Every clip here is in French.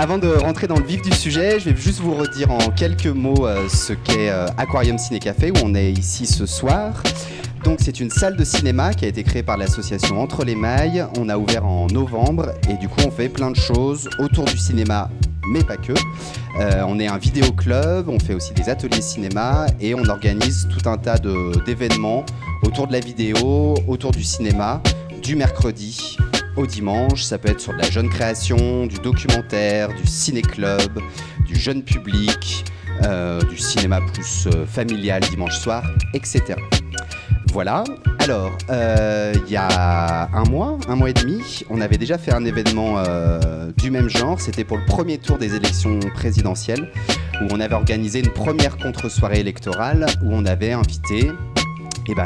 Avant de rentrer dans le vif du sujet, je vais juste vous redire en quelques mots ce qu'est Aquarium Ciné Café, où on est ici ce soir. Donc c'est une salle de cinéma qui a été créée par l'association Entre les Mailles. On a ouvert en novembre et du coup on fait plein de choses autour du cinéma, mais pas que. On est un vidéoclub, on fait aussi des ateliers cinéma et on organise tout un tas d'événements autour de la vidéo, autour du cinéma, du mercredi au dimanche. Ça peut être sur de la jeune création, du documentaire, du ciné-club, du jeune public, du cinéma plus familial dimanche soir, etc. Voilà. Alors, il y a un mois et demi, on avait déjà fait un événement du même genre. C'était pour le premier tour des élections présidentielles, où on avait organisé une première contre-soirée électorale, où on avait invité,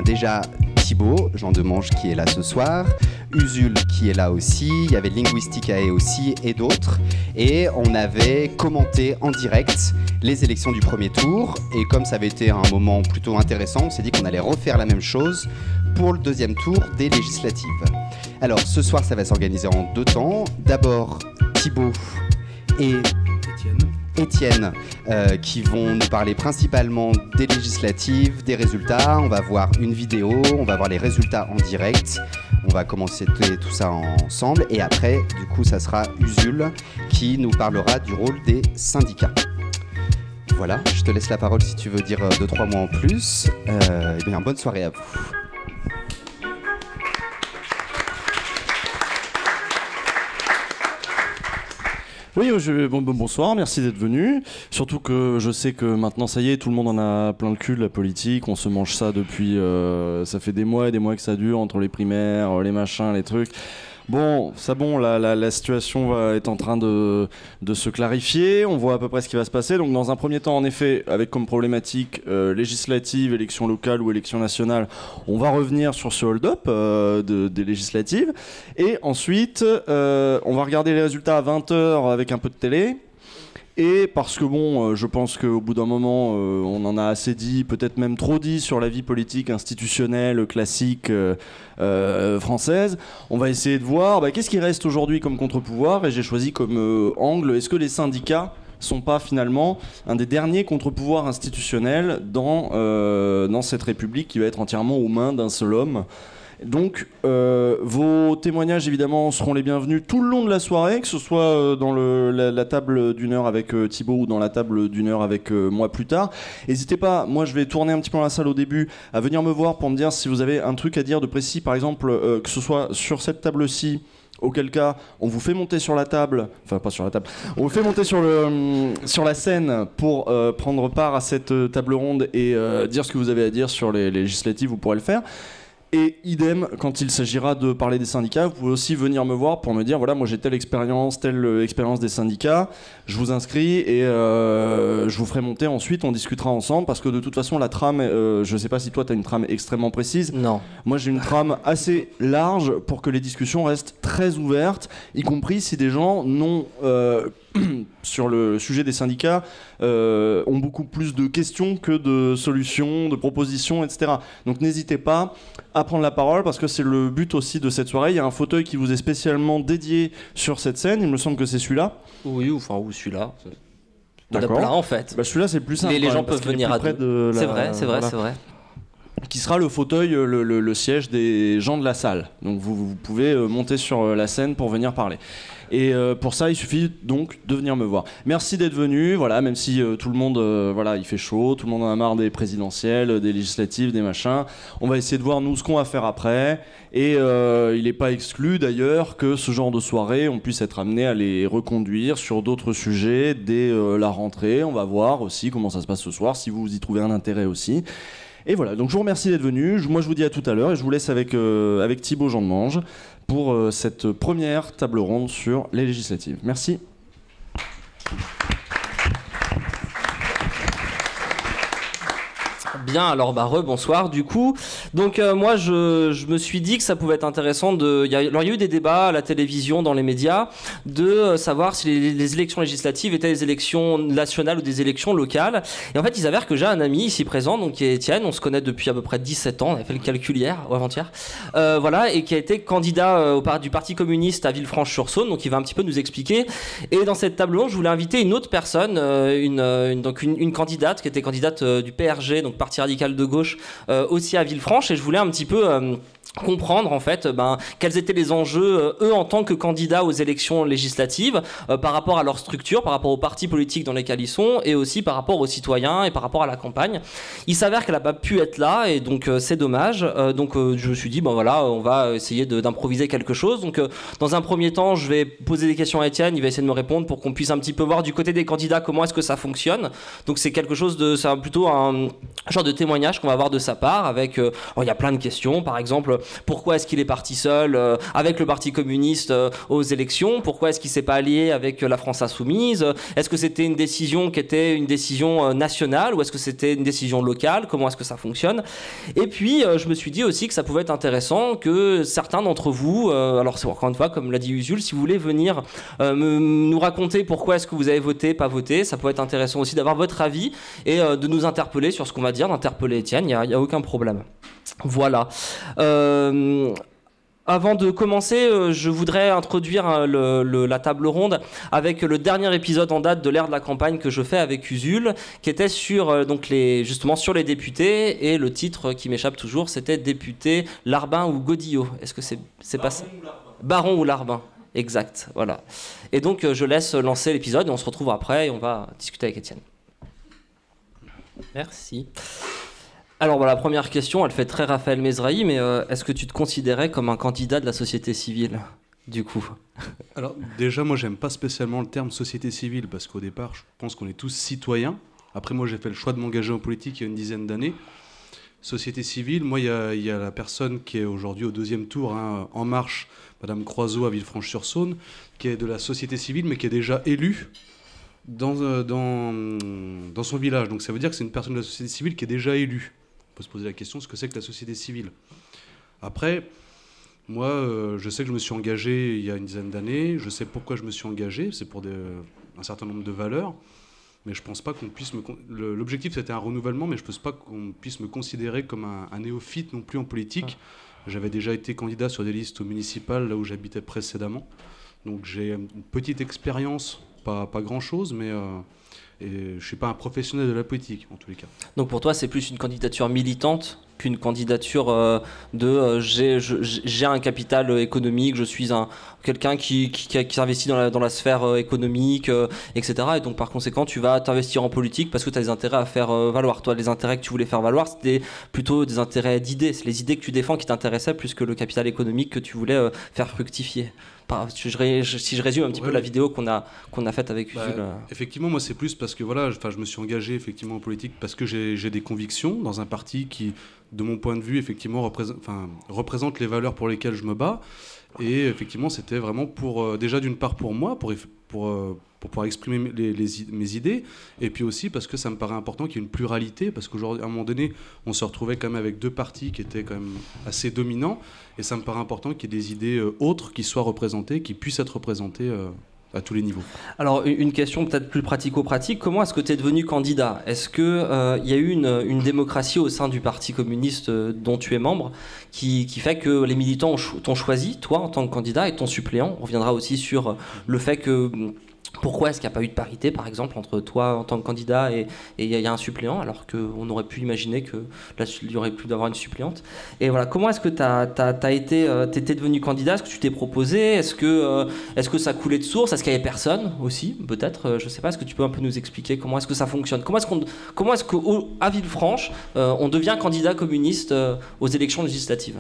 déjà Thibaut, Jean Demange qui est là ce soir, Usul qui est là aussi, il y avait Linguisticae aussi et d'autres. Et on avait commenté en direct les élections du premier tour. Et comme ça avait été un moment plutôt intéressant, on s'est dit qu'on allait refaire la même chose pour le deuxième tour des législatives. Alors ce soir, ça va s'organiser en 2 temps. D'abord Thibaut et Étienne qui vont nous parler principalement des législatives, des résultats. On va voir une vidéo, on va voir les résultats en direct. On va commencer tout ça ensemble et après, du coup, ça sera Usul qui nous parlera du rôle des syndicats. Voilà, je te laisse la parole si tu veux dire 2-3 mots en plus. Bonne soirée à vous. Oui, bonsoir, merci d'être venu. Surtout que je sais que maintenant, ça y est, tout le monde en a plein le cul de la politique. On se mange ça depuis... ça fait des mois et des mois que ça dure, entre les primaires, les machins, les trucs. Bon, la situation est en train de se clarifier. On voit à peu près ce qui va se passer. Donc dans un premier temps, en effet, avec comme problématique législative, élection locale ou élection nationale, on va revenir sur ce hold-up des législatives. Et ensuite, on va regarder les résultats à 20h avec un peu de télé. Et parce que je pense qu'au bout d'un moment, on en a assez dit, peut-être même trop dit sur la vie politique institutionnelle classique française. On va essayer de voir qu'est-ce qui reste aujourd'hui comme contre-pouvoir. Et j'ai choisi comme angle, est-ce que les syndicats sont pas finalement un des derniers contre-pouvoirs institutionnels dans cette République qui va être entièrement aux mains d'un seul homme. Donc vos témoignages évidemment seront les bienvenus tout le long de la soirée, que ce soit dans la table d'une heure avec Thibaut ou dans la table d'une heure avec moi plus tard. N'hésitez pas, moi je vais tourner un petit peu dans la salle au début, à venir me voir pour me dire si vous avez un truc à dire de précis, par exemple que ce soit sur cette table-ci, auquel cas on vous fait monter sur la table, enfin pas sur la table, on vous fait monter sur la scène pour prendre part à cette table ronde et dire ce que vous avez à dire sur les législatives, vous pourrez le faire. Et idem, quand il s'agira de parler des syndicats, vous pouvez aussi venir me voir pour me dire, voilà, moi j'ai telle expérience des syndicats, je vous inscris et je vous ferai monter ensuite, on discutera ensemble, parce que de toute façon, la trame, je sais pas si toi tu as une trame extrêmement précise. Non. Moi j'ai une trame assez large pour que les discussions restent très ouvertes, y compris si des gens n'ont... sur le sujet des syndicats ont beaucoup plus de questions que de solutions, de propositions, etc. Donc n'hésitez pas à prendre la parole parce que c'est le but aussi de cette soirée. Il y a un fauteuil qui vous est spécialement dédié sur cette scène, il me semble que c'est celui-là. Oui, ou celui-là. Il y en a D'accord. plein en fait. Celui-là c'est le plus simple. Les gens peuvent venir à deux. C'est vrai. Qui sera le fauteuil, le siège des gens de la salle. Donc vous pouvez monter sur la scène pour venir parler. Et pour ça, il suffit donc de venir me voir. Merci d'être venu, voilà, même si tout le monde, il fait chaud, tout le monde en a marre des présidentielles, des législatives, des machins. On va essayer de voir, nous, ce qu'on va faire après. Et il n'est pas exclu, d'ailleurs, que ce genre de soirée, on puisse être amené à les reconduire sur d'autres sujets dès la rentrée. On va voir aussi comment ça se passe ce soir, si vous y trouvez un intérêt aussi. Et voilà, donc je vous remercie d'être venu. Moi, je vous dis à tout à l'heure et je vous laisse avec Thibaut Jean Demange pour cette première table ronde sur les législatives. Merci. Bien, alors bonsoir du coup. Donc moi je me suis dit que ça pouvait être intéressant il y a eu des débats à la télévision, dans les médias, de savoir si les élections législatives étaient des élections nationales ou des élections locales. Et en fait il s'avère que j'ai un ami ici présent, donc qui est Étienne, on se connaît depuis à peu près 17 ans, on avait fait le calcul hier ou avant-hier, voilà, et qui a été candidat du Parti communiste à Villefranche-sur-Saône, donc il va un petit peu nous expliquer. Et dans cette table ronde, je voulais inviter une autre personne, une candidate qui était candidate du PRG, donc Parti radical de gauche, aussi à Villefranche, et je voulais un petit peu comprendre en fait quels étaient les enjeux eux en tant que candidats aux élections législatives par rapport à leur structure, par rapport aux partis politiques dans lesquels ils sont, et aussi par rapport aux citoyens et par rapport à la campagne. Il s'avère qu'elle n'a pas pu être là, et donc c'est dommage. Donc je me suis dit voilà, on va essayer d'improviser quelque chose. Donc dans un premier temps, je vais poser des questions à Étienne, il va essayer de me répondre pour qu'on puisse un petit peu voir du côté des candidats comment est-ce que ça fonctionne. Donc c'est quelque chose c'est plutôt un genre de témoignage qu'on va avoir de sa part, avec il y a plein de questions, par exemple pourquoi est-ce qu'il est parti seul avec le Parti communiste aux élections, pourquoi est-ce qu'il s'est pas allié avec la France insoumise, est-ce que c'était une décision qui était une décision nationale ou est-ce que c'était une décision locale, comment est-ce que ça fonctionne. Et puis je me suis dit aussi que ça pouvait être intéressant que certains d'entre vous, alors c'est encore une fois comme l'a dit Usul, si vous voulez venir nous raconter pourquoi est-ce que vous avez voté, pas voté, ça peut être intéressant aussi d'avoir votre avis et de nous interpeller sur ce qu'on va dire, d'interpeller Étienne, il n'y a aucun problème. Voilà. Avant de commencer, je voudrais introduire la table ronde avec le dernier épisode en date de l'ère de la campagne que je fais avec Usul, qui était sur justement sur les députés, et le titre qui m'échappe toujours, c'était député Larbin ou Godillot. Est-ce que c'est pas ça ? Baron ou Larbin. Exact, voilà. Et donc je laisse lancer l'épisode et on se retrouve après et on va discuter avec Étienne. Merci. Alors la première question, elle fait très Raphaël Mesrahi, mais est-ce que tu te considérais comme un candidat de la société civile, du coup ? Alors déjà, moi j'aime pas spécialement le terme société civile, parce qu'au départ, je pense qu'on est tous citoyens. Après, moi j'ai fait le choix de m'engager en politique il y a une dizaine d'années. Société civile, moi il y a la personne qui est aujourd'hui au deuxième tour, En Marche, Madame Croiseau à Villefranche-sur-Saône, qui est de la société civile, mais qui est déjà élue dans son village. Donc ça veut dire que c'est une personne de la société civile qui est déjà élue. On peut se poser la question, ce que c'est que la société civile. Après, moi, je sais que je me suis engagé il y a une dizaine d'années. Je sais pourquoi je me suis engagé. C'est pour un certain nombre de valeurs. Mais je pense pas qu'on puisse l'objectif, c'était un renouvellement, mais je pense pas qu'on puisse me considérer comme un néophyte non plus en politique. J'avais déjà été candidat sur des listes municipales, là où j'habitais précédemment. Donc j'ai une petite expérience, pas grand-chose, mais... Et je ne suis pas un professionnel de la politique, en tous les cas. Donc pour toi, c'est plus une candidature militante qu'une candidature j'ai un capital économique, je suis quelqu'un qui s'investit dans la sphère économique, etc. Et donc par conséquent, tu vas t'investir en politique parce que tu as des intérêts à faire valoir. Toi, les intérêts que tu voulais faire valoir, c'était plutôt des intérêts d'idées. C'est les idées que tu défends qui t'intéressaient plus que le capital économique que tu voulais faire fructifier. Si je résume un petit peu la vidéo qu'on a faite avec Usul. Effectivement, moi c'est plus parce que je me suis engagé effectivement en politique parce que j'ai des convictions dans un parti qui, de mon point de vue, effectivement représente les valeurs pour lesquelles je me bats. Et effectivement, c'était vraiment déjà d'une part pour moi, pour pouvoir exprimer mes idées, et puis aussi parce que ça me paraît important qu'il y ait une pluralité, parce qu'aujourd'hui, à un moment donné, on se retrouvait quand même avec deux partis qui étaient quand même assez dominants, et ça me paraît important qu'il y ait des idées autres qui soient représentées, qui puissent être représentées à tous les niveaux. Alors, une question peut-être plus pratico-pratique. Comment est-ce que tu es devenu candidat ? Est-ce qu'il y a eu une démocratie au sein du Parti communiste dont tu es membre qui fait que les militants t'ont choisi, toi, en tant que candidat, et ton suppléant ? On reviendra aussi sur le fait que... Pourquoi est-ce qu'il n'y a pas eu de parité, par exemple, entre toi en tant que candidat et il y a un suppléant, alors qu'on aurait pu imaginer que là, il y aurait pu d'avoir une suppléante. Et voilà, comment est-ce que t'étais devenu candidat ? Est-ce que tu t'es proposé ? Est-ce que ça coulait de source ? Est-ce qu'il n'y avait personne aussi, peut-être ? Je ne sais pas, est-ce que tu peux un peu nous expliquer comment est-ce que ça fonctionne ? Comment est-ce qu'à Villefranche, on devient candidat communiste aux élections législatives ?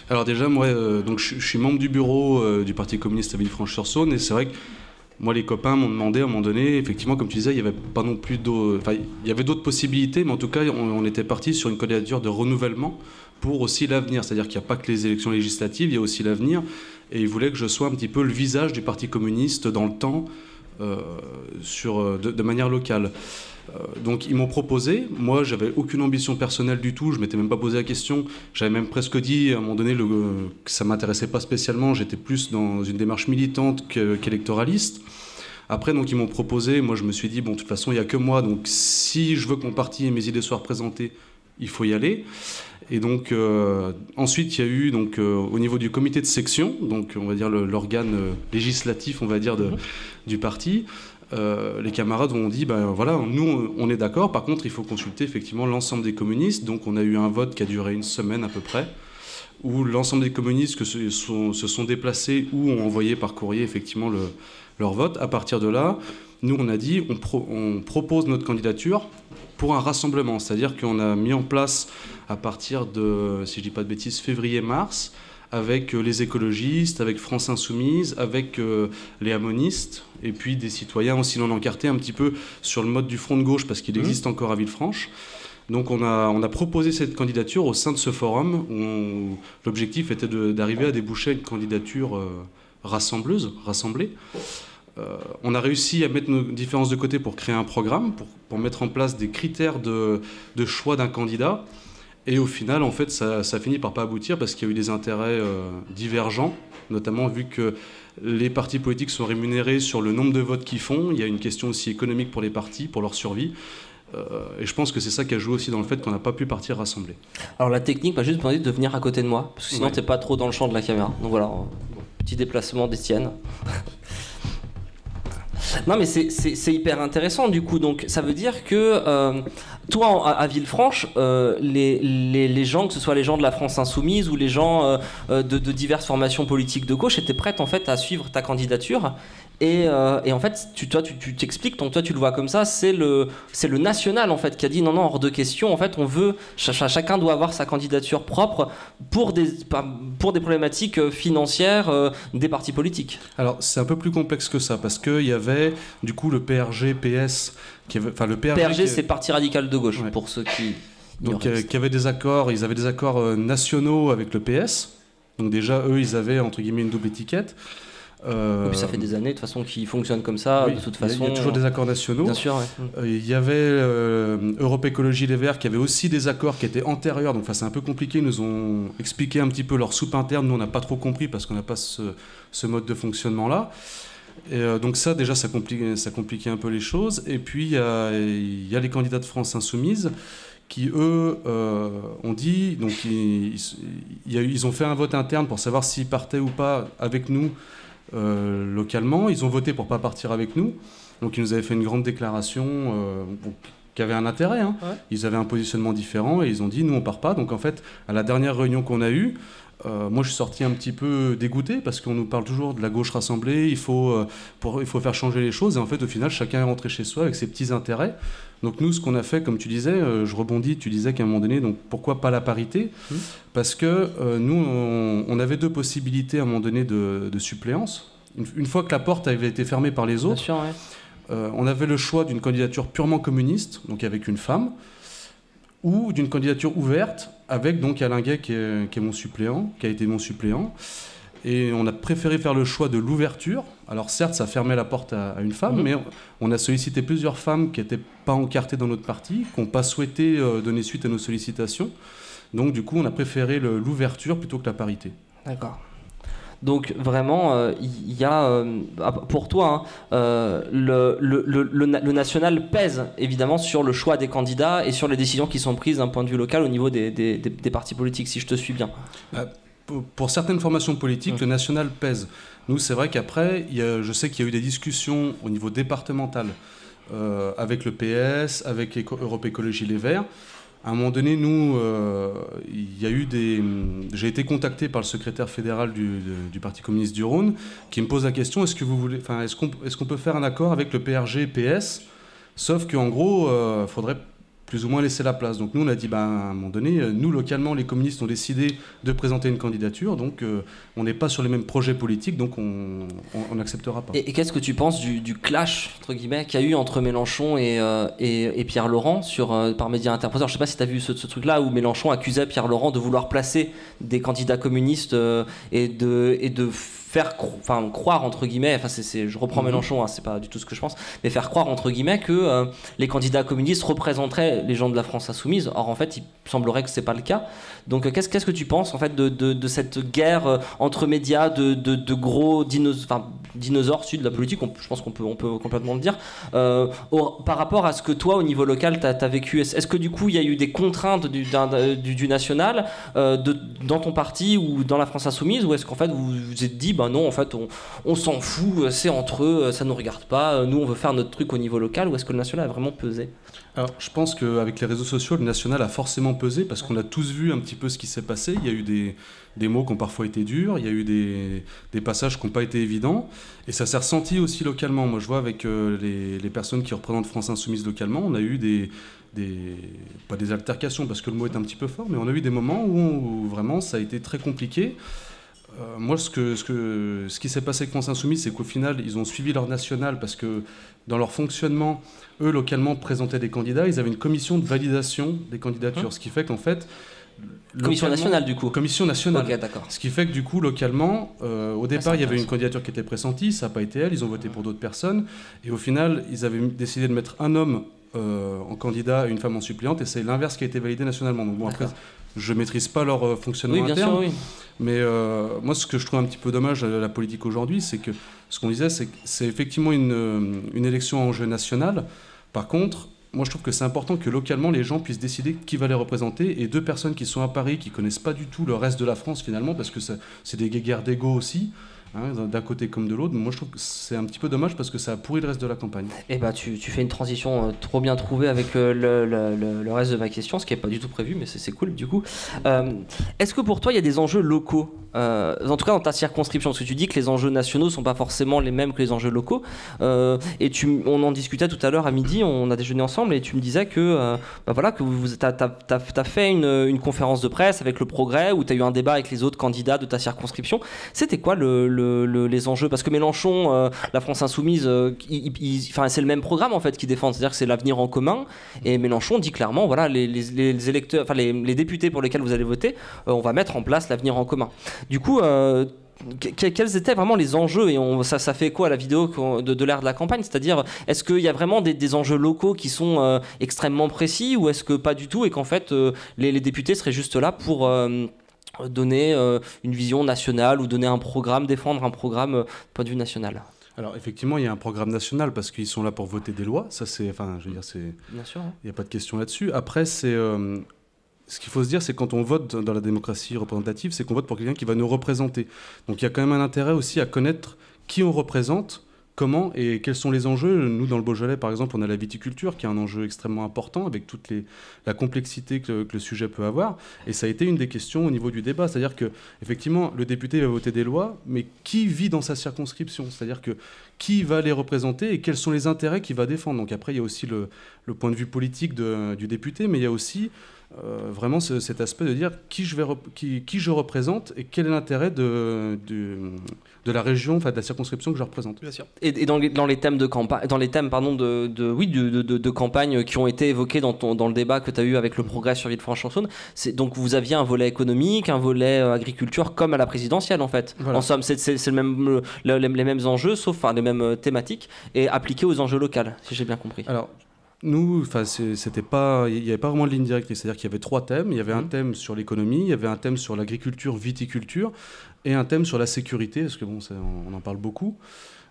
Alors déjà, moi, donc, je suis membre du bureau du Parti communiste à Villefranche-sur-Saône, et c'est vrai que moi, les copains m'ont demandé à un moment donné, effectivement, comme tu disais, il n'y avait pas non plus il y avait d'autres possibilités, mais en tout cas, on était parti sur une candidature de renouvellement pour aussi l'avenir. C'est-à-dire qu'il n'y a pas que les élections législatives, il y a aussi l'avenir. Et ils voulaient que je sois un petit peu le visage du Parti communiste dans le temps, de manière locale. Donc ils m'ont proposé, moi j'avais aucune ambition personnelle du tout, je m'étais même pas posé la question, j'avais même presque dit à un moment donné que ça m'intéressait pas spécialement, j'étais plus dans une démarche militante qu'électoraliste. Après donc ils m'ont proposé, moi je me suis dit bon de toute façon il n'y a que moi, donc si je veux que mon parti et mes idées soient représentées, il faut y aller. Et donc ensuite il y a eu donc au niveau du comité de section, donc on va dire l'organe législatif on va dire du parti. Les camarades ont dit ben voilà, nous on est d'accord, par contre il faut consulter effectivement l'ensemble des communistes. Donc on a eu un vote qui a duré une semaine à peu près, où l'ensemble des communistes se sont déplacés ou ont envoyé par courrier effectivement leur vote. À partir de là, nous on a dit on propose notre candidature pour un rassemblement, c'est-à-dire qu'on a mis en place à partir de, si je dis pas de bêtises, février-mars, avec les écologistes, avec France Insoumise, avec les amonistes, et puis des citoyens aussi non encartés, un petit peu sur le mode du front de gauche, parce qu'il existe encore à Villefranche. Donc on a proposé cette candidature au sein de ce forum, où l'objectif était d'arriver à déboucher une candidature rassemblée. On a réussi à mettre nos différences de côté pour créer un programme, pour mettre en place des critères de choix d'un candidat. Et au final, en fait, ça finit par pas aboutir parce qu'il y a eu des intérêts divergents, notamment vu que les partis politiques sont rémunérés sur le nombre de votes qu'ils font. Il y a une question aussi économique pour les partis, pour leur survie. Et je pense que c'est ça qui a joué aussi dans le fait qu'on n'a pas pu partir rassembler. Alors la technique m'a juste demandé de venir à côté de moi, parce que sinon t'es pas trop dans le champ de la caméra. Donc voilà, petit déplacement d'Estienne. Non mais c'est hyper intéressant du coup, donc ça veut dire que toi à Villefranche, les gens, que ce soit les gens de la France Insoumise ou les gens de diverses formations politiques de gauche étaient prêts en fait à suivre ta candidature et en fait tu t'expliques, donc toi tu le vois comme ça, c'est le national en fait qui a dit non hors de question, en fait on veut, chacun doit avoir sa candidature propre pour des problématiques financières des partis politiques. Alors c'est un peu plus complexe que ça parce qu'il y avait du coup le PRG, PS, le PRG c'est Parti radical de gauche, ouais. Pour ceux qui qui avaient des accords, ils avaient des accords nationaux avec le PS, donc déjà eux ils avaient entre guillemets une double étiquette. Et puis ça fait des années de toute façon qu'ils fonctionnent comme ça, de toute façon. Il y a toujours des accords nationaux. Bien sûr, ouais. Il y avait Europe Écologie Les Verts qui avait aussi des accords qui étaient antérieurs, donc c'est un peu compliqué. Ils nous ont expliqué un petit peu leur soupe interne. Nous on n'a pas trop compris parce qu'on n'a pas ce mode de fonctionnement là. Et donc ça déjà ça compliquait un peu les choses. Et puis il y a les candidats de France Insoumise qui eux ont dit, donc ils ont fait un vote interne pour savoir s'ils partaient ou pas avec nous. Localement, ils ont voté pour pas partir avec nous, donc ils nous avaient fait une grande déclaration qui avait un intérêt, hein. Ouais. Ils avaient un positionnement différent et ils ont dit nous on part pas. Donc en fait à la dernière réunion qu'on a eue, moi je suis sorti un petit peu dégoûté parce qu'on nous parle toujours de la gauche rassemblée, il faut faire changer les choses, et en fait au final chacun est rentré chez soi avec ses petits intérêts. Donc nous ce qu'on a fait, comme tu disais, je rebondis, tu disais qu'à un moment donné, donc pourquoi pas la parité, parce que nous on avait deux possibilités à un moment donné de suppléance. Une fois que la porte avait été fermée par les autres, bien sûr, ouais. On avait le choix d'une candidature purement communiste, donc avec une femme, ou d'une candidature ouverte avec donc Alain Gay qui est mon suppléant, qui a été mon suppléant. Et on a préféré faire le choix de l'ouverture. Alors certes, ça fermait la porte à une femme, mais on a sollicité plusieurs femmes qui n'étaient pas encartées dans notre parti, qui n'ont pas souhaité donner suite à nos sollicitations. Donc du coup, on a préféré l'ouverture plutôt que la parité. D'accord. Donc vraiment, il y a, pour toi, le national pèse évidemment sur le choix des candidats et sur les décisions qui sont prises d'un point de vue local au niveau des partis politiques, si je te suis bien. Pour certaines formations politiques, le national pèse. Nous, c'est vrai qu'après, je sais qu'il y a eu des discussions au niveau départemental avec le PS, avec Europe Écologie Les Verts. À un moment donné, nous, il y a eu j'ai été contacté par le secrétaire fédéral du Parti communiste du Rhône qui me pose la question est-ce qu'on peut faire un accord avec le PRG et PS, sauf qu'en gros, il faudrait plus ou moins laisser la place. Donc nous, on a dit, à un moment donné, nous, localement, les communistes ont décidé de présenter une candidature, donc on n'est pas sur les mêmes projets politiques, donc on n'acceptera pas. Et qu'est-ce que tu penses du clash, entre guillemets, qu'il y a eu entre Mélenchon et Pierre Laurent par médias interposés? Je ne sais pas si tu as vu ce truc-là, où Mélenchon accusait Pierre Laurent de vouloir placer des candidats communistes et de faire croire entre guillemets, enfin je reprends Mélenchon, hein, c'est pas du tout ce que je pense, mais faire croire entre guillemets que les candidats communistes représenteraient les gens de la France insoumise. Or en fait il semblerait que c'est pas le cas. Donc qu'est-ce que tu penses en fait de cette guerre entre médias de gros dinosaures de la politique, je pense qu'on peut complètement le dire, par rapport à ce que toi au niveau local t'as vécu. Est-ce que du coup il y a eu des contraintes du national dans ton parti ou dans la France insoumise, ou est-ce qu'en fait vous vous êtes dit non, en fait on s'en fout, c'est entre eux, ça nous regarde pas, nous on veut faire notre truc au niveau local, ou est-ce que le national a vraiment pesé? Alors, je pense qu'avec les réseaux sociaux, le national a forcément pesé parce qu'on a tous vu un petit peu ce qui s'est passé. Il y a eu des mots qui ont parfois été durs, il y a eu des passages qui n'ont pas été évidents, et ça s'est ressenti aussi localement. Moi, je vois avec les personnes qui représentent France Insoumise localement, on a eu pas des altercations parce que le mot est un petit peu fort, mais on a eu des moments où vraiment ça a été très compliqué. Moi, ce qui s'est passé avec France Insoumise, c'est qu'au final, ils ont suivi leur national parce que dans leur fonctionnement, eux, localement, présentaient des candidats. Ils avaient une commission de validation des candidatures, ce qui fait qu'en fait... Commission nationale, du coup. Commission nationale. Ok, d'accord. Ce qui fait que, du coup, localement, au départ, il y avait une candidature qui était pressentie, ça n'a pas été elle, ils ont voté pour d'autres personnes. Et au final, ils avaient décidé de mettre un homme en candidat et une femme en suppléante, et c'est l'inverse qui a été validé nationalement. Donc bon, après, je ne maîtrise pas leur fonctionnement interne. Sûr, oui. Mais moi, ce que je trouve un petit peu dommage à la politique aujourd'hui, c'est que ce qu'on disait, c'est que c'est effectivement une élection à enjeu national. Par contre, moi, je trouve que c'est important que localement, les gens puissent décider qui va les représenter. Et deux personnes qui sont à Paris, qui ne connaissent pas du tout le reste de la France, finalement, parce que c'est des guéguerres d'ego aussi, d'un côté comme de l'autre. Moi, je trouve que c'est un petit peu dommage parce que ça a pourri le reste de la campagne. Et tu fais une transition trop bien trouvée avec le reste de ma question, ce qui n'est pas du tout prévu, mais c'est cool du coup. Est-ce que pour toi, il y a des enjeux locaux, en tout cas dans ta circonscription, parce que tu dis que les enjeux nationaux ne sont pas forcément les mêmes que les enjeux locaux, et on en discutait tout à l'heure à midi, on a déjeuné ensemble, et tu me disais que tu as fait une conférence de presse avec le Progrès, où tu as eu un débat avec les autres candidats de ta circonscription. C'était quoi les enjeux? Parce que Mélenchon, la France Insoumise, c'est le même programme en fait qu'ils défendent, c'est-à-dire que c'est l'avenir en commun, et Mélenchon dit clairement voilà, les électeurs, les députés pour lesquels vous allez voter, on va mettre en place l'avenir en commun. Du coup, quels étaient vraiment les enjeux, et ça fait écho à la vidéo de l'ère de la campagne, c'est-à-dire est-ce qu'il y a vraiment des enjeux locaux qui sont extrêmement précis, ou est-ce que pas du tout, et qu'en fait les députés seraient juste là pour donner une vision nationale, ou donner un programme, défendre un programme point de vue national? Alors effectivement, il y a un programme national parce qu'ils sont là pour voter des lois. Ça, bien sûr. Il n'y a pas de question là-dessus. Après, ce qu'il faut se dire, c'est que quand on vote dans la démocratie représentative, c'est qu'on vote pour quelqu'un qui va nous représenter. Donc il y a quand même un intérêt aussi à connaître qui on représente, comment et quels sont les enjeux. Nous, dans le Beaujolais, par exemple, on a la viticulture qui est un enjeu extrêmement important avec toute la complexité que le sujet peut avoir. Et ça a été une des questions au niveau du débat. C'est-à-dire qu'effectivement, le député va voter des lois, mais qui vit dans sa circonscription? C'est-à-dire que qui va les représenter et quels sont les intérêts qu'il va défendre? Donc après, il y a aussi le point de vue politique du député, mais il y a aussi vraiment cet aspect de dire qui je représente et quel est l'intérêt de la région, enfin de la circonscription que je représente. Bien sûr. Et dans les thèmes de campagne, de campagne qui ont été évoqués dans le débat que tu as eu avec le Progrès sur Villefranche-sur-Saône, donc vous aviez un volet économique, un volet agriculture, comme à la présidentielle en fait. Voilà. En somme, c'est les mêmes enjeux, sauf les mêmes thématiques, et appliqués aux enjeux locaux, si j'ai bien compris. Alors, nous, il n'y avait pas vraiment de ligne directrice. C'est-à-dire qu'il y avait 3 thèmes. Il y avait un thème sur l'économie, il y avait un thème sur l'agriculture, viticulture, et un thème sur la sécurité, parce que on en parle beaucoup.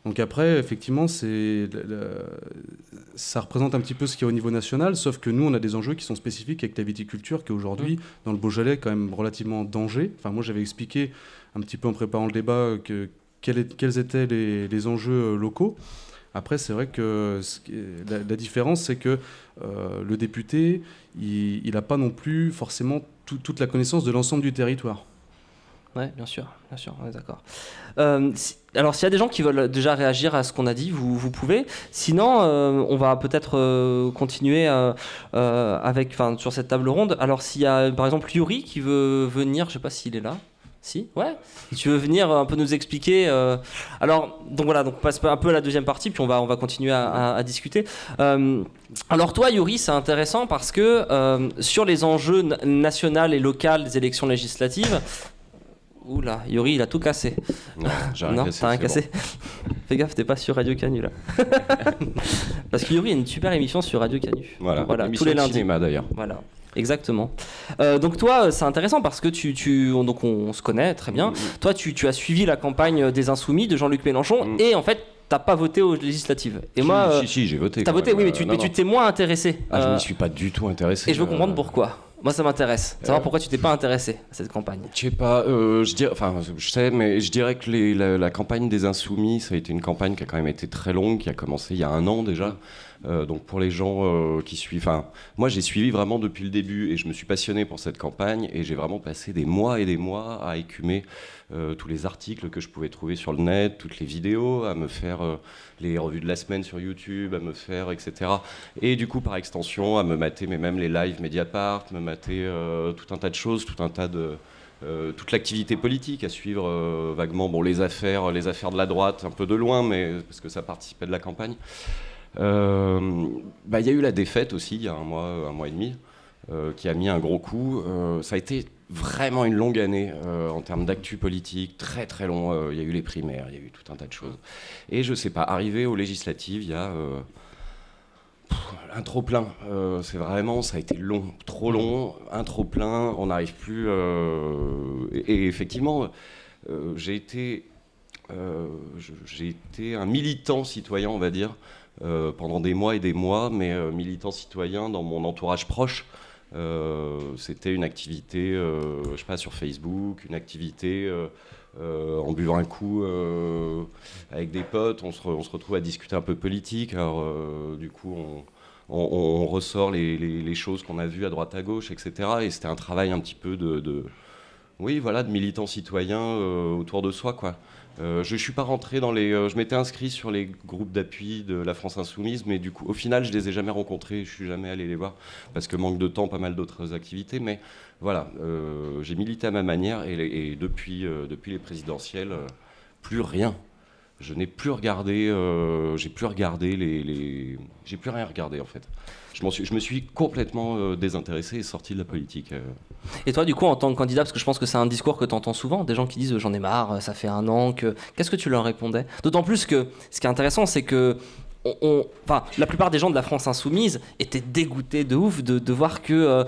Donc après, effectivement, ça représente un petit peu ce qu'il y a au niveau national, sauf que nous, on a des enjeux qui sont spécifiques avec la viticulture, qui aujourd'hui, dans le Beaujolais, est quand même relativement en danger. Enfin, moi, j'avais expliqué un petit peu en préparant le débat quels étaient les enjeux locaux. Après, c'est vrai que la différence, c'est que le député, il n'a pas non plus forcément toute la connaissance de l'ensemble du territoire. Oui, bien sûr, on est d'accord. Alors, s'il y a des gens qui veulent déjà réagir à ce qu'on a dit, vous pouvez. Sinon, on va peut-être continuer sur cette table ronde. Alors, s'il y a, par exemple, Yuri qui veut venir, je ne sais pas s'il est là. Si, ouais. Tu veux venir un peu nous expliquer Alors, donc on passe un peu à la deuxième partie, puis on va continuer à discuter. Alors toi, Yuri, c'est intéressant parce que sur les enjeux nationaux et locaux des élections législatives, Oula, Yuri, il a tout cassé. Non, j'ai rien Non, cassé. t'as rien c'est cassé. Fais gaffe, t'es pas sur Radio Canu là. Parce que Yuri a une super émission sur Radio Canu. Bon. Voilà, tous émission les de lundis. cinéma d'ailleurs. Voilà, exactement. Donc toi, c'est intéressant parce que donc on se connaît très bien. Toi, tu as suivi la campagne des Insoumis de Jean-Luc Mélenchon et en fait, t'as pas voté aux législatives. Et moi, Si, j'ai voté. t'as quand voté, même. oui, mais Non, tu t'es moins intéressé. Ah, je m'y suis pas du tout intéressé. Et je veux comprendre pourquoi. Moi, ça m'intéresse. Savoir pourquoi tu t'es pas intéressé à cette campagne. Je sais pas, je sais, mais je dirais que la campagne des Insoumis, ça a été une campagne qui a quand même été très longue, qui a commencé il y a 1 an déjà. Donc pour les gens qui suivent, moi j'ai suivi vraiment depuis le début et je me suis passionné pour cette campagne et j'ai vraiment passé des mois et des mois à écumer tous les articles que je pouvais trouver sur le net, toutes les vidéos, à me faire les revues de la semaine sur YouTube, à me faire etc. Et du coup par extension à me mater mais même les lives Mediapart, me mater tout un tas de choses, tout un tas de toute l'activité politique à suivre vaguement, bon les affaires de la droite un peu de loin, mais parce que ça participait de la campagne. Y a eu la défaite aussi il y a un mois et demi, qui a mis un gros coup. Ça a été vraiment une longue année en termes d'actu politique, très très long. Il y a eu les primaires, il y a eu tout un tas de choses. Et je sais pas, arrivé aux législatives, il y a un trop-plein. C'est vraiment, ça a été long, trop long, un trop-plein, on n'arrive plus. Et effectivement, j'ai été un militant citoyen, on va dire, pendant des mois et des mois, mais militant citoyen dans mon entourage proche. C'était une activité, je sais pas, sur Facebook, une activité en buvant un coup avec des potes, on se retrouve à discuter un peu politique. Alors du coup, on ressort les choses qu'on a vues à droite à gauche, etc. Et c'était un travail un petit peu de militant citoyen autour de soi, quoi. Je suis pas rentré dans je m'étais inscrit sur les groupes d'appui de la France Insoumise, mais du coup, au final, je les ai jamais rencontrés, je suis jamais allé les voir, parce que manque de temps, pas mal d'autres activités, mais voilà, j'ai milité à ma manière, et depuis les présidentielles, plus rien. Je n'ai plus regardé, j'ai plus rien regardé en fait. Je me suis complètement désintéressé et sorti de la politique. Et toi, du coup, en tant que candidat, parce que je pense que c'est un discours que tu entends souvent, des gens qui disent j'en ai marre, ça fait 1 an que. Qu'est-ce que tu leur répondais? D'autant plus que ce qui est intéressant, c'est que la plupart des gens de la France Insoumise étaient dégoûtés de ouf de voir que,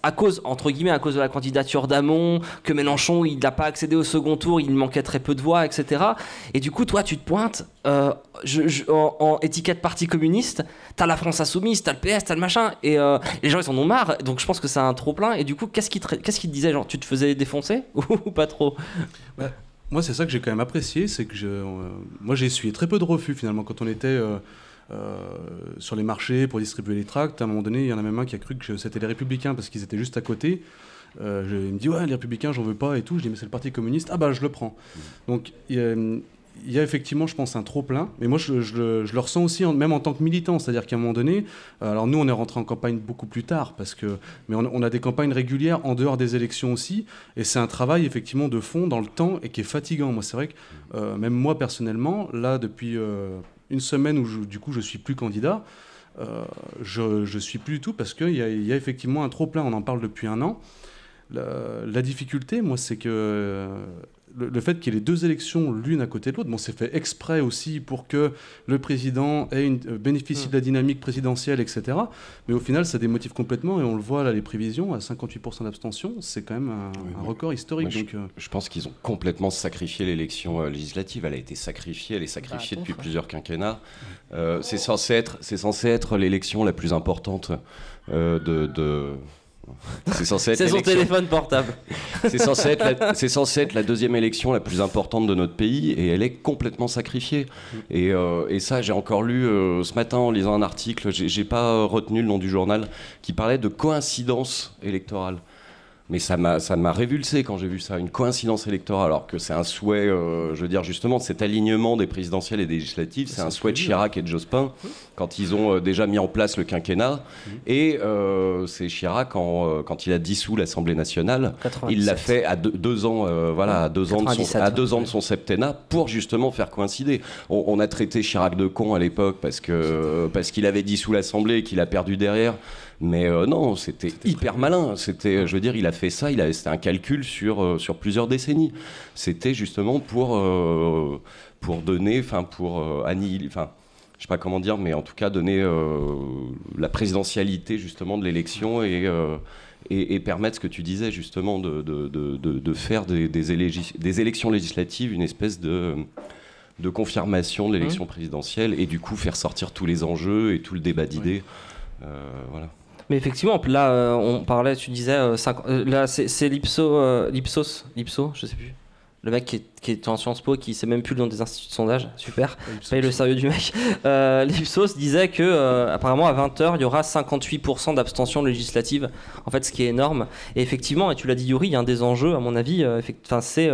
à cause de la candidature d'Hamon, que Mélenchon, il n'a pas accédé au second tour, il manquait très peu de voix, etc. Et du coup, toi, tu te pointes en étiquette parti communiste, t'as la France Insoumise, t'as le PS, t'as le machin, et les gens, ils en ont marre, donc je pense que c'est un trop-plein. Et du coup, qu'est-ce qu'ils te disaient, genre, tu te faisais défoncer ou pas trop? Moi, c'est ça que j'ai quand même apprécié, c'est que moi, j'ai essuyé très peu de refus finalement quand on était sur les marchés pour distribuer les tracts. À un moment donné, il y en a même un qui a cru que c'était les Républicains parce qu'ils étaient juste à côté. Il me dit ouais, les Républicains, j'en veux pas et tout. Je dis mais c'est le Parti communiste. Ah bah je le prends. Donc il y a effectivement, je pense, un trop-plein. Mais moi, je le ressens aussi, même en tant que militant. C'est-à-dire qu'à un moment donné, alors nous, on est rentré en campagne beaucoup plus tard, mais on a des campagnes régulières en dehors des élections aussi. Et c'est un travail, effectivement, de fond, dans le temps, et qui est fatigant. Moi, c'est vrai que, même moi, personnellement, là, depuis 1 semaine où, du coup, je suis plus candidat, je suis plus du tout, parce qu'il y a effectivement un trop-plein. On en parle depuis 1 an. La difficulté, moi, c'est que le fait qu'il y ait les 2 élections l'une à côté de l'autre, bon, c'est fait exprès aussi pour que le président bénéficie de la dynamique présidentielle, etc. Mais au final, ça démotive complètement, et on le voit là, les prévisions, à 58% d'abstention, c'est quand même un record historique. Moi, je pense qu'ils ont complètement sacrifié l'élection législative. Elle a été sacrifiée, elle est sacrifiée depuis plusieurs quinquennats. C'est censé être l'élection la plus importante C'est censé être c'est son téléphone portable. C'est censé être la 2e élection la plus importante de notre pays, et elle est complètement sacrifiée. Et ça, j'ai encore lu ce matin en lisant un article, j'ai pas retenu le nom du journal, qui parlait de coïncidence électorale. Mais ça m'a révulsé quand j'ai vu ça, une coïncidence électorale, alors que c'est un souhait, je veux dire justement, cet alignement des présidentielles et des législatives, c'est un souhait de Chirac et de Jospin, quand ils ont déjà mis en place le quinquennat, et c'est Chirac, quand il a dissous l'Assemblée nationale, 97. Il l'a fait à 2 ans, à 2 ans, de son septennat, pour justement faire coïncider. On a traité Chirac de con à l'époque, parce qu'il avait dissous l'Assemblée et qu'il a perdu derrière. Mais non, c'était hyper malin. C'était, je veux dire, il a fait ça, c'était un calcul sur plusieurs décennies. C'était justement pour donner, annihiler, je sais pas comment dire, mais en tout cas donner la présidentialité justement de l'élection et permettre ce que tu disais justement de faire des élections législatives une espèce de confirmation de l'élection présidentielle et du coup faire sortir tous les enjeux et tout le débat d'idées. Voilà. Mais effectivement, là, on parlait, tu disais, là, c'est l'Ipsos, je sais plus. Le mec qui est en Sciences Po, qui sait même plus le nom des instituts de sondage, super, paye le sérieux du mec. L'Ipsos disait que apparemment à 20h, il y aura 58% d'abstention législative, en fait, ce qui est énorme. Et effectivement, et tu l'as dit Yuri, il y a un des enjeux, à mon avis, c'est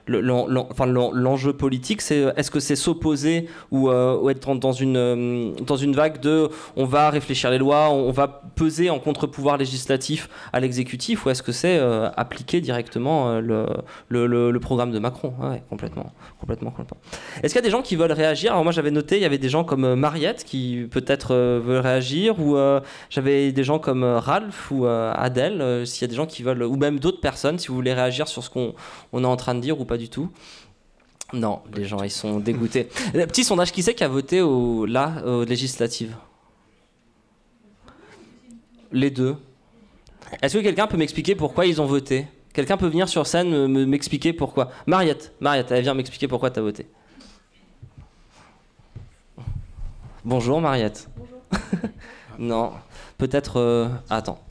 l'enjeu politique, c'est est-ce que c'est s'opposer ou être dans une vague de on va réfléchir les lois, on va peser en contre-pouvoir législatif à l'exécutif, ou est-ce que c'est appliquer directement le programme de Macron? Ouais, complètement. Est-ce qu'il y a des gens qui veulent réagir? Alors moi j'avais noté, il y avait des gens comme Mariette qui peut-être veulent réagir, ou j'avais des gens comme Ralph ou Adèle, s'il y a des gens qui veulent, ou même d'autres personnes, si vous voulez réagir sur ce qu'on est en train de dire ou pas du tout. Non, les gens ils sont dégoûtés. Petit sondage, qui c'est qui a voté aux législatives? Les deux. Est-ce que quelqu'un peut m'expliquer pourquoi ils ont voté? Quelqu'un peut venir sur scène m'expliquer pourquoi? Mariette, allez, viens m'expliquer pourquoi tu as voté. Bonjour Mariette. Bonjour. Non, peut-être... Attends.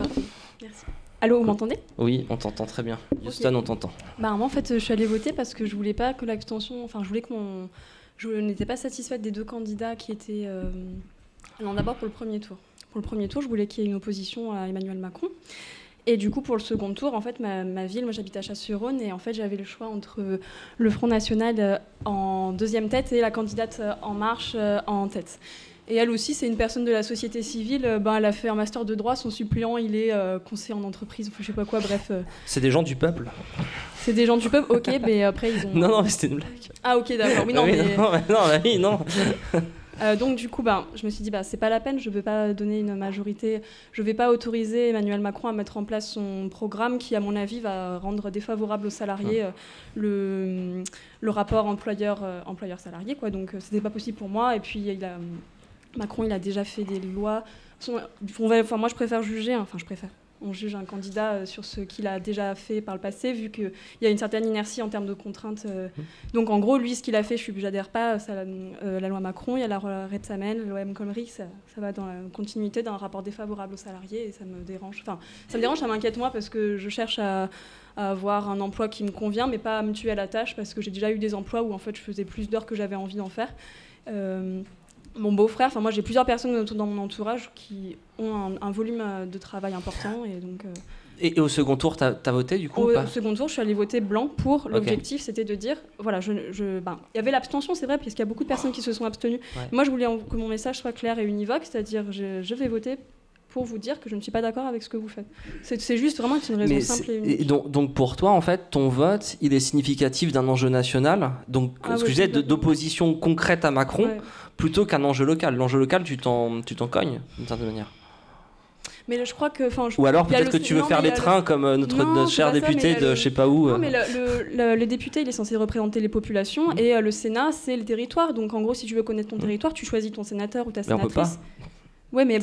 Merci. Allô, vous m'entendez? Oui, on t'entend très bien. Houston, on t'entend. Moi, en fait, je suis allée voter parce que je voulais pas que l'abstention... Enfin, je voulais que je n'étais pas satisfaite des deux candidats qui étaient... Non, d'abord pour le premier tour. Pour le premier tour, je voulais qu'il y ait une opposition à Emmanuel Macron. Et du coup, pour le second tour, en fait, ma ville, moi j'habite à Chasse-sur-Rhône, et en fait j'avais le choix entre le Front National en deuxième tête et la candidate En Marche en tête. Et elle aussi, c'est une personne de la société civile. Elle a fait un master de droit, son suppléant, il est conseiller en entreprise, enfin, je sais pas quoi, bref. C'est des gens du peuple. C'est des gens du peuple, ok, mais après ils ont... Non, mais c'était une blague. Ah ok, d'accord, oui, non, oui, mais... non. Donc du coup, je me suis dit, c'est pas la peine, je ne veux pas donner une majorité, je ne vais pas autoriser Emmanuel Macron à mettre en place son programme qui, à mon avis, va rendre défavorable aux salariés le rapport employeur-salarié, quoi. Donc c'était pas possible pour moi. Et puis Macron, il a déjà fait des lois. Moi, je préfère juger, on juge un candidat sur ce qu'il a déjà fait par le passé, vu qu'il y a une certaine inertie en termes de contraintes. Donc en gros, lui, ce qu'il a fait, j'adhère pas à la loi Macron, il y a la loi Rebsamen, la loi El Khomri, ça va dans la continuité d'un rapport défavorable aux salariés, et ça me dérange. Enfin, ça me dérange, ça m'inquiète moi, parce que je cherche à avoir un emploi qui me convient, mais pas à me tuer à la tâche, parce que j'ai déjà eu des emplois où en fait je faisais plus d'heures que j'avais envie d'en faire. Mon beau-frère, moi j'ai plusieurs personnes dans mon entourage qui ont un volume de travail important, et donc... Et au second tour, t'as voté du coup? Au second tour, je suis allée voter blanc pour. L'objectif, c'était de dire, voilà, il y avait l'abstention, c'est vrai, parce qu'il y a beaucoup de personnes qui se sont abstenues. Ouais. Moi, je voulais que mon message soit clair et univoque, c'est-à-dire, je vais voter pour vous dire que je ne suis pas d'accord avec ce que vous faites. C'est juste vraiment une raison simple et unique. Donc pour toi, en fait, ton vote, il est significatif d'un enjeu national, donc ce que je disais, d'opposition concrète à Macron, plutôt qu'un enjeu local. L'enjeu local, tu t'en cognes, d'une certaine manière. Mais je crois que... Ou alors peut-être que tu veux faire les trains comme notre cher député de je sais pas où. Non, mais le député, il est censé représenter les populations, et le Sénat, c'est le territoire. Donc en gros, si tu veux connaître ton territoire, tu choisis ton sénateur ou ta sénatrice. Mais on peut pas. Oui, mais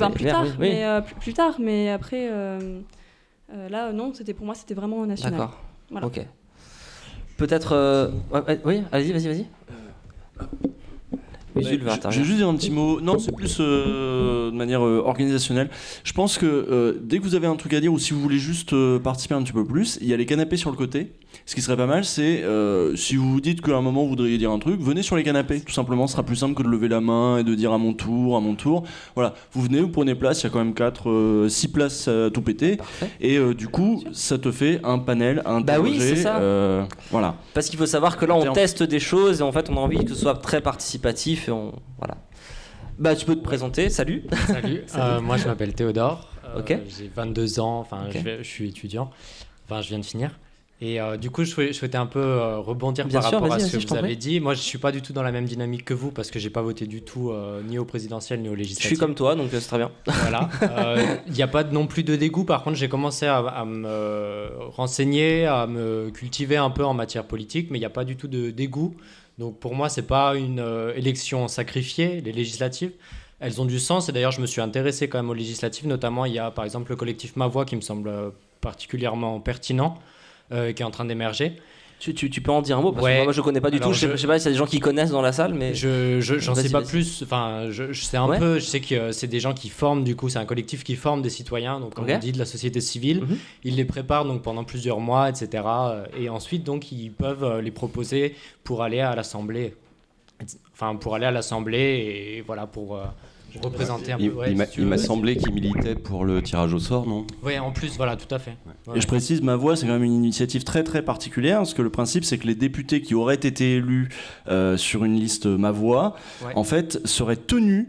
plus tard. Mais après, là, non, pour moi, c'était vraiment national. D'accord. Voilà. Ok. Peut-être... oui, allez-y, vas-y. Je vais juste dire un petit mot. Non, c'est plus de manière organisationnelle. Je pense que dès que vous avez un truc à dire, ou si vous voulez juste participer un petit peu plus, il y a les canapés sur le côté. Ce qui serait pas mal, c'est si vous vous dites qu'à un moment vous voudriez dire un truc, venez sur les canapés. Tout simplement, ce sera plus simple que de lever la main et de dire à mon tour. Voilà, vous venez, vous prenez place. Il y a quand même 6 places à tout péter. Parfait. Et du coup, ça te fait un panel, un oui, c'est ça. Voilà. Parce qu'il faut savoir que là, on teste des choses et en fait, on a envie que ce soit très participatif. Et voilà. Tu peux te présenter. Salut. Salut. Moi, je m'appelle Théodore. Okay. J'ai 22 ans. Je suis étudiant. Je viens de finir. Et du coup, je souhaitais un peu rebondir Bien par sûr, rapport à vas-y, ce que vas-y, je vous t'en avez prie. dit. Moi, je suis pas du tout dans la même dynamique que vous parce que j'ai pas voté du tout ni au présidentiel ni au Je législatif. suis comme toi, donc c'est très bien. Voilà. Il n'y a pas non plus de dégoût. Par contre, j'ai commencé à me renseigner, à me cultiver un peu en matière politique, mais il n'y a pas du tout de dégoût. Donc pour moi, c'est pas une élection sacrifiée, les législatives. Elles ont du sens. Et d'ailleurs, je me suis intéressé quand même aux législatives. Notamment, il y a par exemple le collectif Ma Voix qui me semble particulièrement pertinent, qui est en train d'émerger. Tu peux en dire un mot parce Ouais. que moi je connais pas du Alors, tout. Je sais pas s'il y a des gens qui connaissent dans la salle, mais J'en sais Vas-y, pas vas-y. plus. Enfin, je sais un Ouais. peu. Je sais que c'est des gens qui forment. Du coup, c'est un collectif qui forme des citoyens. Donc, comme Ok. on dit, de la société civile. Mhm. Ils les préparent donc pendant plusieurs mois, etc. Et ensuite, donc, ils peuvent les proposer pour aller à l'Assemblée. Enfin, pour aller à l'Assemblée et voilà pour représenter un peu. Ouais, si tu Il veux. m'a semblé qu'il militait pour le tirage au sort, non? Ouais, en plus, voilà, tout à fait. Ouais. Et je précise, Ma Voix, c'est quand même une initiative très très particulière, parce que le principe, c'est que les députés qui auraient été élus sur une liste Ma Voix, Ouais. en fait, seraient tenus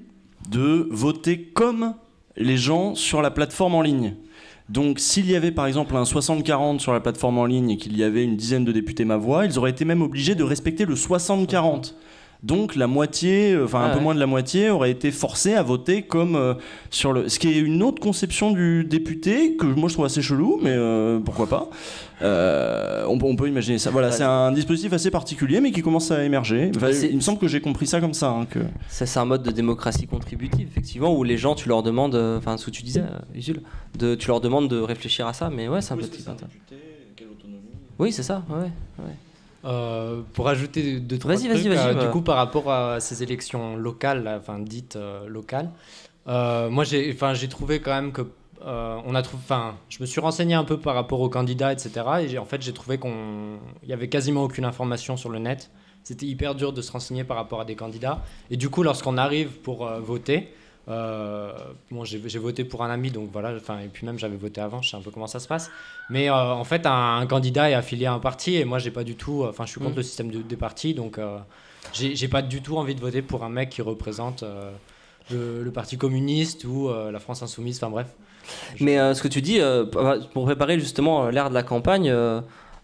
de voter comme les gens sur la plateforme en ligne. Donc, s'il y avait par exemple un 60-40 sur la plateforme en ligne et qu'il y avait une dizaine de députés Ma Voix, ils auraient été même obligés de respecter le 60-40. Donc la moitié, enfin un peu moins de la moitié, aurait été forcée à voter comme sur le... Ce qui est une autre conception du député, que moi je trouve assez chelou, mais pourquoi pas. On peut imaginer ça. Voilà, c'est un dispositif assez particulier, mais qui commence à émerger. Enfin, il me semble que j'ai compris ça comme ça. Hein, que... c'est un mode de démocratie contributive, effectivement, où les gens, tu leur demandes, enfin ce que tu disais, Usul, tu leur demandes de réfléchir à ça, mais ouais, c'est un petit peu. Oui, c'est ça, ouais. Pour ajouter deux trois Vas-y, trucs, vas-y, du coup par rapport à ces élections locales, là, enfin dites locales, moi j'ai trouvé quand même que je me suis renseigné un peu par rapport aux candidats, etc. Et en fait j'ai trouvé il y avait quasiment aucune information sur le net. C'était hyper dur de se renseigner par rapport à des candidats. Et du coup lorsqu'on arrive pour voter, bon, j'ai voté pour un ami, donc voilà, et puis même j'avais voté avant, je sais un peu comment ça se passe. Mais en fait, un candidat est affilié à un parti et moi, j'ai pas du tout, je suis contre le système des partis, donc j'ai pas du tout envie de voter pour un mec qui représente le Parti communiste ou la France insoumise, enfin bref. Mais ce que tu dis, pour préparer justement l'ère de la campagne,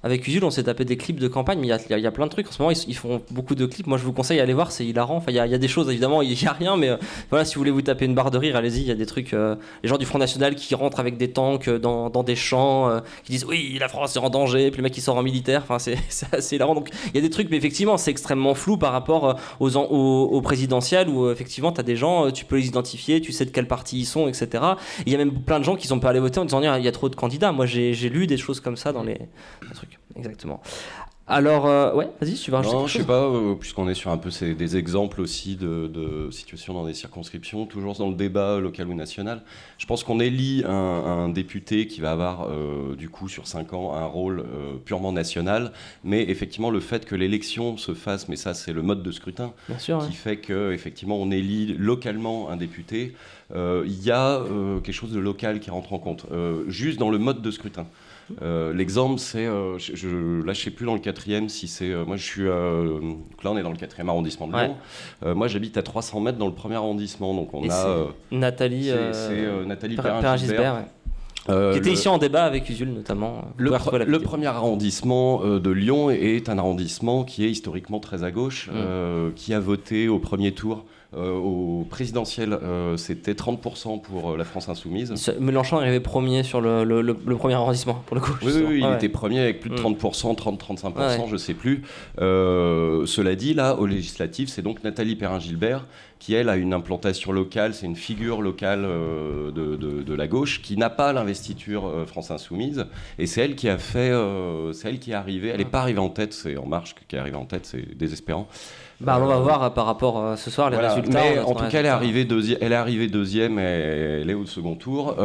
avec Usul, on s'est tapé des clips de campagne, mais il y a plein de trucs. En ce moment, ils font beaucoup de clips. Moi, je vous conseille d'aller voir, c'est hilarant. Enfin, il y a des choses, évidemment, il n'y a rien, mais voilà, si vous voulez vous taper une barre de rire, allez-y. Il y a des trucs, les gens du Front National qui rentrent avec des tanks dans des champs, qui disent oui, la France est en danger, puis le mec il sort en militaire. Enfin, c'est assez hilarant. Donc, il y a des trucs, mais effectivement, c'est extrêmement flou par rapport aux présidentielles où effectivement, tu as des gens, tu peux les identifier, tu sais de quel parti ils sont, etc. Il y a même plein de gens qui sont pas allés voter en disant il y a trop de candidats. Moi, j'ai lu des choses comme ça dans les trucs. Exactement. Alors, ouais, vas-y, tu vas rajouter Non, quelque je sais chose pas, puisqu'on est sur un peu des exemples aussi de situations dans des circonscriptions, toujours dans le débat local ou national. Je pense qu'on élit un député qui va avoir, du coup, sur 5 ans, un rôle purement national. Mais effectivement, le fait que l'élection se fasse, mais ça, c'est le mode de scrutin, Bien sûr, qui fait qu'effectivement, on élit localement un député. Il y a quelque chose de local qui rentre en compte, juste dans le mode de scrutin. L'exemple, c'est, là je sais plus dans le 4e si c'est, moi je suis, donc là on est dans le 4e arrondissement de Lyon. Moi j'habite à 300 mètres dans le 1er arrondissement, donc on Et a Nathalie, Nathalie Perrin-Gisbert, qui était ici en débat avec Usul notamment. Le premier arrondissement de Lyon est un arrondissement qui est historiquement très à gauche, qui a voté au premier tour. Au présidentiel, c'était 30% pour la France insoumise. Mélenchon arrivait premier sur le premier arrondissement, pour le coup. Oui, il était premier avec plus de 30%, 30-35%, je sais plus. Cela dit, là, aux législatives, c'est donc Nathalie Perrin-Gisbert qui, elle, a une implantation locale, c'est une figure locale de la gauche, qui n'a pas l'investiture France insoumise, et c'est elle qui a fait, c'est elle qui est arrivée, elle n'est pas arrivée en tête, c'est En Marche qui est arrivée en tête, c'est désespérant. On va voir par rapport ce soir les résultats. Mais en tout cas, elle est arrivée deuxième et elle est au second tour,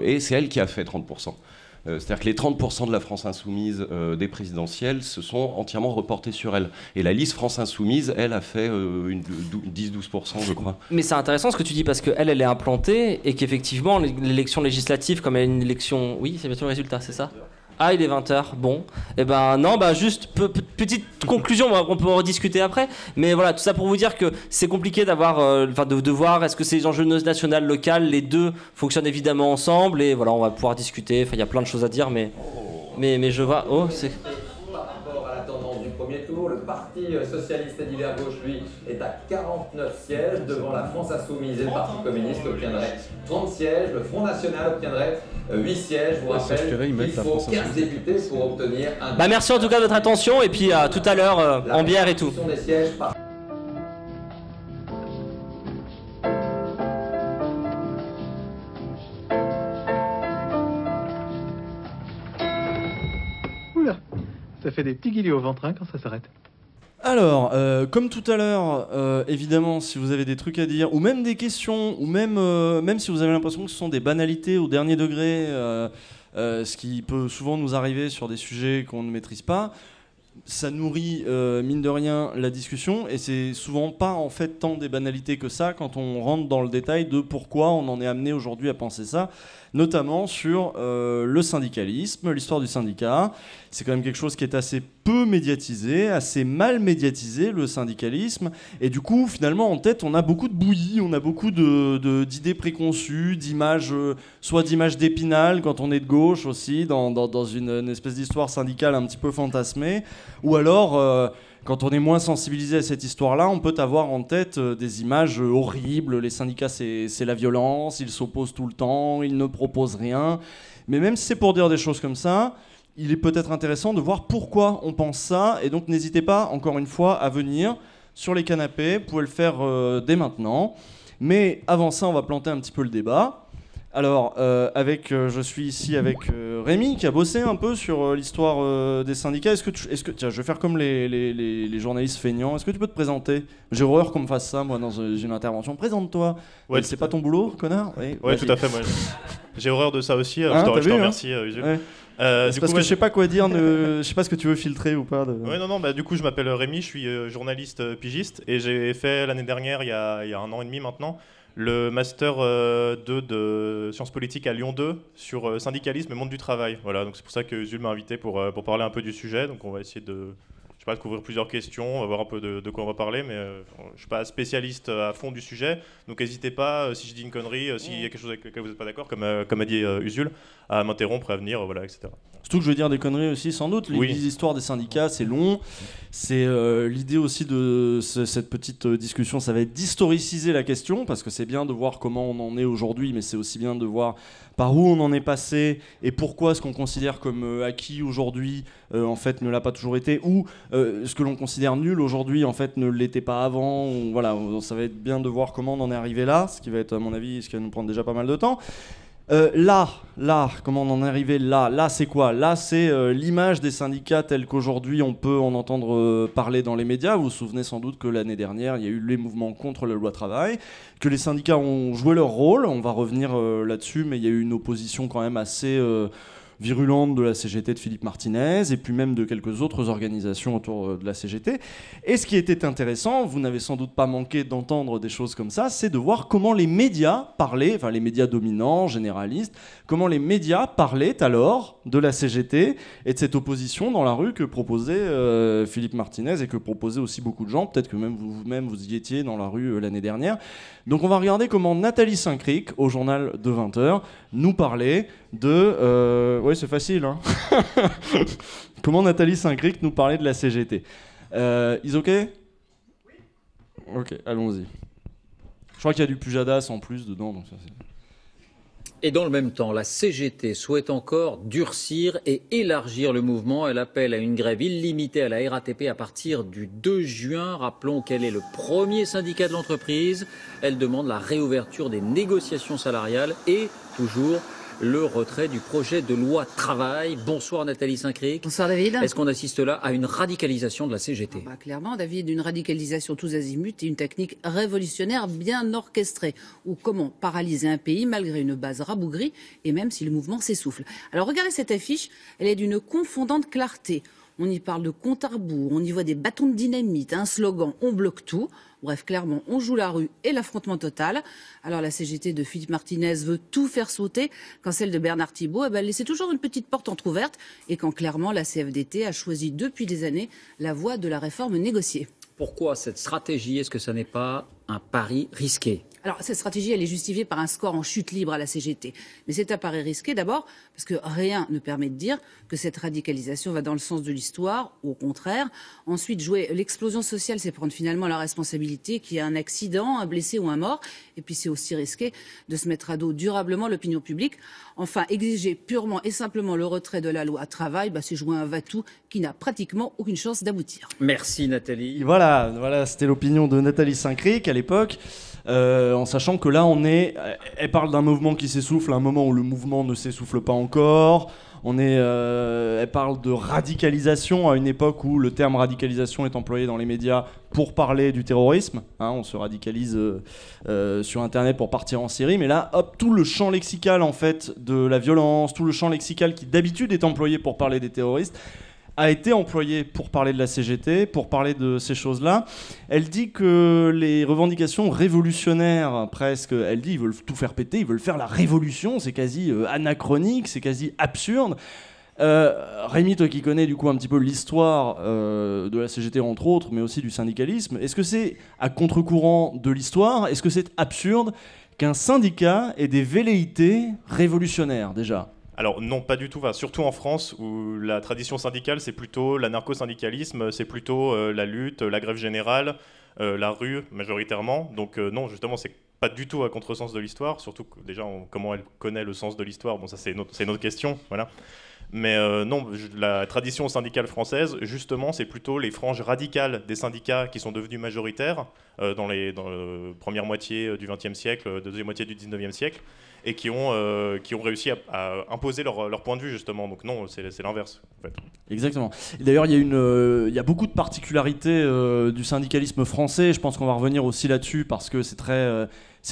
et c'est elle qui a fait 30%. C'est-à-dire que les 30% de la France insoumise des présidentielles se sont entièrement reportés sur elle. Et la liste France insoumise, elle, a fait 10-12%, je crois. Mais c'est intéressant ce que tu dis, parce qu'elle est implantée, et qu'effectivement, l'élection législative, comme elle est une élection... Oui, c'est bientôt le résultat, c'est ça ? Ah, il est 20h, bon. Eh ben non, juste petite conclusion, on peut en rediscuter après. Mais voilà, tout ça pour vous dire que c'est compliqué d'avoir, de voir est-ce que ces enjeux national, local, les deux fonctionnent évidemment ensemble. Et voilà, on va pouvoir discuter. Il y a plein de choses à dire, mais mais je vois. Oh, c'est. Par rapport à la tendance du premier tour, le Parti socialiste et d'hiver gauche, lui, est à 49 sièges. Devant la France insoumise et le Parti communiste obtiendrait 30 sièges. Le Front national obtiendrait 8 sièges. Je vous rappelle qu'il faut 15 députés pour obtenir un... Bah merci en tout cas de votre attention et puis à tout à l'heure en bière et tout. Des sièges par... Oula, ça fait des petits guillis au ventre quand ça s'arrête. Alors, comme tout à l'heure, évidemment, si vous avez des trucs à dire, ou même des questions, ou même si vous avez l'impression que ce sont des banalités au dernier degré, ce qui peut souvent nous arriver sur des sujets qu'on ne maîtrise pas, ça nourrit, mine de rien, la discussion, et c'est souvent pas en fait tant des banalités que ça quand on rentre dans le détail de pourquoi on en est amené aujourd'hui à penser ça, notamment sur le syndicalisme, l'histoire du syndicat. C'est quand même quelque chose qui est assez peu médiatisé, assez mal médiatisé, le syndicalisme. Et du coup, finalement, en tête, on a beaucoup de bouillie, on a beaucoup d'idées préconçues, d'images, soit d'images d'Épinal, quand on est de gauche aussi, dans une espèce d'histoire syndicale un petit peu fantasmée. Ou alors... quand on est moins sensibilisé à cette histoire-là, on peut avoir en tête des images horribles. Les syndicats, c'est la violence, ils s'opposent tout le temps, ils ne proposent rien. Mais même si c'est pour dire des choses comme ça, il est peut-être intéressant de voir pourquoi on pense ça. Et donc n'hésitez pas, encore une fois, à venir sur les canapés. Vous pouvez le faire dès maintenant. Mais avant ça, on va planter un petit peu le débat. Alors, je suis ici avec Rémi qui a bossé un peu sur l'histoire des syndicats. Tiens, je vais faire comme les journalistes feignants. Est-ce que tu peux te présenter ? J'ai horreur qu'on me fasse ça, moi, dans une intervention. Présente-toi. Ouais, c'est pas ton boulot, connard ? Oui, ouais, tout à fait. Moi, j'ai horreur de ça aussi. Je te remercie, Usul. Ouais. C'est parce que je sais pas quoi dire, je sais pas ce que tu veux filtrer ou pas. Ouais, non, bah, du coup, je m'appelle Rémi, je suis journaliste pigiste et j'ai fait l'année dernière, il y a 1 an et demi maintenant, le master 2 de sciences politiques à Lyon 2 sur syndicalisme et monde du travail. Voilà, donc c'est pour ça que Usul m'a invité pour parler un peu du sujet. Donc on va essayer de couvrir plusieurs questions, on va voir un peu de quoi on va parler, mais je ne suis pas spécialiste à fond du sujet, donc n'hésitez pas, si je dis une connerie, s'il y a quelque chose avec lequel vous n'êtes pas d'accord, comme a dit Usul, à m'interrompre, à venir, voilà, etc. Surtout que je veux dire des conneries aussi, sans doute. Les histoires des syndicats, c'est long. C'est l'idée aussi de cette petite discussion, ça va être d'historiciser la question, parce que c'est bien de voir comment on en est aujourd'hui, mais c'est aussi bien de voir par où on en est passé et pourquoi ce qu'on considère comme acquis aujourd'hui en fait ne l'a pas toujours été, ou ce que l'on considère nul aujourd'hui en fait ne l'était pas avant. Voilà, ça va être bien de voir comment on en est arrivé là, ce qui va être à mon avis, ce qui va nous prendre déjà pas mal de temps. Là, comment on en est arrivé là ? Là, c'est quoi ? Là, c'est l'image des syndicats telle qu'aujourd'hui on peut en entendre parler dans les médias. Vous vous souvenez sans doute que l'année dernière, il y a eu les mouvements contre la loi travail, que les syndicats ont joué leur rôle. On va revenir là-dessus, mais il y a eu une opposition quand même assez virulente de la CGT de Philippe Martinez et puis même de quelques autres organisations autour de la CGT. Et ce qui était intéressant, vous n'avez sans doute pas manqué d'entendre des choses comme ça, c'est de voir comment les médias parlaient, enfin les médias dominants, généralistes, comment les médias parlaient alors de la CGT et de cette opposition dans la rue que proposait Philippe Martinez et que proposaient aussi beaucoup de gens. Peut-être que même vous-même vous y étiez dans la rue l'année dernière. Donc on va regarder comment Nathalie Saint-Cric, au journal de 20h, nous parlait de... oui, c'est facile, hein. Comment Nathalie Saint-Cric nous parlait de la CGT. Is OK ? Oui. Ok, allons-y. Je crois qu'il y a du Pujadas en plus dedans. Donc ça, et dans le même temps, la CGT souhaite encore durcir et élargir le mouvement. Elle appelle à une grève illimitée à la RATP à partir du 2 juin. Rappelons qu'elle est le premier syndicat de l'entreprise. Elle demande la réouverture des négociations salariales et toujours le retrait du projet de loi travail. Bonsoir Nathalie Saint-Cric. Bonsoir David. Est-ce qu'on assiste là à une radicalisation de la CGT ? Clairement David, une radicalisation tous azimuts et une technique révolutionnaire bien orchestrée. Ou comment paralyser un pays malgré une base rabougrie et même si le mouvement s'essouffle. Alors regardez cette affiche, elle est d'une confondante clarté. On y parle de compte à rebours, on y voit des bâtons de dynamite, un slogan « On bloque tout ». Bref, clairement, on joue la rue et l'affrontement total. Alors la CGT de Philippe Martinez veut tout faire sauter, quand celle de Bernard Thibault, elle laissait toujours une petite porte entrouverte, et quand clairement la CFDT a choisi depuis des années la voie de la réforme négociée. Pourquoi cette stratégie ? Est-ce que ça n'est pas un pari risqué ? Alors, cette stratégie, elle est justifiée par un score en chute libre à la CGT. Mais c'est à pari risqué, d'abord, parce que rien ne permet de dire que cette radicalisation va dans le sens de l'histoire, ou au contraire. Ensuite, jouer l'explosion sociale, c'est prendre finalement la responsabilité qu'il y a un accident, un blessé ou un mort. Et puis, c'est aussi risqué de se mettre à dos durablement l'opinion publique. Enfin, exiger purement et simplement le retrait de la loi travail, c'est jouer un va-tout qui n'a pratiquement aucune chance d'aboutir. Merci Nathalie. Voilà, c'était l'opinion de Nathalie Saint-Cric à l'époque. En sachant que là, elle parle d'un mouvement qui s'essouffle à un moment où le mouvement ne s'essouffle pas encore. Elle parle de radicalisation à une époque où le terme radicalisation est employé dans les médias pour parler du terrorisme. On se radicalise sur Internet pour partir en Syrie, mais là, hop, tout le champ lexical en fait de la violence, tout le champ lexical qui d'habitude est employé pour parler des terroristes, a été employée pour parler de la CGT, pour parler de ces choses-là. Elle dit que les revendications révolutionnaires, presque, elle dit ils veulent tout faire péter, ils veulent faire la révolution, c'est quasi anachronique, c'est quasi absurde. Rémi, toi qui connais du coup un petit peu l'histoire de la CGT entre autres, mais aussi du syndicalisme, est-ce que c'est à contre-courant de l'histoire? Est-ce que c'est absurde qu'un syndicat ait des velléités révolutionnaires déjà? Alors non, pas du tout. Enfin, surtout en France, où la tradition syndicale, c'est plutôt l'anarcho-syndicalisme, c'est plutôt la lutte, la grève générale, la rue, majoritairement. Donc non, justement, c'est pas du tout à contresens de l'histoire, surtout que déjà, comment elle connaît le sens de l'histoire, bon, ça c'est une autre question, voilà. Mais non, la tradition syndicale française, justement, c'est plutôt les franges radicales des syndicats qui sont devenus majoritaires dans la première moitié du XXe siècle, deuxième moitié du XIXe siècle, et qui ont réussi à imposer leur point de vue, justement. Donc non, c'est l'inverse, en fait. Exactement. Et d'ailleurs, il y a beaucoup de particularités du syndicalisme français. Je pense qu'on va revenir aussi là-dessus parce que c'est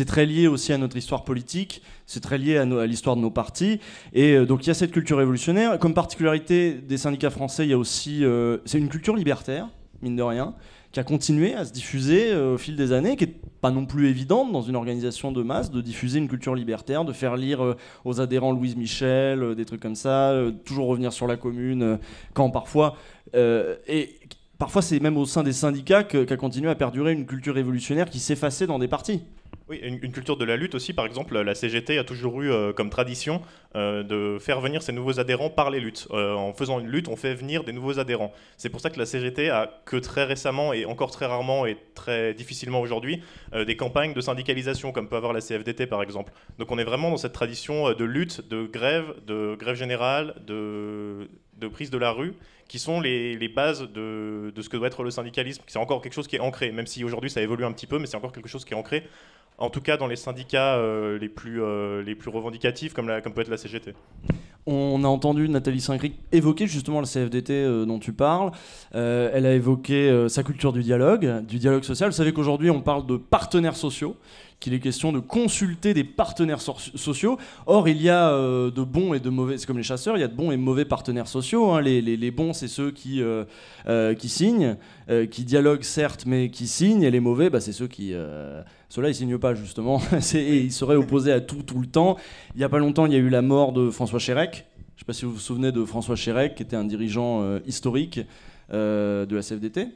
très lié aussi à notre histoire politique, c'est très lié à l'histoire de nos partis. Et donc il y a cette culture révolutionnaire. Comme particularité des syndicats français, il y a aussi... c'est une culture libertaire, mine de rien, qui a continué à se diffuser au fil des années, qui n'est pas non plus évidente dans une organisation de masse, de diffuser une culture libertaire, de faire lire aux adhérents Louise Michel, des trucs comme ça, toujours revenir sur la commune, quand parfois... et parfois c'est même au sein des syndicats qu'a continué à perdurer une culture révolutionnaire qui s'effaçait dans des partis. Oui, une culture de la lutte aussi. Par exemple, la CGT a toujours eu comme tradition de faire venir ses nouveaux adhérents par les luttes. En faisant une lutte, on fait venir des nouveaux adhérents. C'est pour ça que la CGT a que très récemment, et encore très rarement et très difficilement aujourd'hui, des campagnes de syndicalisation, comme peut avoir la CFDT par exemple. Donc on est vraiment dans cette tradition de lutte, de grève générale, de prise de la rue, qui sont les bases de ce que doit être le syndicalisme. C'est encore quelque chose qui est ancré, même si aujourd'hui ça évolue un petit peu, mais c'est encore quelque chose qui est ancré. En tout cas, dans les syndicats les plus revendicatifs, comme peut être la CGT. On a entendu Nathalie Saint-Cric évoquer justement le CFDT dont tu parles. Elle a évoqué sa culture du dialogue social. Vous savez qu'aujourd'hui, on parle de partenaires sociaux, qu'il est question de consulter des partenaires sociaux. Or, il y a de bons et de mauvais... C'est comme les chasseurs, il y a de bons et mauvais partenaires sociaux. Les bons, c'est ceux qui signent, qui dialoguent certes, mais qui signent. Et les mauvais, c'est ceux qui... Ceux-là, ils ne signent pas, justement. Ils seraient opposés à tout le temps. Il n'y a pas longtemps, il y a eu la mort de François Chérec. Je ne sais pas si vous vous souvenez de François Chérec, qui était un dirigeant historique de la CFDT,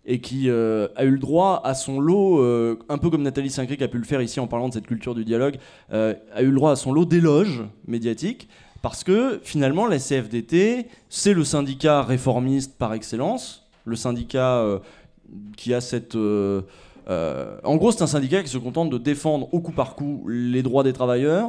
et qui a eu le droit à son lot, un peu comme Nathalie Saint-Cric a pu le faire ici en parlant de cette culture du dialogue, a eu le droit à son lot d'éloges médiatiques, parce que finalement, la CFDT, c'est le syndicat réformiste par excellence, le syndicat qui a cette... en gros, c'est un syndicat qui se contente de défendre au coup par coup les droits des travailleurs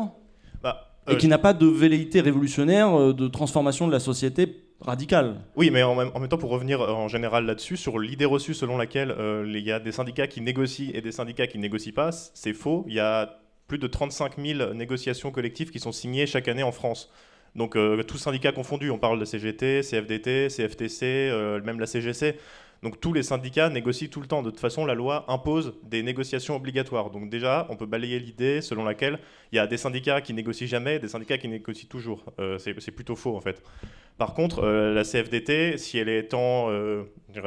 et qui n'a pas de velléité révolutionnaire de transformation de la société radicale. Oui, mais en même temps, pour revenir en général là-dessus, sur l'idée reçue selon laquelle il y a des syndicats qui négocient et des syndicats qui ne négocient pas, c'est faux. Il y a plus de 35 000 négociations collectives qui sont signées chaque année en France. Donc tous syndicats confondus, on parle de CGT, CFDT, CFTC, même la CGC. Donc tous les syndicats négocient tout le temps. De toute façon, la loi impose des négociations obligatoires. Donc déjà, on peut balayer l'idée selon laquelle il y a des syndicats qui négocient jamais et des syndicats qui négocient toujours. C'est plutôt faux en fait. Par contre, la CFDT, si elle est tant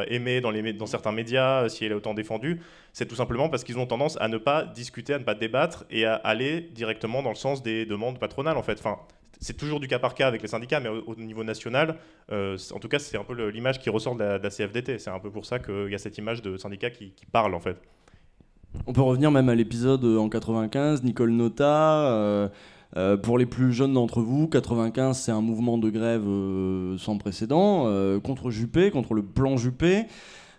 aimée dans certains médias, si elle est autant défendue, c'est tout simplement parce qu'ils ont tendance à ne pas discuter, à ne pas débattre et à aller directement dans le sens des demandes patronales en fait. Enfin, c'est toujours du cas par cas avec les syndicats, mais au niveau national, en tout cas, c'est un peu l'image qui ressort de la CFDT. C'est un peu pour ça qu'il y a cette image de syndicats qui parlent, en fait. On peut revenir même à l'épisode en 95, Nicole Notat. Pour les plus jeunes d'entre vous, 95, c'est un mouvement de grève sans précédent contre Juppé, contre le plan Juppé.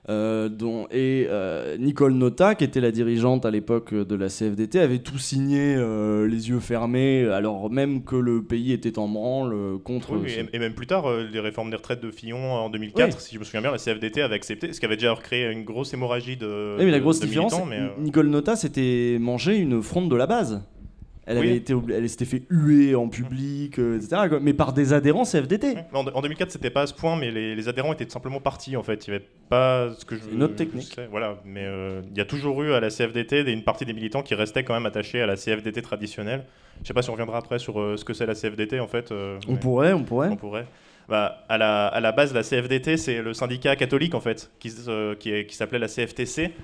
Nicole Notat, qui était la dirigeante à l'époque de la CFDT, avait tout signé les yeux fermés, alors même que le pays était en branle contre... Oui, et même plus tard, les réformes des retraites de Fillon en 2004, oui. Si je me souviens bien, la CFDT avait accepté, ce qui avait déjà créé une grosse hémorragie de Oui, mais la grosse de différence, militants, Nicole Notat s'était mangé une fronde de la base. Elle s'était fait huer en public, etc. Mais par des adhérents CFDT. En 2004, c'était pas à ce point, mais les adhérents étaient tout simplement partis en fait. Il y avait pas ce que je. Une autre technique. Voilà, mais il y a toujours eu à la CFDT une partie des militants qui restaient quand même attachés à la CFDT traditionnelle. Je sais pas si on reviendra après sur ce que c'est la CFDT en fait. On pourrait. Bah, à la base, la CFDT, c'est le syndicat catholique en fait, qui s'appelait la CFTC,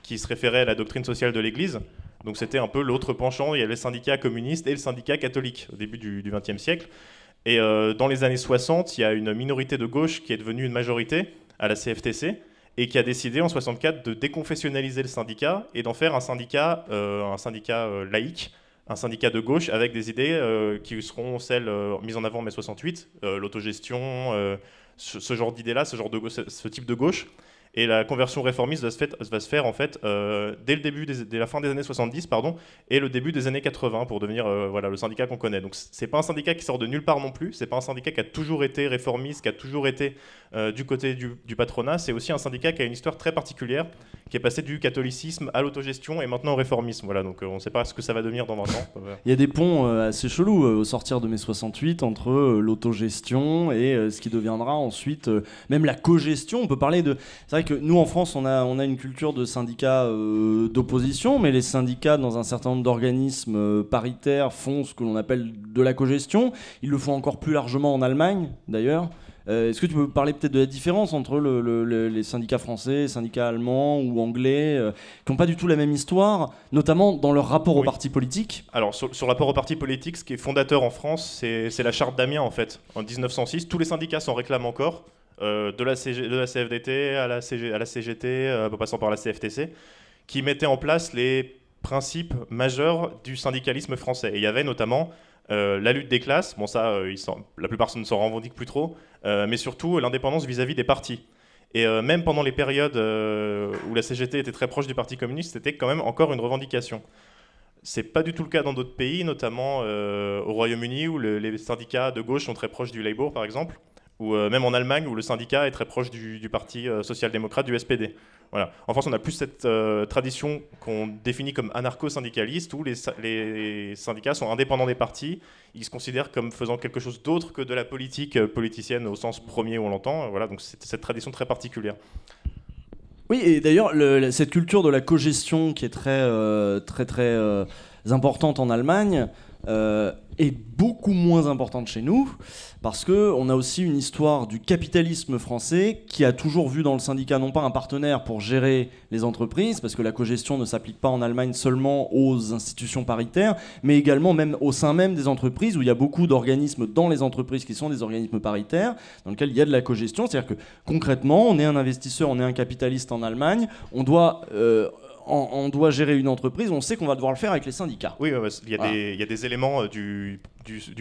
qui se référait à la doctrine sociale de l'Église. Donc c'était un peu l'autre penchant, il y avait le syndicat communiste et le syndicat catholique au début du XXe siècle. Et dans les années 60, il y a une minorité de gauche qui est devenue une majorité à la CFTC et qui a décidé en 64 de déconfessionnaliser le syndicat et d'en faire un syndicat laïque, un syndicat de gauche avec des idées qui seront celles mises en avant en mai 68, l'autogestion, ce genre d'idées-là, ce type de gauche. Et la conversion réformiste va se faire en fait dès la fin des années 70 et le début des années 80 pour devenir le syndicat qu'on connaît. Donc c'est pas un syndicat qui sort de nulle part non plus, c'est pas un syndicat qui a toujours été réformiste, qui a toujours été du côté du patronat, c'est aussi un syndicat qui a une histoire très particulière, qui est passé du catholicisme à l'autogestion et maintenant au réformisme. Voilà, donc on ne sait pas ce que ça va devenir dans 20 ans. Il y a des ponts assez chelous au sortir de mai 68 entre l'autogestion et ce qui deviendra ensuite même la cogestion. On peut parler de... C'est vrai que nous en France on a une culture de syndicats d'opposition, mais les syndicats dans un certain nombre d'organismes paritaires font ce que l'on appelle de la cogestion. Ils le font encore plus largement en Allemagne d'ailleurs. Est-ce que tu peux parler peut-être de la différence entre les syndicats français, les syndicats allemands ou anglais, qui n'ont pas du tout la même histoire, notamment dans leur rapport au parti politique? Alors sur le rapport au parti politique, ce qui est fondateur en France, c'est la charte d'Amiens en fait. En 1906, tous les syndicats s'en réclament encore, de la CFDT à la CGT, passant par la CFTC, qui mettaient en place les principes majeurs du syndicalisme français. Et il y avait notamment la lutte des classes, bon ça, la plupart ne s'en revendiquent plus trop, mais surtout l'indépendance vis-à-vis des partis. Et même pendant les périodes où la CGT était très proche du Parti communiste, c'était quand même encore une revendication. C'est pas du tout le cas dans d'autres pays, notamment au Royaume-Uni, où les syndicats de gauche sont très proches du Labour, par exemple, ou même en Allemagne, où le syndicat est très proche du Parti social-démocrate, du SPD. Voilà. En France, on a plus cette tradition qu'on définit comme anarcho-syndicaliste, où les syndicats sont indépendants des partis, ils se considèrent comme faisant quelque chose d'autre que de la politique politicienne au sens premier où on l'entend. Voilà, donc c'est cette tradition très particulière. Oui, et d'ailleurs, cette culture de la cogestion qui est très importante en Allemagne est beaucoup moins importante chez nous, parce qu'on a aussi une histoire du capitalisme français qui a toujours vu dans le syndicat non pas un partenaire pour gérer les entreprises, parce que la cogestion ne s'applique pas en Allemagne seulement aux institutions paritaires, mais également même au sein même des entreprises, où il y a beaucoup d'organismes dans les entreprises qui sont des organismes paritaires, dans lesquels il y a de la cogestion. C'est-à-dire que concrètement, on est un investisseur, on est un capitaliste en Allemagne, on doit gérer une entreprise, on sait qu'on va devoir le faire avec les syndicats. Oui, il y a des éléments du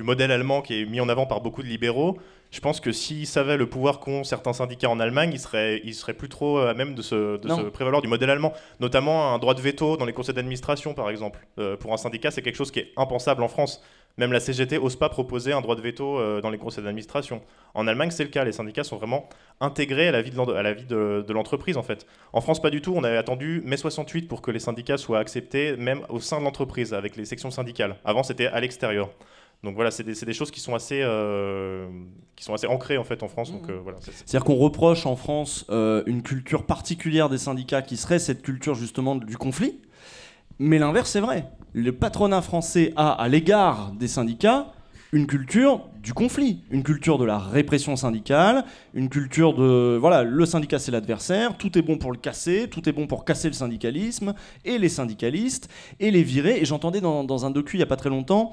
modèle allemand qui est mis en avant par beaucoup de libéraux. Je pense que s'ils savaient le pouvoir qu'ont certains syndicats en Allemagne, ils seraient plus trop à même de se prévaloir du modèle allemand. Notamment un droit de veto dans les conseils d'administration, par exemple. Pour un syndicat, c'est quelque chose qui est impensable en France. Même la CGT n'ose pas proposer un droit de veto dans les conseils d'administration. En Allemagne, c'est le cas. Les syndicats sont vraiment intégrés à la vie de l'entreprise, en fait. En France, pas du tout. On avait attendu mai 68 pour que les syndicats soient acceptés, même au sein de l'entreprise, avec les sections syndicales. Avant, c'était à l'extérieur. Donc voilà, c'est des choses qui sont assez ancrées en fait en France. Donc, voilà, c'est-à-dire qu'on reproche en France une culture particulière des syndicats qui serait cette culture justement du conflit. Mais l'inverse, c'est vrai. Le patronat français a, à l'égard des syndicats, une culture du conflit, une culture de la répression syndicale, une culture de voilà, le syndicat c'est l'adversaire, tout est bon pour le casser, tout est bon pour casser le syndicalisme et les syndicalistes et les virer. Et j'entendais dans un docu il y a pas très longtemps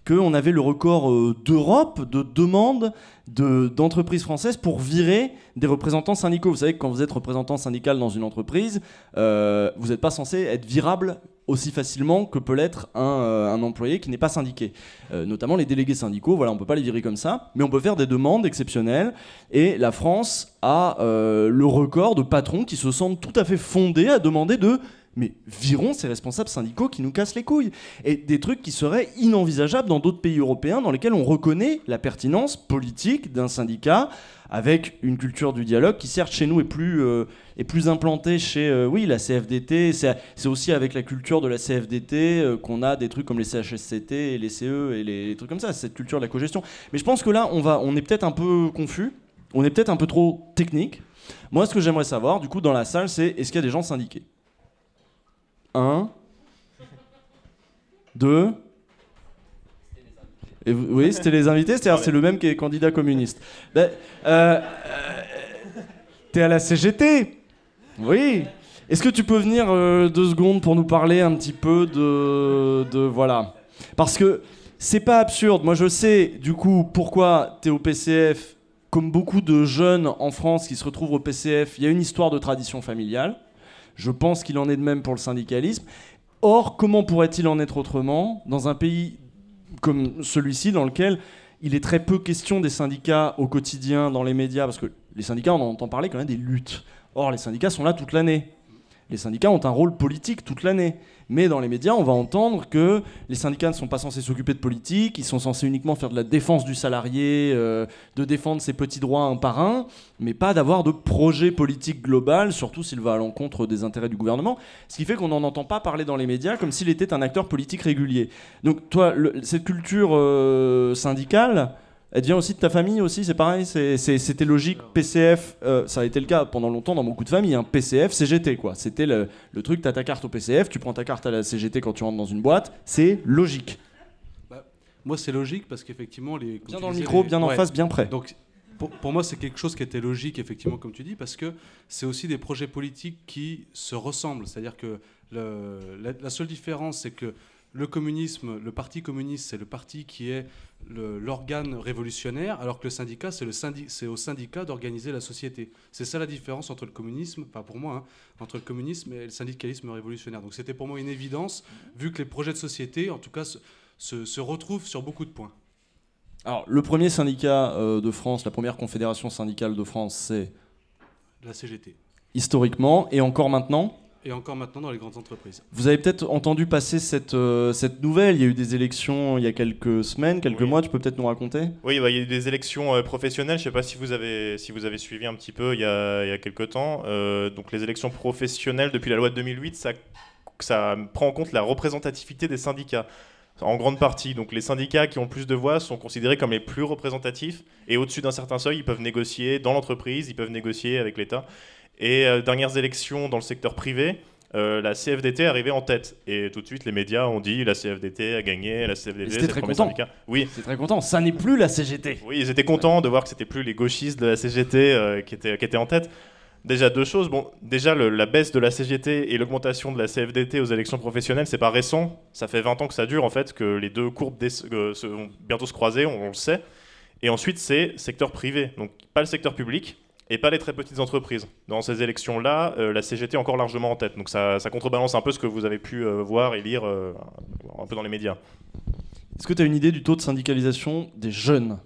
qu'on avait le record d'Europe de demandes d'entreprises françaises pour virer des représentants syndicaux. Vous savez que quand vous êtes représentant syndical dans une entreprise, vous n'êtes pas censé être virable aussi facilement que peut l'être un employé qui n'est pas syndiqué. Notamment les délégués syndicaux, voilà, on ne peut pas les virer comme ça, mais on peut faire des demandes exceptionnelles. Et la France a le record de patrons qui se sentent tout à fait fondés à demander mais virons ces responsables syndicaux qui nous cassent les couilles. Et des trucs qui seraient inenvisageables dans d'autres pays européens dans lesquels on reconnaît la pertinence politique d'un syndicat avec une culture du dialogue qui certes chez nous est plus implantée chez la CFDT. C'est aussi avec la culture de la CFDT qu'on a des trucs comme les CHSCT et les CE et les trucs comme ça, cette culture de la cogestion. Mais je pense que là on est peut-être un peu confus, on est peut-être un peu trop technique. Moi ce que j'aimerais savoir du coup dans la salle c'est est-ce qu'il y a des gens syndiqués ? 1, 2. Oui, c'était les invités, c'est-à-dire c'est le même qui est candidat communiste. T'es à la CGT ? Oui. Est-ce que tu peux venir 2 secondes pour nous parler un petit peu de voilà. Parce que c'est pas absurde. Moi je sais du coup pourquoi t'es au PCF. Comme beaucoup de jeunes en France qui se retrouvent au PCF, il y a une histoire de tradition familiale. Je pense qu'il en est de même pour le syndicalisme. Or, comment pourrait-il en être autrement dans un pays comme celui-ci, dans lequel il est très peu question des syndicats au quotidien, dans les médias, parce que les syndicats, on en entend parler quand même des luttes. Or, les syndicats sont là toute l'année. Les syndicats ont un rôle politique toute l'année. Mais dans les médias, on va entendre que les syndicats ne sont pas censés s'occuper de politique, ils sont censés uniquement faire de la défense du salarié, de défendre ses petits droits un par un, mais pas d'avoir de projet politique global, surtout s'il va à l'encontre des intérêts du gouvernement. Ce qui fait qu'on n'en entend pas parler dans les médias comme s'il était un acteur politique régulier. Donc toi, cette culture syndicale, elle vient aussi de ta famille aussi, c'est pareil, c'était logique, PCF, ça a été le cas pendant longtemps dans beaucoup de familles, hein, PCF, CGT quoi. C'était le truc, t'as ta carte au PCF, tu prends ta carte à la CGT quand tu rentres dans une boîte, c'est logique. Moi c'est logique parce qu'effectivement... Bien dans le micro, bien en face, bien près. Donc, pour moi c'est quelque chose qui était logique effectivement comme tu dis, parce que c'est aussi des projets politiques qui se ressemblent. C'est-à-dire que la seule différence c'est que le communisme, le parti communiste, c'est le parti qui est l'organe révolutionnaire, alors que le syndicat, c'est au syndicat d'organiser la société. C'est ça la différence entre le communisme, enfin pour moi, entre le communisme et le syndicalisme révolutionnaire. Donc c'était pour moi une évidence, vu que les projets de société, en tout cas, se retrouvent sur beaucoup de points. Alors, le premier syndicat de France, la première confédération syndicale de France, c'est la CGT. Historiquement, et encore maintenant ? Et encore maintenant dans les grandes entreprises. Vous avez peut-être entendu passer cette nouvelle. Il y a eu des élections il y a quelques semaines, quelques mois. Tu peux peut-être nous raconter ? Oui, il y a eu des élections professionnelles. Je ne sais pas si vous avez suivi un petit peu il y a quelques temps. Donc les élections professionnelles, depuis la loi de 2008, ça prend en compte la représentativité des syndicats. En grande partie. Donc les syndicats qui ont le plus de voix sont considérés comme les plus représentatifs. Et au-dessus d'un certain seuil, ils peuvent négocier dans l'entreprise, ils peuvent négocier avec l'État. Et dernières élections dans le secteur privé, la CFDT est arrivée en tête. Et tout de suite, les médias ont dit la CFDT a gagné, la CFDT c'est le premier syndicat. Oui, c'est très content. Ça n'est plus la CGT. Oui, ils étaient contents de voir que c'était plus les gauchistes de la CGT qui étaient en tête. Déjà deux choses. Bon, déjà la baisse de la CGT et l'augmentation de la CFDT aux élections professionnelles, c'est pas récent. Ça fait 20 ans que ça dure en fait, que les deux courbes vont bientôt se croiser, on le sait. Et ensuite, c'est secteur privé, donc pas le secteur public. Et pas les très petites entreprises. Dans ces élections-là, la CGT est encore largement en tête. Donc ça contrebalance un peu ce que vous avez pu voir et lire un peu dans les médias. Est-ce que tu as une idée du taux de syndicalisation des jeunes ?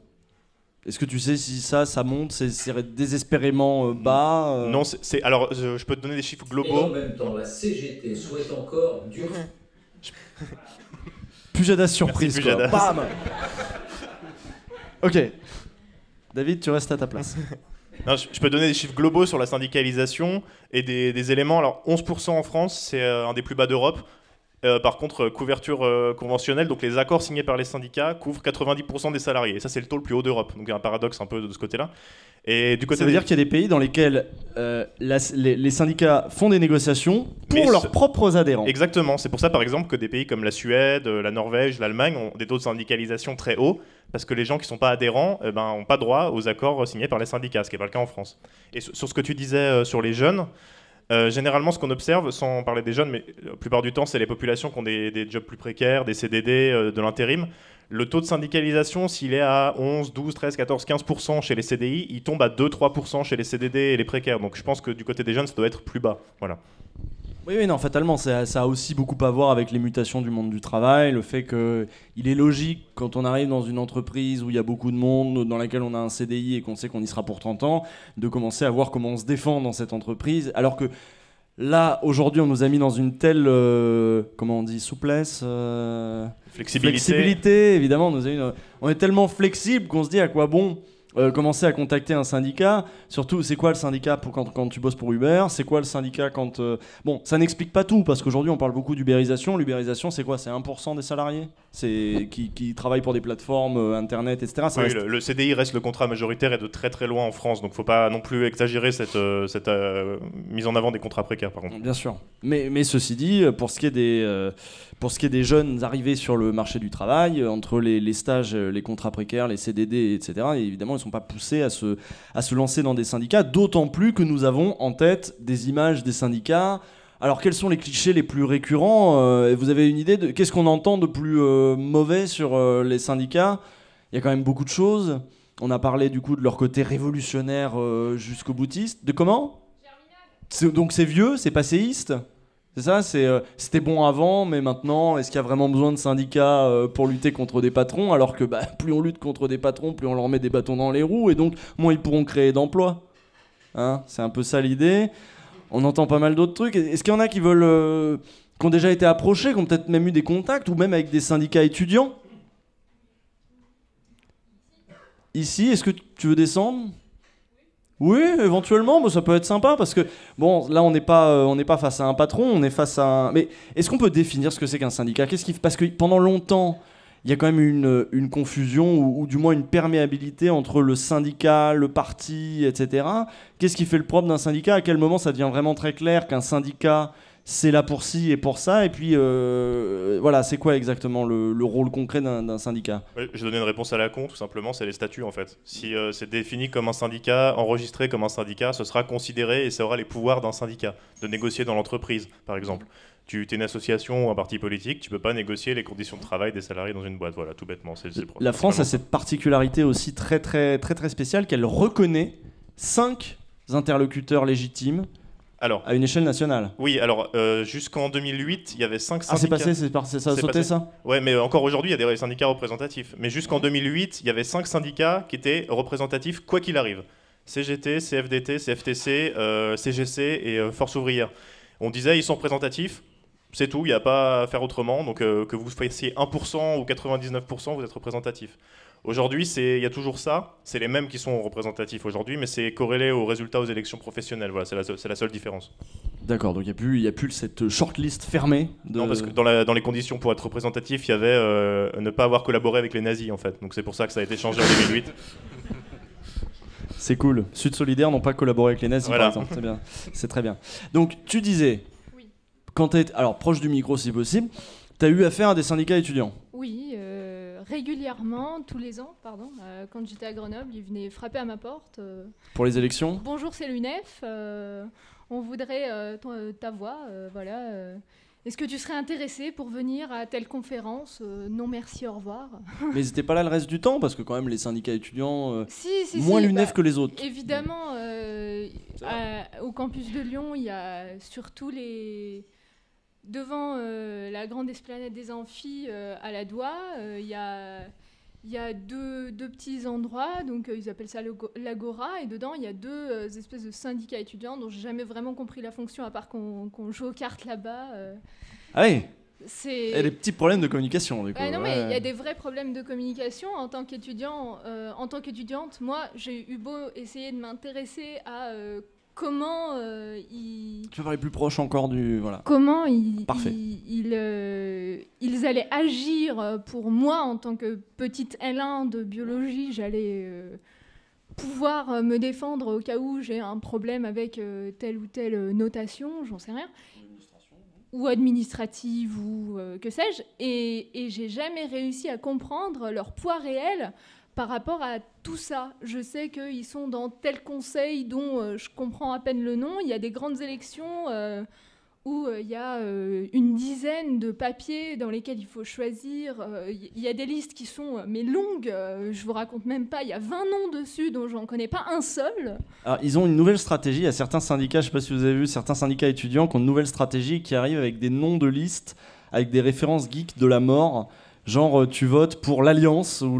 Est-ce que tu sais si ça monte, c'est désespérément bas Non, alors je peux te donner des chiffres globaux. Et en même temps, la CGT souhaite encore Pujadas surprise. Merci, Pujadas. Bam. Ok. David, tu restes à ta place. Non, je peux donner des chiffres globaux sur la syndicalisation et des éléments. Alors 11% en France, c'est un des plus bas d'Europe. Par contre, couverture conventionnelle, donc les accords signés par les syndicats couvrent 90% des salariés. Et ça, c'est le taux le plus haut d'Europe. Donc il y a un paradoxe un peu de ce côté-là. Et du côté ça veut dire qu'il y a des pays dans lesquels les syndicats font des négociations pour leurs propres adhérents. Exactement. C'est pour ça, par exemple, que des pays comme la Suède, la Norvège, l'Allemagne ont des taux de syndicalisation très hauts, parce que les gens qui ne sont pas adhérents n'ont pas droit aux accords signés par les syndicats, ce qui n'est pas le cas en France. Et sur ce que tu disais sur les jeunes, généralement, ce qu'on observe, sans parler des jeunes, mais la plupart du temps, c'est les populations qui ont des jobs plus précaires, des CDD, de l'intérim. Le taux de syndicalisation, s'il est à 11, 12, 13, 14, 15% chez les CDI, il tombe à 2-3% chez les CDD et les précaires. Donc je pense que du côté des jeunes, ça doit être plus bas. Voilà. Oui, non, fatalement, ça a aussi beaucoup à voir avec les mutations du monde du travail, le fait qu'il est logique, quand on arrive dans une entreprise où il y a beaucoup de monde, dans laquelle on a un CDI et qu'on sait qu'on y sera pour 30 ans, de commencer à voir comment on se défend dans cette entreprise, alors que là, aujourd'hui, on nous a mis dans une telle, comment on dit, souplesse, flexibilité, évidemment. On est tellement flexible qu'on se dit à quoi bon commencer à contacter un syndicat. Surtout, c'est quoi le syndicat quand tu bosses pour Uber? C'est quoi le syndicat quand... Bon, ça n'explique pas tout, parce qu'aujourd'hui, on parle beaucoup d'ubérisation. L'ubérisation, c'est quoi? C'est 1% des salariés qui travaillent pour des plateformes, Internet, etc. Oui, le CDI reste le contrat majoritaire et de très très loin en France. Donc, il ne faut pas non plus exagérer cette mise en avant des contrats précaires, par contre. Bien sûr. Mais ceci dit, pour ce qui est des jeunes arrivés sur le marché du travail, entre les stages, les contrats précaires, les CDD, etc., évidemment, ils ne sont pas poussés à se lancer dans des syndicats, d'autant plus que nous avons en tête des images des syndicats. Alors, quels sont les clichés les plus récurrents? Vous avez une idée de qu'est-ce qu'on entend de plus mauvais sur les syndicats? Il y a quand même beaucoup de choses. On a parlé du coup de leur côté révolutionnaire jusqu'au boutiste. De comment? Donc c'est vieux, c'est passéiste? C'est ça, c'était bon avant, mais maintenant, est-ce qu'il y a vraiment besoin de syndicats pour lutter contre des patrons, alors que plus on lutte contre des patrons, plus on leur met des bâtons dans les roues, et donc moins ils pourront créer d'emplois. Hein, c'est un peu ça l'idée. On entend pas mal d'autres trucs. Est-ce qu'il y en a qui veulent, qui ont déjà été approchés, qui ont peut-être même eu des contacts, ou même avec des syndicats étudiants? Ici, est-ce que tu veux descendre? Oui, éventuellement, ça peut être sympa parce que bon, là on n'est pas face à un patron, on est face à un... Mais est-ce qu'on peut définir ce que c'est qu'un syndicat? Parce que pendant longtemps, il y a quand même une confusion ou du moins une perméabilité entre le syndicat, le parti, etc. Qu'est-ce qui fait le propre d'un syndicat? À quel moment ça devient vraiment très clair qu'un syndicat c'est là pour ci et pour ça, et puis voilà, c'est quoi exactement le rôle concret d'un syndicat? Oui, je vais donner une réponse à la con, tout simplement, c'est les statuts en fait. Si c'est défini comme un syndicat, enregistré comme un syndicat, ce sera considéré et ça aura les pouvoirs d'un syndicat, de négocier dans l'entreprise, par exemple. Tu es une association ou un parti politique, tu peux pas négocier les conditions de travail des salariés dans une boîte, voilà, tout bêtement. La France a cette particularité aussi très très très très spéciale qu'elle reconnaît 5 interlocuteurs légitimes. Alors, à une échelle nationale. Oui, alors jusqu'en 2008, il y avait 5 syndicats. Ah, c'est passé, ça a sauté ça? Ouais, mais encore aujourd'hui, il y a des syndicats représentatifs. Mais jusqu'en 2008, il y avait 5 syndicats qui étaient représentatifs quoi qu'il arrive. CGT, CFDT, CFTC, CGC et Force ouvrière. On disait, ils sont représentatifs, c'est tout, il n'y a pas à faire autrement. Donc que vous fassiez 1% ou 99%, vous êtes représentatif. Aujourd'hui, il y a toujours ça. C'est les mêmes qui sont représentatifs aujourd'hui, mais c'est corrélé aux résultats aux élections professionnelles. Voilà, c'est la seule différence. D'accord, donc il n'y a plus cette shortlist fermée Non, parce que dans les conditions pour être représentatif, il y avait ne pas avoir collaboré avec les nazis, en fait. Donc c'est pour ça que ça a été changé en 2008. C'est cool. Sud Solidaire n'ont pas collaboré avec les nazis, voilà. Par exemple. C'est bien. C'est très bien. Donc tu disais, quand tu es alors proche du micro si possible, tu as eu affaire à des syndicats étudiants? Oui, régulièrement, tous les ans, pardon. Quand j'étais à Grenoble, ils venaient frapper à ma porte. Pour les élections? Bonjour, c'est l'UNEF. On voudrait ta voix. Voilà. Est-ce que tu serais intéressé pour venir à telle conférence? Non, merci, au revoir. Mais ils n'étaient pas là le reste du temps, parce que quand même les syndicats étudiants, si, moins l'UNEF que les autres. Évidemment, au campus de Lyon, il y a surtout devant la grande esplanade des amphis à la Doua, il y a deux petits endroits, donc ils appellent ça l'Agora, et dedans il y a deux espèces de syndicats étudiants dont j'ai jamais vraiment compris la fonction à part qu'on joue aux cartes là-bas. Ah oui. Il y a des petits problèmes de communication du coup. Non, mais il y a des vrais problèmes de communication en tant qu'étudiante. Moi, j'ai eu beau essayer de m'intéresser à comment Tu peux parler plus proche encore du... Voilà. Comment Parfait. ils allaient agir pour moi en tant que petite L1 de biologie. J'allais pouvoir me défendre au cas où j'ai un problème avec telle ou telle notation, j'en sais rien, ou administrative, ou que sais-je, et j'ai jamais réussi à comprendre leur poids réel par rapport à tout ça. Je sais qu'ils sont dans tel conseil dont je comprends à peine le nom. Il y a des grandes élections où il y a une dizaine de papiers dans lesquels il faut choisir. Il y a des listes qui sont mais longues, je vous raconte même pas. Il y a 20 noms dessus dont j'en connais pas un seul. Alors, ils ont une nouvelle stratégie. Il y a certains syndicats, je ne sais pas si vous avez vu, certains syndicats étudiants qui ont une nouvelle stratégie qui arrive avec des noms de listes, avec des références geeks de la mort. Genre, tu votes pour l'Alliance ou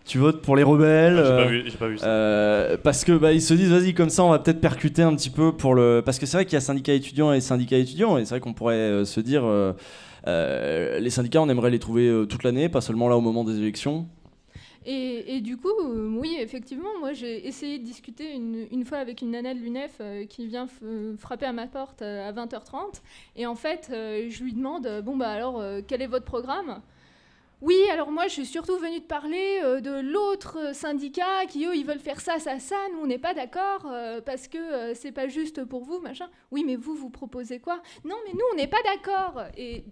tu votes pour les rebelles. J'ai pas vu ça. Parce que ils se disent, vas-y, comme ça, on va peut-être percuter un petit peu pour le. Parce que c'est vrai qu'il y a syndicats étudiants et syndicats étudiants, et c'est vrai qu'on pourrait se dire, les syndicats, on aimerait les trouver toute l'année, pas seulement là au moment des élections. Et du coup, oui, effectivement, moi j'ai essayé de discuter une fois avec une nana de l'UNEF qui vient frapper à ma porte à 20h30. Et en fait, je lui demande, alors, quel est votre programme ? Oui, alors moi je suis surtout venue te parler de l'autre syndicat qui, eux, ils veulent faire ça, ça, ça. Nous, on n'est pas d'accord parce que c'est pas juste pour vous, machin. Oui, mais vous proposez quoi ? Non, mais nous, on n'est pas d'accord. Et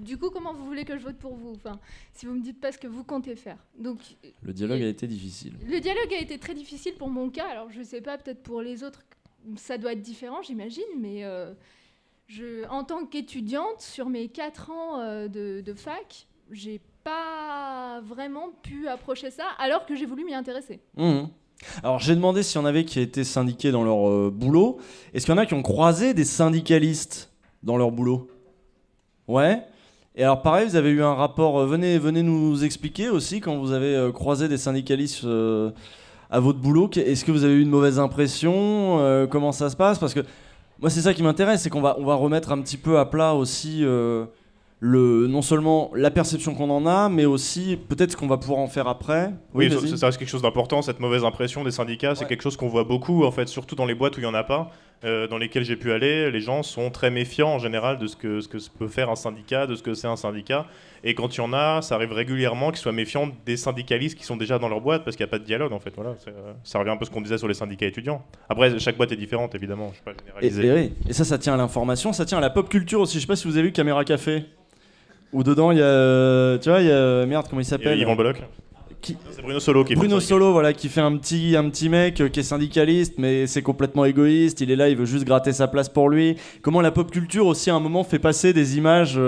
du coup, comment vous voulez que je vote pour vous ? Enfin, si vous me dites pas ce que vous comptez faire. Donc, le dialogue a été difficile. Le dialogue a été très difficile pour mon cas. Alors, je sais pas, peut-être pour les autres, ça doit être différent, j'imagine, mais... en tant qu'étudiante, sur mes 4 ans de fac, j'ai pas vraiment pu approcher ça, alors que j'ai voulu m'y intéresser. Alors j'ai demandé s'il y en avait qui étaient syndiqués dans leur boulot. Est-ce qu'il y en a qui ont croisé des syndicalistes dans leur boulot ? Ouais. Et alors pareil, vous avez eu un rapport, venez nous expliquer aussi quand vous avez croisé des syndicalistes à votre boulot. Est-ce que vous avez eu une mauvaise impression ? Comment ça se passe ? Parce que moi, c'est ça qui m'intéresse, c'est qu'on va remettre un petit peu à plat aussi non seulement la perception qu'on en a, mais aussi peut-être ce qu'on va pouvoir en faire après. Oui, ça reste quelque chose d'important, cette mauvaise impression des syndicats, c'est quelque chose qu'on voit beaucoup, en fait, surtout dans les boîtes où il n'y en a pas, dans lesquelles j'ai pu aller. Les gens sont très méfiants en général de ce que peut faire un syndicat, de ce que c'est un syndicat. Et quand il y en a, ça arrive régulièrement qu'ils soient méfiants des syndicalistes qui sont déjà dans leur boîte parce qu'il n'y a pas de dialogue, en fait. Voilà, ça revient un peu à ce qu'on disait sur les syndicats étudiants. Après, chaque boîte est différente, évidemment, je ne vais pas généraliser. Et ça tient à l'information, ça tient à la pop culture aussi. Je ne sais pas si vous avez vu Caméra Café, où dedans il y a, tu vois, il y a, merde, comment il s'appelle ? Yvan Bollock. C'est Bruno Solo qui voilà, qui fait un petit mec qui est syndicaliste, mais c'est complètement égoïste. Il est là, il veut juste gratter sa place pour lui. Comment la pop culture aussi à un moment fait passer des images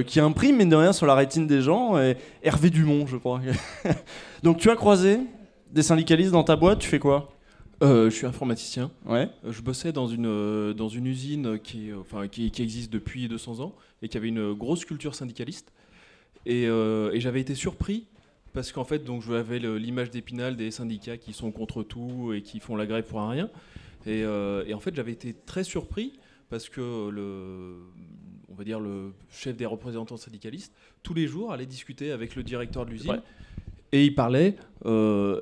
qui impriment mine de rien sur la rétine des gens. Et Hervé Dumont, je crois. Donc tu as croisé des syndicalistes dans ta boîte. Tu fais quoi ? Je suis informaticien. Ouais. Je bossais dans une usine qui existe depuis 200 ans et qui avait une grosse culture syndicaliste. Et j'avais été surpris parce qu'en fait, donc, je avais l'image d'Épinal des syndicats qui sont contre tout et qui font la grève pour un rien. Et en fait, j'avais été très surpris parce que on va dire le chef des représentants syndicalistes, tous les jours, allait discuter avec le directeur de l'usine. Ouais. Et il parlait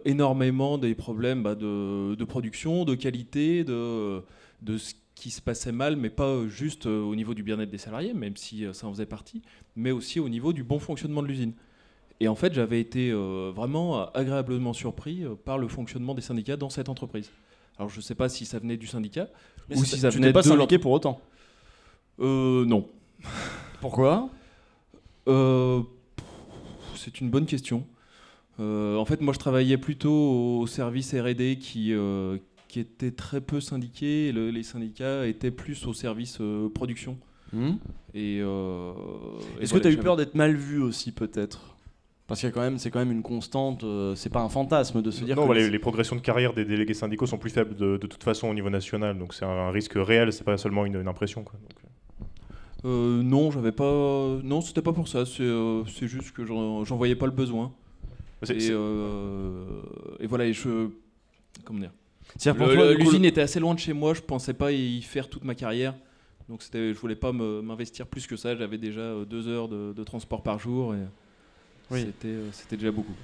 énormément des problèmes de production, de qualité, de ce qui se passait mal, mais pas juste au niveau du bien-être des salariés, même si ça en faisait partie, mais aussi au niveau du bon fonctionnement de l'usine. Et en fait, j'avais été vraiment agréablement surpris par le fonctionnement des syndicats dans cette entreprise. Alors, je ne sais pas si ça venait du syndicat ou si ça venait de... Tu n'es pas syndiqué pour autant ? Non. Pourquoi ? C'est une bonne question. En fait, moi, je travaillais plutôt au service R&D qui était très peu syndiqué. Les syndicats étaient plus au service production. Est-ce que tu as eu peur d'être mal vu aussi, peut-être ? Parce que c'est quand même une constante, c'est pas un fantasme de se dire que... les progressions de carrière des délégués syndicaux sont plus faibles de toute façon au niveau national, donc c'est un risque réel, c'est pas seulement une impression, quoi. Donc... non, j'avais pas... Non, c'était pas pour ça, c'est juste que j'en voyais pas le besoin. Et voilà, et comment dire, l'usine était assez loin de chez moi, je pensais pas y faire toute ma carrière, donc je voulais pas m'investir plus que ça. J'avais déjà 2 heures de transport par jour et oui. C'était déjà beaucoup.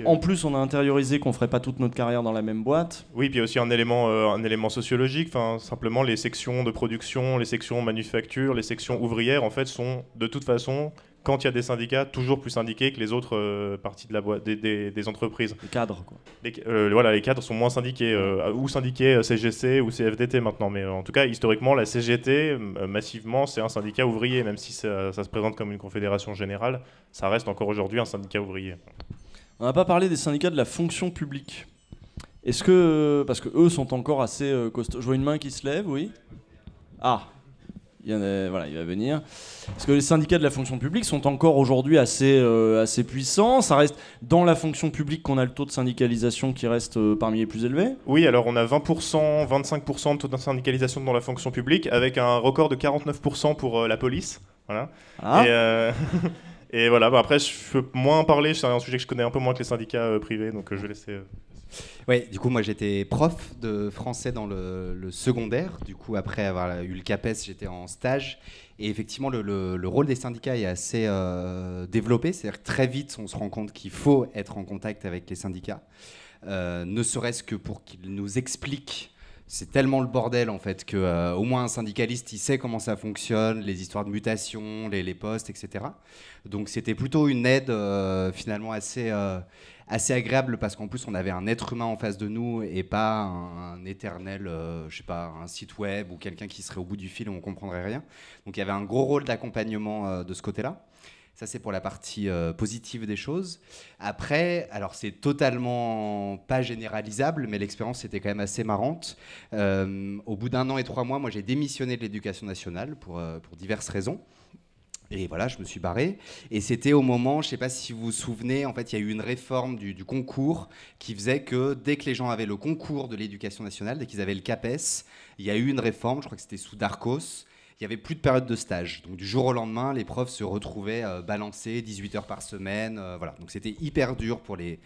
En plus, on a intériorisé qu'on ferait pas toute notre carrière dans la même boîte. Oui, puis il y a aussi un élément sociologique. Simplement, les sections de production, les sections manufacture, les sections ouvrières, en fait, sont de toute façon quand il y a des syndicats toujours plus syndiqués que les autres parties de la boîte, des entreprises. Les cadres, quoi. Voilà, les cadres sont moins syndiqués, ou syndiqués CGC ou CFDT maintenant, mais en tout cas, historiquement, la CGT, massivement, c'est un syndicat ouvrier, même si ça se présente comme une confédération générale, ça reste encore aujourd'hui un syndicat ouvrier. On n'a pas parlé des syndicats de la fonction publique. Est-ce que, parce que eux sont encore assez costauds. Je vois une main qui se lève, oui. Ah, voilà, il va venir. Est-ce que les syndicats de la fonction publique sont encore aujourd'hui assez puissants? Ça reste dans la fonction publique qu'on a le taux de syndicalisation qui reste parmi les plus élevés? Oui, alors on a 20%, 25% de taux de syndicalisation dans la fonction publique, avec un record de 49% pour la police. Voilà. Ah. Et voilà, après je peux moins en parler, c'est un sujet que je connais un peu moins que les syndicats privés, donc je vais laisser... Ouais, du coup, moi j'étais prof de français dans le secondaire. Du coup, après avoir eu le CAPES, j'étais en stage. Et effectivement, le rôle des syndicats est assez développé. C'est-à-dire que très vite, on se rend compte qu'il faut être en contact avec les syndicats. Ne serait-ce que pour qu'ils nous expliquent. C'est tellement le bordel en fait que au moins un syndicaliste il sait comment ça fonctionne, les histoires de mutation, les postes, etc. Donc c'était plutôt une aide finalement assez agréable parce qu'en plus on avait un être humain en face de nous et pas un éternel, je sais pas, un site web ou quelqu'un qui serait au bout du fil et on comprendrait rien. Donc il y avait un gros rôle d'accompagnement de ce côté-là. Ça, c'est pour la partie positive des choses. Après, alors c'est totalement pas généralisable, mais l'expérience était quand même assez marrante. Au bout d'1 an et 3 mois, moi, j'ai démissionné de l'Éducation nationale pour diverses raisons. Et voilà, je me suis barré. Et c'était au moment, je ne sais pas si vous vous souvenez, en fait, il y a eu une réforme du concours qui faisait que dès que les gens avaient le concours de l'Éducation nationale, dès qu'ils avaient le CAPES, il y a eu une réforme, je crois que c'était sous Darcos. Il n'y avait plus de période de stage. Donc du jour au lendemain, les profs se retrouvaient balancés 18 heures par semaine. Voilà. Donc c'était hyper dur pour les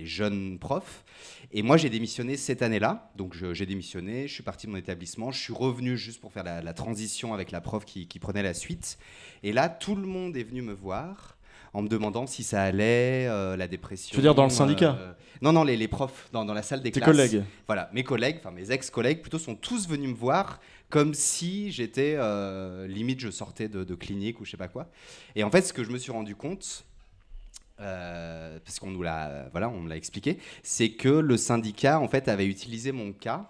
jeunes profs. Et moi, j'ai démissionné cette année-là. Donc j'ai démissionné, je suis parti de mon établissement. Je suis revenu juste pour faire la transition avec la prof qui prenait la suite. Et là, tout le monde est venu me voir en me demandant si ça allait, la dépression. Tu veux dire dans le syndicat? Non, les profs, dans la salle des classes. Tes collègues? Voilà, mes collègues, enfin mes ex-collègues plutôt, sont tous venus me voir comme si j'étais, limite je sortais de clinique ou je sais pas quoi. Et en fait, ce que je me suis rendu compte, parce qu'on nous l'a, on me l'a expliqué, c'est que le syndicat en fait avait utilisé mon cas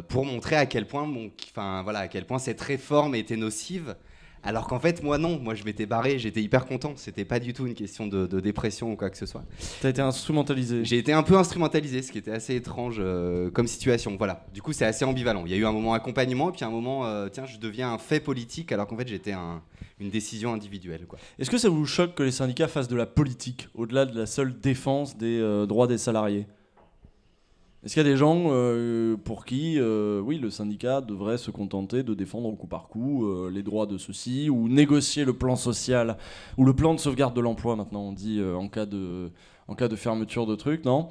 pour montrer à quel point à quel point cette réforme était nocive. Alors qu'en fait, moi non, moi je m'étais barré, j'étais hyper content, c'était pas du tout une question de dépression ou quoi que ce soit. T'as été instrumentalisé. J'ai été un peu instrumentalisé, ce qui était assez étrange comme situation, voilà. Du coup, c'est assez ambivalent. Il y a eu un moment accompagnement, et puis un moment, tiens, je deviens un fait politique, alors qu'en fait, j'étais une décision individuelle, quoi. Est-ce que ça vous choque que les syndicats fassent de la politique, au-delà de la seule défense des droits des salariés ? Est-ce qu'il y a des gens pour qui, oui, le syndicat devrait se contenter de défendre au coup par coup les droits de ceux-ci, ou négocier le plan social, ou le plan de sauvegarde de l'emploi, maintenant on dit, en cas de fermeture de trucs, non ?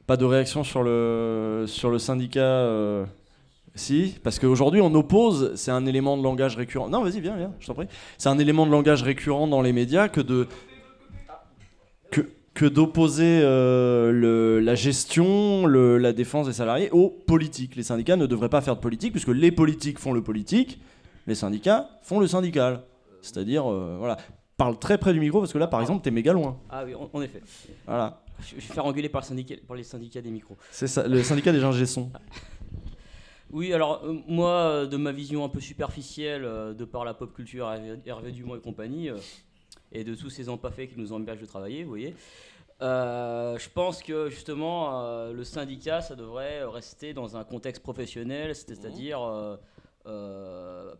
Pas de réaction sur le syndicat si, parce qu'aujourd'hui on oppose, c'est un élément de langage récurrent. Non, vas-y, viens, je t'en prie. C'est un élément de langage récurrent dans les médias que d'opposer la gestion, la défense des salariés aux politiques. Les syndicats ne devraient pas faire de politique, puisque les politiques font le politique, les syndicats font le syndical. C'est-à-dire, voilà. Parle très près du micro, parce que là, par exemple, t'es méga loin. Ah oui, en effet. Voilà. Je vais faire engueuler par les syndicats des micros. C'est ça, le syndicat des ingé sons. Oui, alors moi, de ma vision un peu superficielle, de par la pop culture, Hervé Dumont et compagnie, et de tous ces empaffés qui nous empêchent de travailler, vous voyez, je pense que justement, le syndicat, ça devrait rester dans un contexte professionnel, c'est-à-dire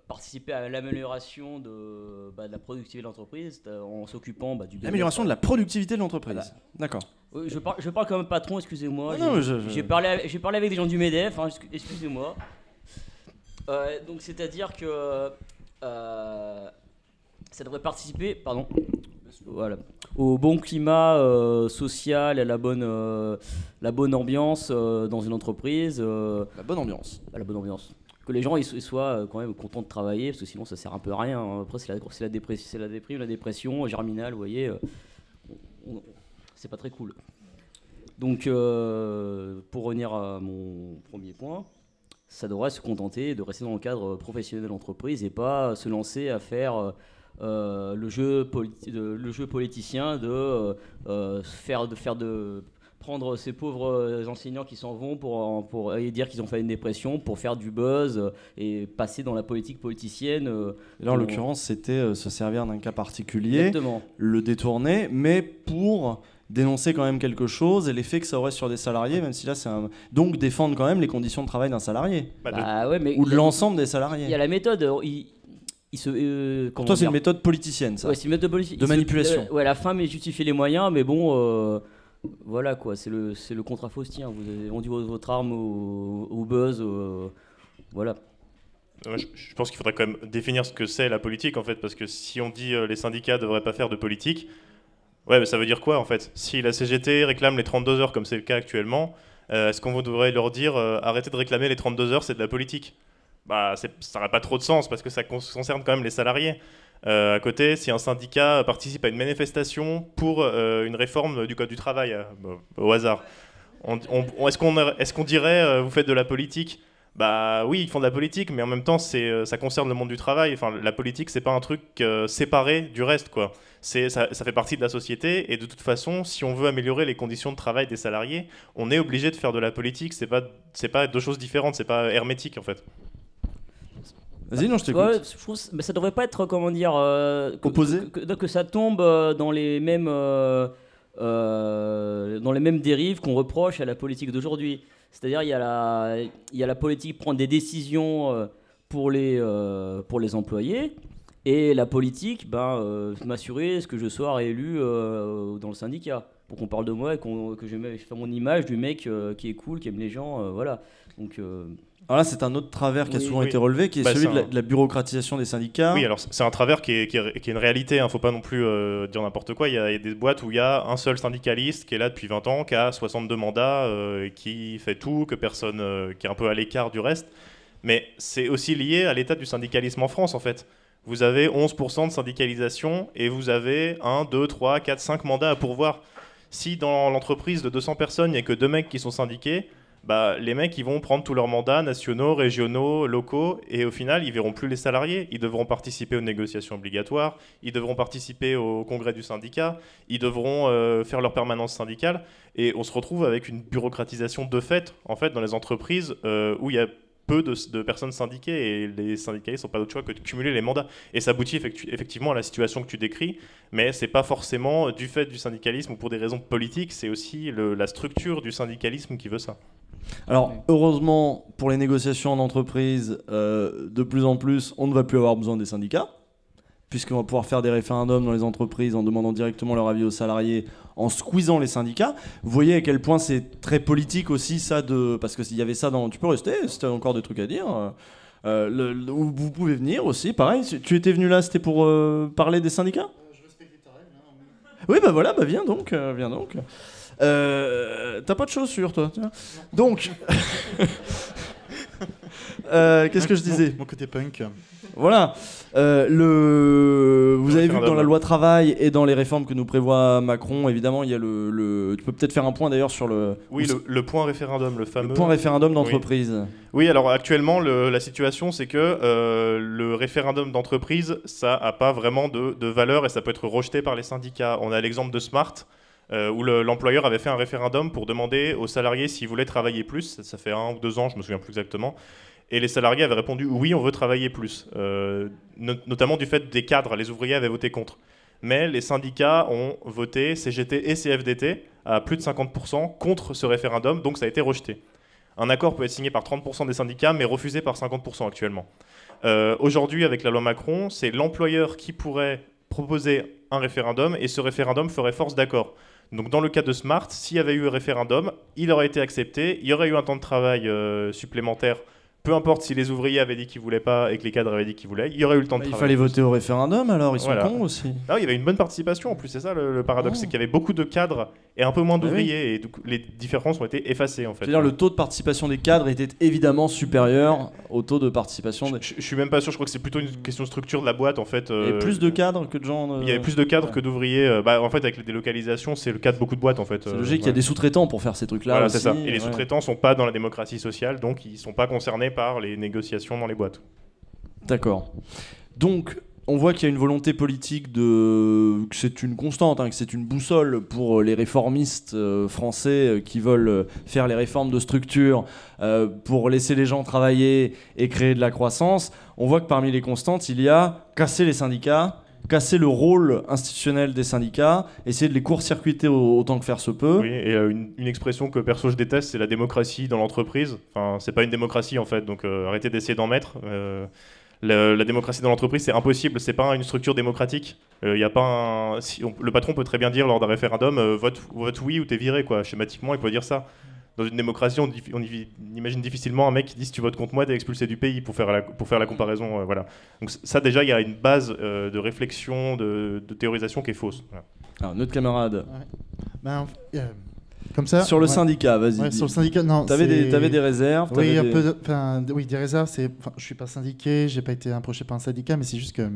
participer à l'amélioration de la productivité de l'entreprise en s'occupant du bien-être. L'amélioration de la productivité de l'entreprise. Voilà. D'accord. Je parle comme patron, excusez-moi. Non, j'ai parlé avec des gens du MEDEF, hein, excusez-moi. Donc c'est-à-dire que ça devrait participer, voilà, au bon climat social, à la bonne ambiance dans une entreprise. La bonne ambiance. La bonne ambiance. Que les gens ils soient quand même contents de travailler, parce que sinon ça sert un peu à rien. Après c'est la déprime, la dépression germinale, vous voyez. C'est pas très cool. Donc pour revenir à mon premier point, ça devrait se contenter de rester dans le cadre professionnel de l'entreprise et pas se lancer à faire le jeu politicien de prendre ces pauvres enseignants qui s'en vont pour dire qu'ils ont fait une dépression, pour faire du buzz et passer dans la politique politicienne. Là, en l'occurrence, c'était se servir d'un cas particulier, Exactement. le détourner, mais pour dénoncer quand même quelque chose et l'effet que ça aurait sur des salariés, même si là, donc défendre quand même les conditions de travail d'un salarié. Ouais, mais ou de l'ensemble des salariés. Il y a la méthode. Pour toi, c'est une méthode politicienne, ça. Ouais, c'est une méthode de manipulation. Ouais, la fin mais justifier les moyens, mais bon, voilà quoi, c'est le contrat faustien. On dit votre arme au buzz, voilà. Ouais, je pense qu'il faudrait quand même définir ce que c'est la politique en fait, parce que si on dit les syndicats ne devraient pas faire de politique, ouais, mais ça veut dire quoi en fait? Si la CGT réclame les 32 heures comme c'est le cas actuellement, est-ce qu'on devrait leur dire arrêtez de réclamer les 32 heures, c'est de la politique? Bah, ça n'aurait pas trop de sens parce que ça concerne quand même les salariés. À côté, si un syndicat participe à une manifestation pour une réforme du Code du travail, au hasard, est-ce qu'on dirait vous faites de la politique? Bah oui, ils font de la politique, mais en même temps, ça concerne le monde du travail. Enfin, la politique, c'est pas un truc séparé du reste, quoi. Ça fait partie de la société, et de toute façon, si on veut améliorer les conditions de travail des salariés, on est obligé de faire de la politique. C'est pas deux choses différentes, c'est pas hermétique en fait. Vas-y, non, je t'écoute. Ouais, je trouve que ça devrait pas être, comment dire, opposé, que ça tombe dans les mêmes dérives qu'on reproche à la politique d'aujourd'hui. C'est-à-dire, il y a la politique prendre des décisions pour les employés, et la politique, m'assurer que je sois réélu dans le syndicat, pour qu'on parle de moi et que je fasse mon image du mec qui est cool, qui aime les gens, voilà. Donc alors là, c'est un autre travers qui a souvent été relevé, qui est celui de la bureaucratisation des syndicats. Oui, alors c'est un travers qui est une réalité, il ne faut pas non plus dire n'importe quoi. Il y a des boîtes où il y a un seul syndicaliste qui est là depuis 20 ans, qui a 62 mandats, qui fait tout, qui est un peu à l'écart du reste. Mais c'est aussi lié à l'état du syndicalisme en France, en fait. Vous avez 11% de syndicalisation et vous avez 1, 2, 3, 4, 5 mandats à pourvoir. Si dans l'entreprise de 200 personnes, il n'y a que 2 mecs qui sont syndiqués, les mecs ils vont prendre tous leurs mandats nationaux, régionaux, locaux, et au final ils verront plus les salariés. Ils devront participer aux négociations obligatoires, ils devront participer au congrès du syndicat, ils devront faire leur permanence syndicale, et on se retrouve avec une bureaucratisation de fait en fait dans les entreprises où il y a peu de personnes syndiquées, et les syndicalistes n'ont pas d'autre choix que de cumuler les mandats. Et ça aboutit effectivement à la situation que tu décris, mais c'est pas forcément du fait du syndicalisme ou pour des raisons politiques, c'est aussi la structure du syndicalisme qui veut ça. Alors, heureusement, pour les négociations en entreprise, de plus en plus, on ne va plus avoir besoin des syndicats, puisqu'on va pouvoir faire des référendums dans les entreprises en demandant directement leur avis aux salariés, en squeezant les syndicats. Vous voyez à quel point c'est très politique aussi, ça, parce qu'il y avait ça dans... Tu peux rester, si tu as encore des trucs à dire. Vous pouvez venir aussi, pareil. Tu étais venu là, c'était pour parler des syndicats ? Je respecte les tarifs. Oui, voilà, viens donc. T'as pas de chaussures, toi, tiens. Donc, qu'est-ce que je disais ? Mon côté punk. Voilà. Vous avez vu que dans la loi travail et dans les réformes que nous prévoit Macron, évidemment, il y a tu peux peut-être faire un point d'ailleurs sur le... Oui, le point référendum, le fameux... Le point référendum d'entreprise. Oui, alors actuellement, la situation, c'est que le référendum d'entreprise, ça n'a pas vraiment de valeur et ça peut être rejeté par les syndicats. On a l'exemple de Smart, où l'employeur avait fait un référendum pour demander aux salariés s'ils voulaient travailler plus. Ça fait 1 ou 2 ans, je me souviens plus exactement. Et les salariés avaient répondu oui, on veut travailler plus, notamment du fait des cadres. Les ouvriers avaient voté contre. Mais les syndicats ont voté, CGT et CFDT, à plus de 50% contre ce référendum, donc ça a été rejeté. Un accord peut être signé par 30% des syndicats, mais refusé par 50% actuellement. Aujourd'hui, avec la loi Macron, c'est l'employeur qui pourrait proposer un référendum, et ce référendum ferait force d'accord. Donc dans le cas de Smart, s'il y avait eu un référendum, il aurait été accepté, il y aurait eu un temps de travail supplémentaire. Peu importe si les ouvriers avaient dit qu'ils voulaient pas et que les cadres avaient dit qu'ils voulaient, il y aurait eu le temps de travailler. Il fallait voter au référendum, alors ils sont cons aussi. Non, il y avait une bonne participation en plus, c'est ça le paradoxe, c'est qu'il y avait beaucoup de cadres et un peu moins d'ouvriers, et donc, les différences ont été effacées en fait. C'est-à-dire le taux de participation des cadres était évidemment supérieur au taux de participation des... Je suis même pas sûr, je crois que c'est plutôt une question de structure de la boîte en fait. Il y avait plus de cadres que de gens... Il y avait plus de cadres que d'ouvriers. En fait, avec les délocalisations, c'est le cas de beaucoup de boîtes en fait. C'est logique, il y a des sous-traitants pour faire ces trucs-là. Voilà, aussi, c'est ça. Et les sous-traitants sont pas dans la démocratie sociale, donc ils sont pas concernés par les négociations dans les boîtes. D'accord. Donc, on voit qu'il y a une volonté politique que c'est une constante, que c'est une boussole pour les réformistes français qui veulent faire les réformes de structure pour laisser les gens travailler et créer de la croissance. On voit que parmi les constantes, il y a casser les syndicats, casser le rôle institutionnel des syndicats, essayer de les court-circuiter autant que faire se peut. Oui, et une expression que perso je déteste, c'est la démocratie dans l'entreprise. Enfin, c'est pas une démocratie en fait, donc arrêtez d'essayer d'en mettre. La démocratie dans l'entreprise, c'est impossible, c'est pas une structure démocratique. Y a pas le patron peut très bien dire lors d'un référendum vote oui ou t'es viré, quoi. Schématiquement, il peut dire ça. Dans une démocratie, on imagine difficilement un mec qui dit si tu votes contre moi, t'es expulsé du pays, pour faire la comparaison. Voilà. Donc ça déjà, il y a une base de réflexion, de théorisation qui est fausse. Voilà. Alors, notre camarade. Ouais. Ben, comme ça. Sur le syndicat, vas-y. Ouais, sur le syndicat, non. T'avais des réserves. Oui, oui, des réserves. Je suis pas syndiqué, j'ai pas été approché par un syndicat, mais c'est juste que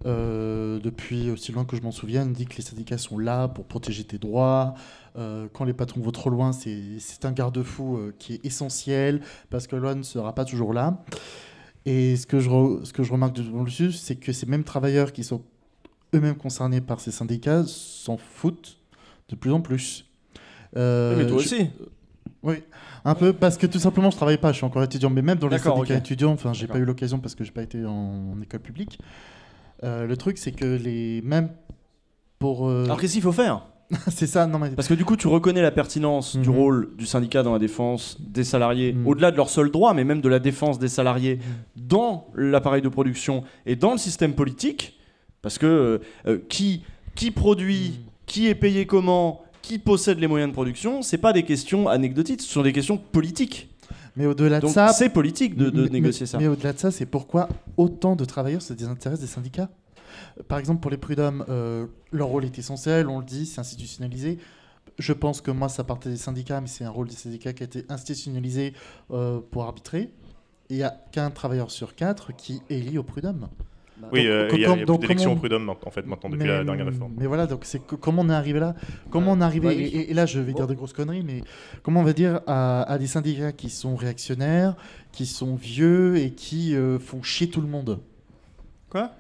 depuis aussi loin que je m'en souviens, on dit que les syndicats sont là pour protéger tes droits. Quand les patrons vont trop loin, c'est un garde-fou qui est essentiel parce que la loi ne sera pas toujours là. Et ce que je remarque de plus, c'est que ces mêmes travailleurs qui sont eux-mêmes concernés par ces syndicats s'en foutent de plus en plus. Oui, mais toi aussi. Oui, un peu, parce que tout simplement je travaille pas, je suis encore étudiant, mais même dans les syndicats étudiants, enfin j'ai pas eu l'occasion parce que j'ai pas été en école publique. Le truc c'est que même pour... Alors qu'est-ce qu'il faut faire? C'est ça, non mais... Parce que du coup tu reconnais la pertinence du rôle du syndicat dans la défense des salariés, au-delà de leur seul droit, mais même de la défense des salariés dans l'appareil de production et dans le système politique, parce que qui produit, qui est payé comment, qui possède les moyens de production, c'est pas des questions anecdotiques, ce sont des questions politiques. Mais au-delà de Donc, ça, c'est politique de négocier ça. Mais au-delà de ça, c'est pourquoi autant de travailleurs se désintéressent des syndicats. Par exemple, pour les prud'hommes, leur rôle est essentiel, on le dit, c'est institutionnalisé. Je pense que moi, ça partait des syndicats, mais c'est un rôle des syndicats qui a été institutionnalisé pour arbitrer. Et il n'y a qu'un travailleur sur 4 qui est lié au prud'homme. Oui, il y a plus d'élections au prud'homme en fait, maintenant, depuis la dernière réforme. Mais voilà, donc comment on est arrivé là? Comment on est arrivé, et là je vais dire de grosses conneries, mais comment on va dire à des syndicats qui sont réactionnaires, qui sont vieux et qui font chier tout le monde? Quoi?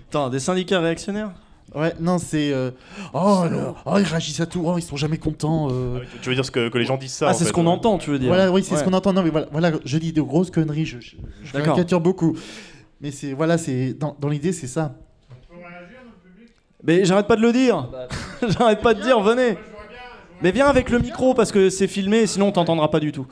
Attends, des syndicats réactionnaires? Ouais, non, c'est... ils réagissent à tout, ils sont jamais contents. Tu veux dire que les gens disent ça? Ah, c'est ce qu'on entend, tu veux dire? Voilà, oui, c'est ce qu'on entend. Non, mais voilà, je dis de grosses conneries, je caricature beaucoup. Mais c'est dans l'idée, c'est ça. Mais j'arrête pas de le dire. J'arrête pas de dire, venez. Mais viens avec le micro parce que c'est filmé, sinon on t'entendra pas du tout.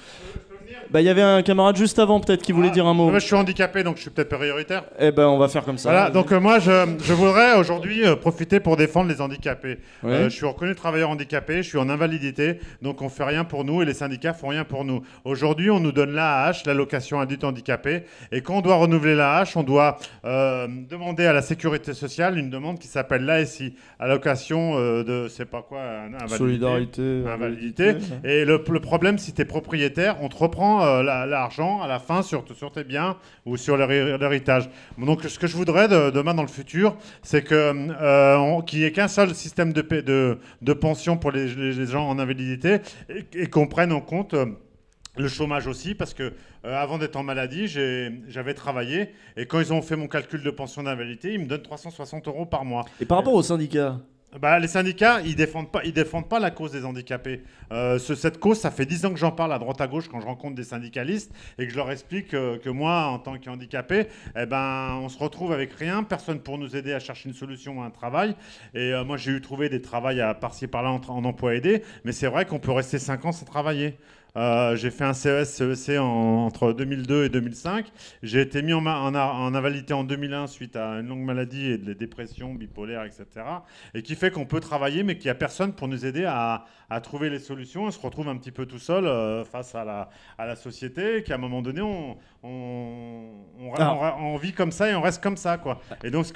Il y avait un camarade juste avant peut-être qui voulait dire un mot. Moi je suis handicapé donc je suis peut-être prioritaire. Eh ben on va faire comme ça. Voilà, donc moi je voudrais aujourd'hui profiter pour défendre les handicapés. Ouais. Je suis reconnu travailleur handicapé, je suis en invalidité, donc on fait rien pour nous et les syndicats font rien pour nous. Aujourd'hui on nous donne l'AAH, l'allocation adulte handicapé, et quand on doit renouveler l'AAH, on doit demander à la sécurité sociale une demande qui s'appelle l'ASI, allocation de c'est pas quoi, invalidité. Solidarité. Invalidité. Et le problème si tu es propriétaire, on te reprend l'argent à la fin sur tes biens ou sur l'héritage. Donc ce que je voudrais demain dans le futur, c'est qu'il n'y ait qu'un seul système de pension pour les gens en invalidité et qu'on prenne en compte le chômage aussi, parce que avant d'être en maladie, j'avais travaillé et quand ils ont fait mon calcul de pension d'invalidité, ils me donnent 360 € par mois. Et par rapport aux syndicats? Les syndicats, ils défendent pas la cause des handicapés. Cette cause, ça fait 10 ans que j'en parle à droite à gauche quand je rencontre des syndicalistes et que je leur explique que moi, en tant qu'handicapé, on se retrouve avec rien, personne pour nous aider à chercher une solution à un travail. Et moi, j'ai eu trouvé des travails par-ci par-là en emploi aidé, mais c'est vrai qu'on peut rester 5 ans sans travailler. J'ai fait un CES-CEC entre 2002 et 2005. J'ai été mis en invalidité en 2001 suite à une longue maladie et des dépressions bipolaires, etc. Et qui fait qu'on peut travailler, mais qu'il n'y a personne pour nous aider à trouver les solutions. On se retrouve un petit peu tout seul face à la société, qu'à un moment donné, on vit comme ça et on reste comme ça, quoi. Et donc,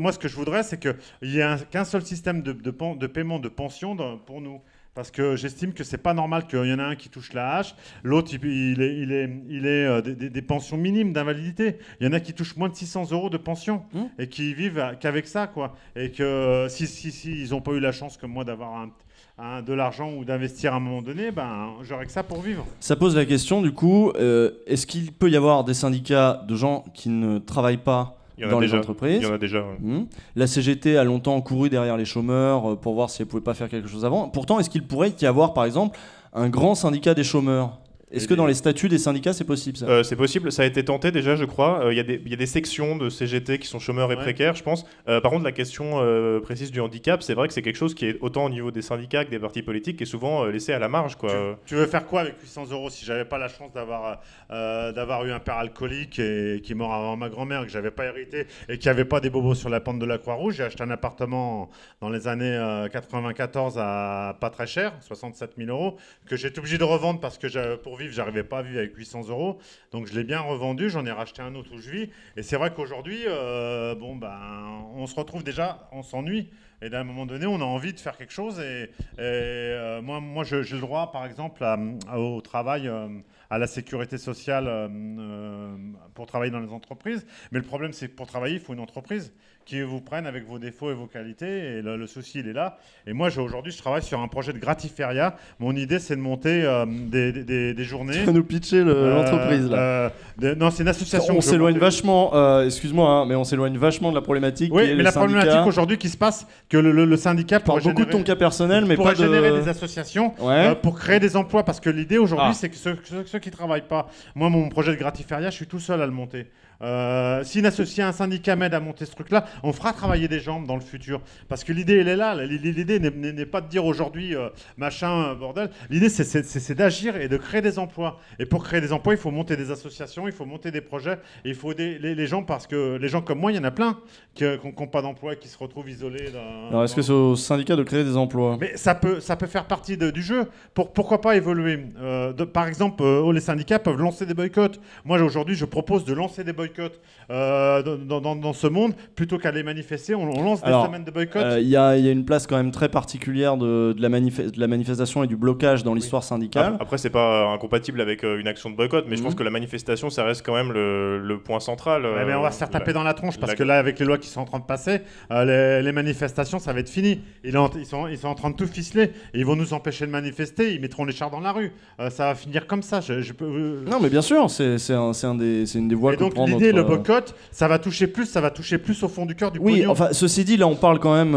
moi, ce que je voudrais, c'est qu'il n'y ait qu'un seul système de paiement de pension pour nous. Parce que j'estime que c'est pas normal qu'il y en a un qui touche la hache, l'autre il est des pensions minimes d'invalidité. Il y en a qui touchent moins de 600 € de pension et qui vivent qu'avec ça, quoi. Et que si ils n'ont pas eu la chance comme moi d'avoir de l'argent ou d'investir à un moment donné, j'aurais que ça pour vivre. Ça pose la question du coup, est-ce qu'il peut y avoir des syndicats de gens qui ne travaillent pas dans les entreprises. Il y en a déjà. Ouais. La CGT a longtemps couru derrière les chômeurs pour voir si elle pouvait pas faire quelque chose avant. Pourtant, est-ce qu'il pourrait y avoir, par exemple, un grand syndicat des chômeurs ? Est-ce que dans les statuts des syndicats, c'est possible ça ? C'est possible, ça a été tenté déjà, je crois. Il y a des sections de CGT qui sont chômeurs et précaires, je pense. Par contre, la question précise du handicap, c'est vrai que c'est quelque chose qui est autant au niveau des syndicats que des partis politiques, qui est souvent laissé à la marge. Quoi. Tu veux faire quoi avec 800 € si j'avais pas la chance d'avoir eu un père alcoolique et qui est mort avant ma grand-mère, que j'avais pas hérité et qui avait pas des bobos sur la pente de la Croix-Rouge. J'ai acheté un appartement dans les années 94 à pas très cher, 67 000 €, que j'ai été obligé de revendre parce que pour vivre, j'arrivais pas à vivre avec 800 €. Donc je l'ai bien revendu, j'en ai racheté un autre où je vis. Et c'est vrai qu'aujourd'hui, on se retrouve déjà, on s'ennuie. Et d'un moment donné, on a envie de faire quelque chose. Moi, j'ai le droit, par exemple, au travail, à la sécurité sociale pour travailler dans les entreprises. Mais le problème, c'est que pour travailler, il faut une entreprise qui vous prenne avec vos défauts et vos qualités. Et le souci, il est là. Et moi, aujourd'hui, je travaille sur un projet de gratiféria. Mon idée, c'est de monter des journées. Tu vas nous pitcher l'entreprise, là. Non, c'est une association. On s'éloigne vachement, excuse-moi, hein, mais on s'éloigne vachement de la problématique. Oui, mais la problématique aujourd'hui qui se passe, que le syndicat pourrait beaucoup de ton cas personnel, mais pas de... générer des associations pour créer des emplois. Parce que l'idée aujourd'hui, c'est que ceux qui ne travaillent pas... Moi, mon projet de gratiféria, je suis tout seul à le monter. Si un syndicat m'aide à monter ce truc-là, on fera travailler des gens dans le futur. Parce que l'idée, elle est là. L'idée n'est pas de dire aujourd'hui machin, bordel. L'idée, c'est d'agir et de créer des emplois. Et pour créer des emplois, il faut monter des associations, il faut monter des projets. Et il faut aider les gens, parce que les gens comme moi, il y en a plein qui n'ont pas d'emploi et qui se retrouvent isolés. Alors, est-ce que c'est au syndicat de créer des emplois ? Mais ça peut faire partie du jeu. Pourquoi pas évoluer par exemple, les syndicats peuvent lancer des boycotts. Moi, aujourd'hui, je propose de lancer des boycotts dans ce monde, plutôt qu'aller manifester, on lance des semaines de boycott. Il y a une place quand même très particulière de la manifestation et du blocage dans l'histoire syndicale. Après, c'est pas incompatible avec une action de boycott, mais je pense que la manifestation, ça reste quand même le point central. Mais on va se faire taper dans la tronche, parce que là, avec les lois qui sont en train de passer, les manifestations, ça va être fini. Ils sont en train de tout ficeler, et ils vont nous empêcher de manifester, ils mettront les chars dans la rue. Ça va finir comme ça. Non, mais bien sûr, c'est une des voies que prend notre... Le boycott, ça va toucher plus au fond du cœur du pognon. Oui, enfin, ceci dit, là, on parle quand même...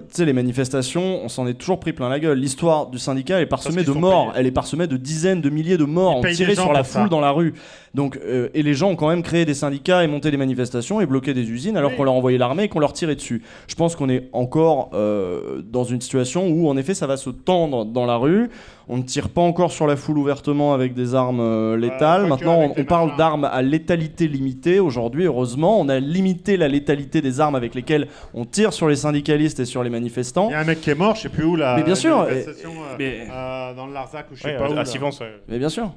tu sais, les manifestations, on s'en est toujours pris plein la gueule. L'histoire du syndicat, elle est parsemée de morts. Elle est parsemée de dizaines de milliers de morts tirés sur la foule dans la rue. Donc, et les gens ont quand même créé des syndicats et monté des manifestations et bloqué des usines alors qu'on leur envoyait l'armée et qu'on leur tirait dessus. Je pense qu'on est encore dans une situation où, en effet, ça va se tendre dans la rue. On ne tire pas encore sur la foule ouvertement avec des armes létales. Maintenant, on parle d'armes à létalité limitée. Aujourd'hui, heureusement, on a limité la létalité des armes avec lesquelles on tire sur les syndicalistes et sur les manifestants. Il y a un mec qui est mort, je sais plus où, là. Mais bien sûr. Dans le Larzac ou je sais pas où. À Sivens, mais bien sûr.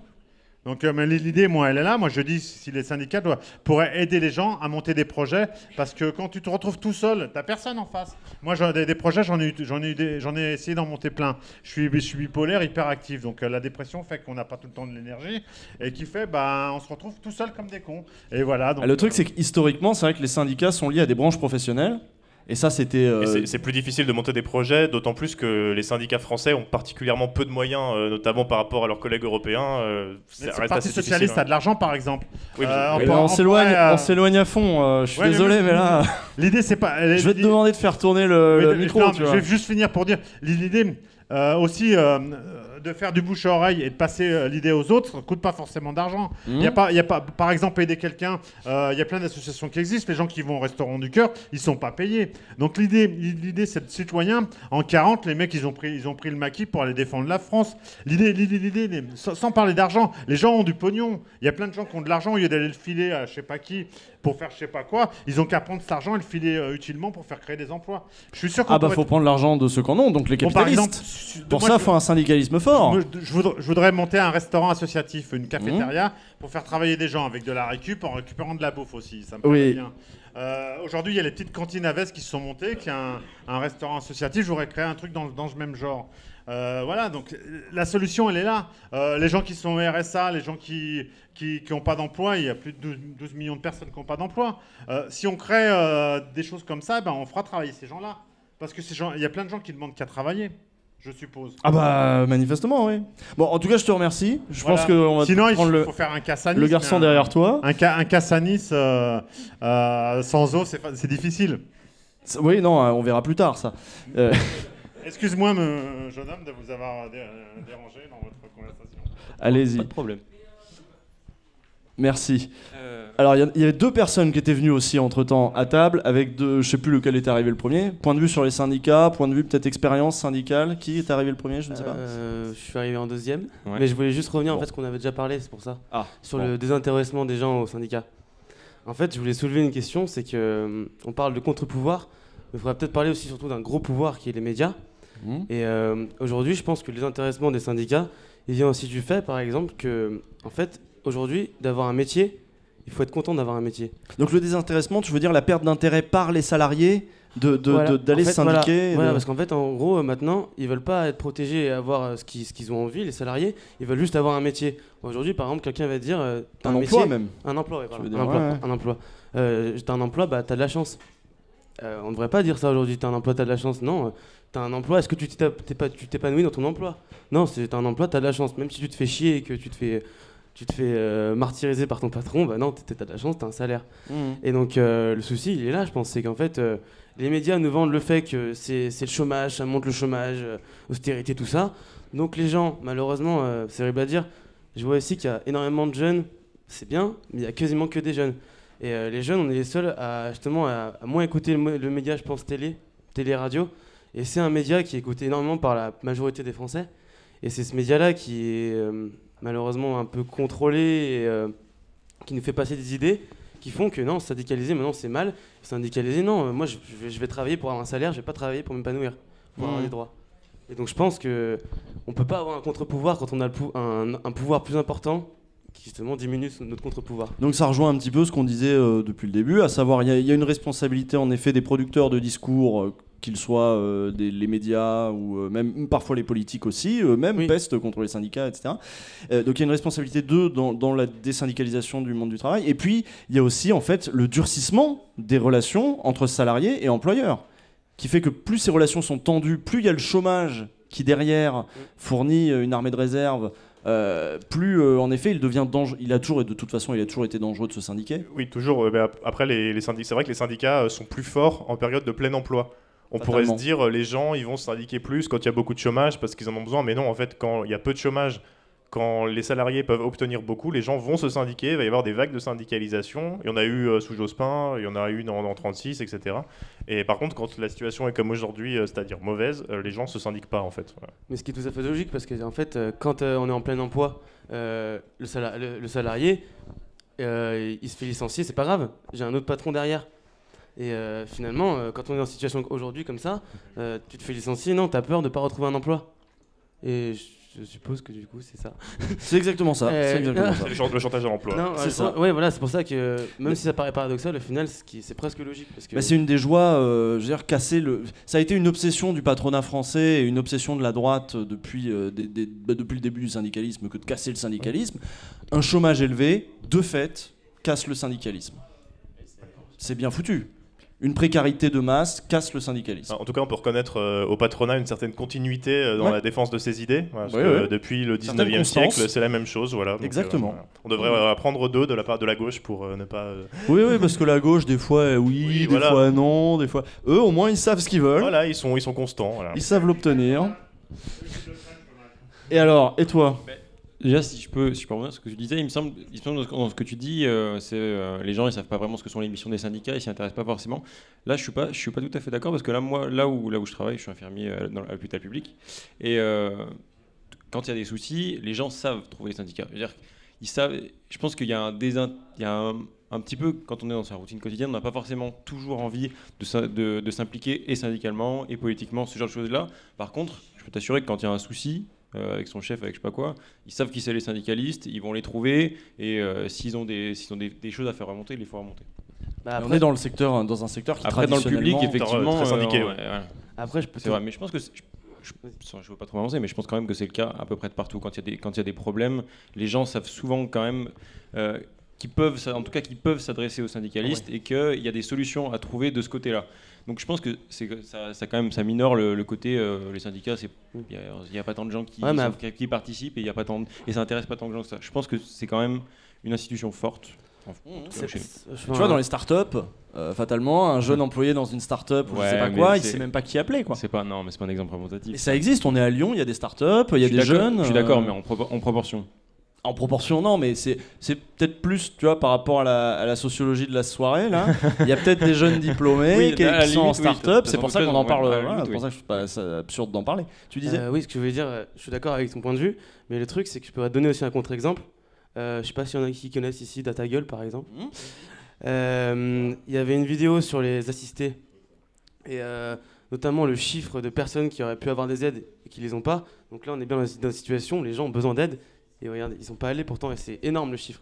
Donc mais l'idée, moi, elle est là. Moi, je dis, si les syndicats pourraient aider les gens à monter des projets, parce que quand tu te retrouves tout seul, t'as personne en face. Moi, des projets, j'en ai essayé d'en monter plein. Je suis bipolaire, hyperactif, donc la dépression fait qu'on n'a pas tout le temps de l'énergie, et qui fait, on se retrouve tout seul comme des cons. Et voilà. Donc, le truc, c'est qu'historiquement, c'est vrai que les syndicats sont liés à des branches professionnelles. Et ça, c'était. C'est plus difficile de monter des projets, d'autant plus que les syndicats français ont particulièrement peu de moyens, notamment par rapport à leurs collègues européens. Le Parti socialiste a de l'argent, par exemple. Oui, on s'éloigne à fond. Je suis désolé, mais là. L'idée, c'est pas. Je vais te demander de faire tourner le micro. Non, je vais juste finir pour dire l'idée aussi. De faire du bouche à oreille et de passer l'idée aux autres, ça ne coûte pas forcément d'argent. Il y a pas, par exemple, aider quelqu'un, il y a plein d'associations qui existent, les gens qui vont au Restaurant du Cœur, ils ne sont pas payés. Donc l'idée c'est de citoyens. En 40, les mecs, ils ont pris le maquis pour aller défendre la France. L'idée, sans parler d'argent, les gens ont du pognon. Il y a plein de gens qui ont de l'argent, au lieu d'aller le filer à je sais pas qui, pour faire je sais pas quoi, ils ont qu'à prendre cet argent et le filer utilement pour faire créer des emplois. Je suis sûr qu'on faut prendre l'argent de ceux qui en ont, donc les capitalistes. Par exemple, pour ça, il faut un syndicalisme fort. Je voudrais monter un restaurant associatif, une cafétéria, pour faire travailler des gens avec de la récup, en récupérant de la bouffe aussi. Ça me paraît bien. Aujourd'hui, il y a les petites cantines à Vest qui se sont montées, qui est un restaurant associatif. Je voudrais créer un truc dans ce même genre. Voilà, donc la solution, elle est là. Les gens qui sont au RSA, les gens qui n'ont pas d'emploi, il y a plus de 12 millions de personnes qui n'ont pas d'emploi. Si on crée des choses comme ça, on fera travailler ces gens-là. Parce que il y a plein de gens qui demandent qu'à travailler. Je suppose. Ah bah manifestement, oui. Bon, en tout cas, je te remercie. Je pense qu'on va Sinon, prendre il faut faire un Cassanis. le garçon derrière toi. Un Cassanis sans eau, c'est difficile. Oui, non, on verra plus tard ça. Excuse-moi, jeune homme, de vous avoir dérangé dans votre conversation. Allez-y. Pas de problème. Merci. Alors, il y avait 2 personnes qui étaient venues aussi entre-temps à table, avec je sais plus lequel était arrivé le premier. Point de vue sur les syndicats, point de vue peut-être expérience syndicale. Qui est arrivé le premier, je ne sais pas. Je suis arrivé en 2e, Ouais. mais je voulais juste revenir Bon. en fait ce qu'on avait déjà parlé, c'est pour ça. Sur bon. le désintéressement des gens aux syndicats. En fait, je voulais soulever une question, c'est que on parle de contre-pouvoir, mais il faudrait peut-être parler aussi surtout d'un gros pouvoir qui est les médias. Et aujourd'hui, je pense que le désintéressement des syndicats, il vient aussi du fait, par exemple, que en fait, aujourd'hui, d'avoir un métier, il faut être content d'avoir un métier. Donc le désintéressement, tu veux dire la perte d'intérêt par les salariés Voilà. d'aller En fait, syndiquer Voilà, parce qu'en fait, en gros, maintenant, ils veulent pas être protégés et avoir ce qu'ils ont envie, les salariés. Ils veulent juste avoir un métier. Aujourd'hui, par exemple, quelqu'un va te dire t'as Un métier, emploi même. Un emploi, ouais, Tu pardon. veux dire, Un emploi. ouais. Un emploi. T'as un emploi, bah t'as de la chance. On devrait pas dire ça aujourd'hui. T'as un emploi, t'as de la chance. Non, t'as un emploi. Est-ce que tu t'épanouis dans ton emploi? Non, t'as un emploi, t'as de la chance. Même si tu te fais chier et que tu te fais martyriser par ton patron, bah non, t'as de la chance, t'as un salaire. Et donc le souci, il est là, je pense, c'est qu'en fait, les médias nous vendent le fait que c'est le chômage, ça monte le chômage, austérité, tout ça. Donc les gens, malheureusement, c'est horrible à dire, je vois aussi qu'il y a énormément de jeunes, c'est bien, mais il y a quasiment que des jeunes. Et les jeunes, on est les seuls à justement à moins écouter le média, je pense, télé-radio. Et c'est un média qui est écouté énormément par la majorité des Français. Et c'est ce média-là qui est malheureusement un peu contrôlé et qui nous fait passer des idées qui font que non, syndicaliser maintenant c'est mal. Syndicaliser, non, moi je vais travailler pour avoir un salaire, je vais pas travailler pour m'épanouir, pour avoir des droits. Et donc je pense que on peut pas avoir un contre-pouvoir quand on a un pouvoir plus important qui justement diminue notre contre-pouvoir. Donc ça rejoint un petit peu ce qu'on disait depuis le début, à savoir il y a une responsabilité en effet des producteurs de discours, qu'ils soient les médias ou même parfois les politiques aussi, eux-mêmes pestent contre les syndicats, etc. Donc il y a une responsabilité d'eux dans la désyndicalisation du monde du travail. Et puis il y a aussi en fait le durcissement des relations entre salariés et employeurs, qui fait que plus ces relations sont tendues, plus il y a le chômage qui derrière fournit une armée de réserve. Plus en effet il devient dangereux. Il a toujours été dangereux de se syndiquer. Oui, toujours. Mais après, les syndicats, c'est vrai que les syndicats sont plus forts en période de plein emploi. On pourrait se dire, les gens, ils vont se syndiquer plus quand il y a beaucoup de chômage parce qu'ils en ont besoin. Mais non, en fait, quand il y a peu de chômage, quand les salariés peuvent obtenir beaucoup, les gens vont se syndiquer. Il va y avoir des vagues de syndicalisation. Il y en a eu sous Jospin, il y en a eu dans 36, etc. Et par contre, quand la situation est comme aujourd'hui, c'est-à-dire mauvaise, les gens se syndiquent pas, en fait. Voilà. Mais ce qui est tout à fait logique, parce que en fait, quand on est en plein emploi, le salarié, il se fait licencier, c'est pas grave. J'ai un autre patron derrière. Et finalement, quand on est en situation aujourd'hui comme ça, tu te fais licencier, non, t'as peur de pas retrouver un emploi. Et je suppose que du coup, c'est ça. C'est exactement ça. C'est exactement ça. Le chantage à l'emploi. C'est ça. Ouais, voilà, c'est pour ça que même si ça paraît paradoxal, au final, c'est presque logique. Parce que... c'est une des joies, je veux dire, casser le. Ça a été une obsession du patronat français et une obsession de la droite depuis le début du syndicalisme que de casser le syndicalisme. Un chômage élevé, de fait, casse le syndicalisme. C'est bien foutu. Une précarité de masse casse le syndicalisme. En tout cas, on peut reconnaître au patronat une certaine continuité dans la défense de ses idées. Voilà, parce que depuis le 19e siècle, c'est la même chose. Voilà. Donc, exactement. On devrait apprendre d'eux de la part de la gauche pour ne pas... Oui, parce que la gauche, des fois, des fois non, des fois... Eux, au moins, ils savent ce qu'ils veulent. Voilà, ils sont constants. Voilà. Ils savent l'obtenir. Et alors, et toi ? Déjà, si je peux revenir sur ce que tu disais, il me semble dans ce que tu dis, les gens ils savent pas vraiment ce que sont les missions des syndicats, ils s'y intéressent pas forcément. Là, je suis pas tout à fait d'accord parce que là, moi, là où je travaille, je suis infirmier à l'hôpital public, et quand il y a des soucis, les gens savent trouver les syndicats. C'est-à-dire, ils savent. Je pense qu'il y a un petit peu, quand on est dans sa routine quotidienne, on n'a pas forcément toujours envie de s'impliquer et syndicalement et politiquement, ce genre de choses-là. Par contre, je peux t'assurer que quand il y a un souci, avec son chef, avec je sais pas quoi, ils savent qui c'est les syndicalistes, ils vont les trouver et s'ils ont des choses à faire remonter, ils les font remonter. Après, on est dans un secteur qui après dans le public très effectivement syndiqué. Après c'est vrai, mais je pense que je veux pas trop avancer, mais je pense quand même que c'est le cas à peu près de partout. Quand il y a des problèmes, les gens savent souvent quand même en tout cas qui peuvent s'adresser aux syndicalistes et qu'il y a des solutions à trouver de ce côté-là. Donc je pense que ça quand même ça minore le côté les syndicats, il y a pas tant de gens qui participent et il y a pas tant et ça intéresse pas tant de gens que ça. Je pense que c'est quand même une institution forte. Tu vois, dans les startups, fatalement, un jeune employé dans une startup ou je sais pas quoi, il sait même pas qui appeler, quoi. C'est pas un exemple représentatif. Et ça existe. On est à Lyon, il y a des startups, il y a des jeunes. Je suis d'accord, mais en proportion. En proportion, non, mais c'est peut-être plus, tu vois, par rapport à la sociologie de la soirée, là. Il y a peut-être des jeunes diplômés qui sont en start-up, c'est pour ça qu'on en parle. C'est pour ça que c'est absurde d'en parler. Tu disais oui, ce que je voulais dire, je suis d'accord avec ton point de vue, mais le truc, c'est que je pourrais te donner aussi un contre-exemple. Je sais pas s'il y en a qui connaissent ici DataGueule, par exemple. Il y avait une vidéo sur les assistés, et notamment le chiffre de personnes qui auraient pu avoir des aides et qui les ont pas. Donc là, on est bien dans une situation où les gens ont besoin d'aide. Et regardez, ils sont pas allés pourtant, et c'est énorme le chiffre.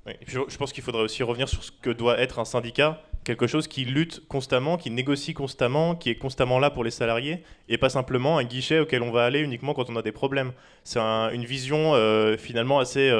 Oui, et puis je pense qu'il faudrait aussi revenir sur ce que doit être un syndicat, quelque chose qui lutte constamment, qui négocie constamment, qui est constamment là pour les salariés, et pas simplement un guichet auquel on va aller uniquement quand on a des problèmes. C'est une vision finalement assez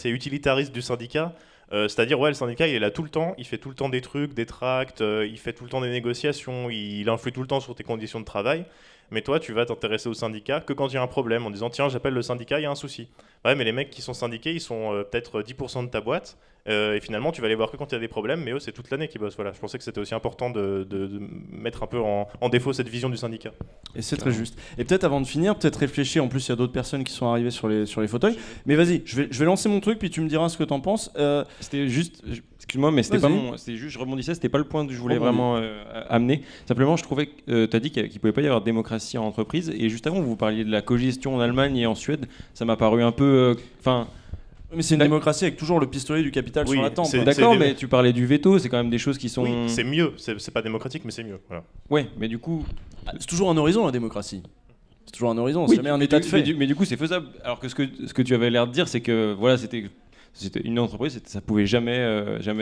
utilitariste du syndicat. C'est-à-dire, le syndicat, il est là tout le temps, il fait tout le temps des trucs, des tracts, il fait tout le temps des négociations, il influe tout le temps sur tes conditions de travail. Mais toi, tu vas t'intéresser au syndicat que quand il y a un problème, en disant tiens, j'appelle le syndicat, il y a un souci. Ouais, mais les mecs qui sont syndiqués, ils sont peut-être 10% de ta boîte, et finalement, tu vas les voir que quand il y a des problèmes, mais eux, c'est toute l'année qu'ils bossent. Voilà, je pensais que c'était aussi important de mettre un peu en défaut cette vision du syndicat. Et c'est très juste. Et peut-être avant de finir, peut-être réfléchir. En plus, il y a d'autres personnes qui sont arrivées sur les fauteuils. Mais vas-y, je vais lancer mon truc, puis tu me diras ce que t'en penses. C'était juste, excuse-moi, mais c'était pas c'était juste, je rebondissais, c'était pas le point que je voulais vraiment amener. Simplement, je trouvais que tu as dit qu'il pouvait pas y avoir de démocratie en entreprise. Et juste avant, vous parliez de la cogestion en Allemagne et en Suède. Ça m'a paru un peu, mais c'est une démocratie avec toujours le pistolet du capital sur la tempe. D'accord, mais tu parlais du veto, c'est quand même des choses qui sont. Oui, c'est mieux. C'est pas démocratique, mais c'est mieux. Voilà. Ouais, mais du coup, c'est toujours un horizon la démocratie. C'est toujours un horizon. Oui, c'est jamais un état de fait. Mais du coup, c'est faisable. Alors que ce que tu avais l'air de dire, c'est que voilà, c'était une entreprise, ça pouvait jamais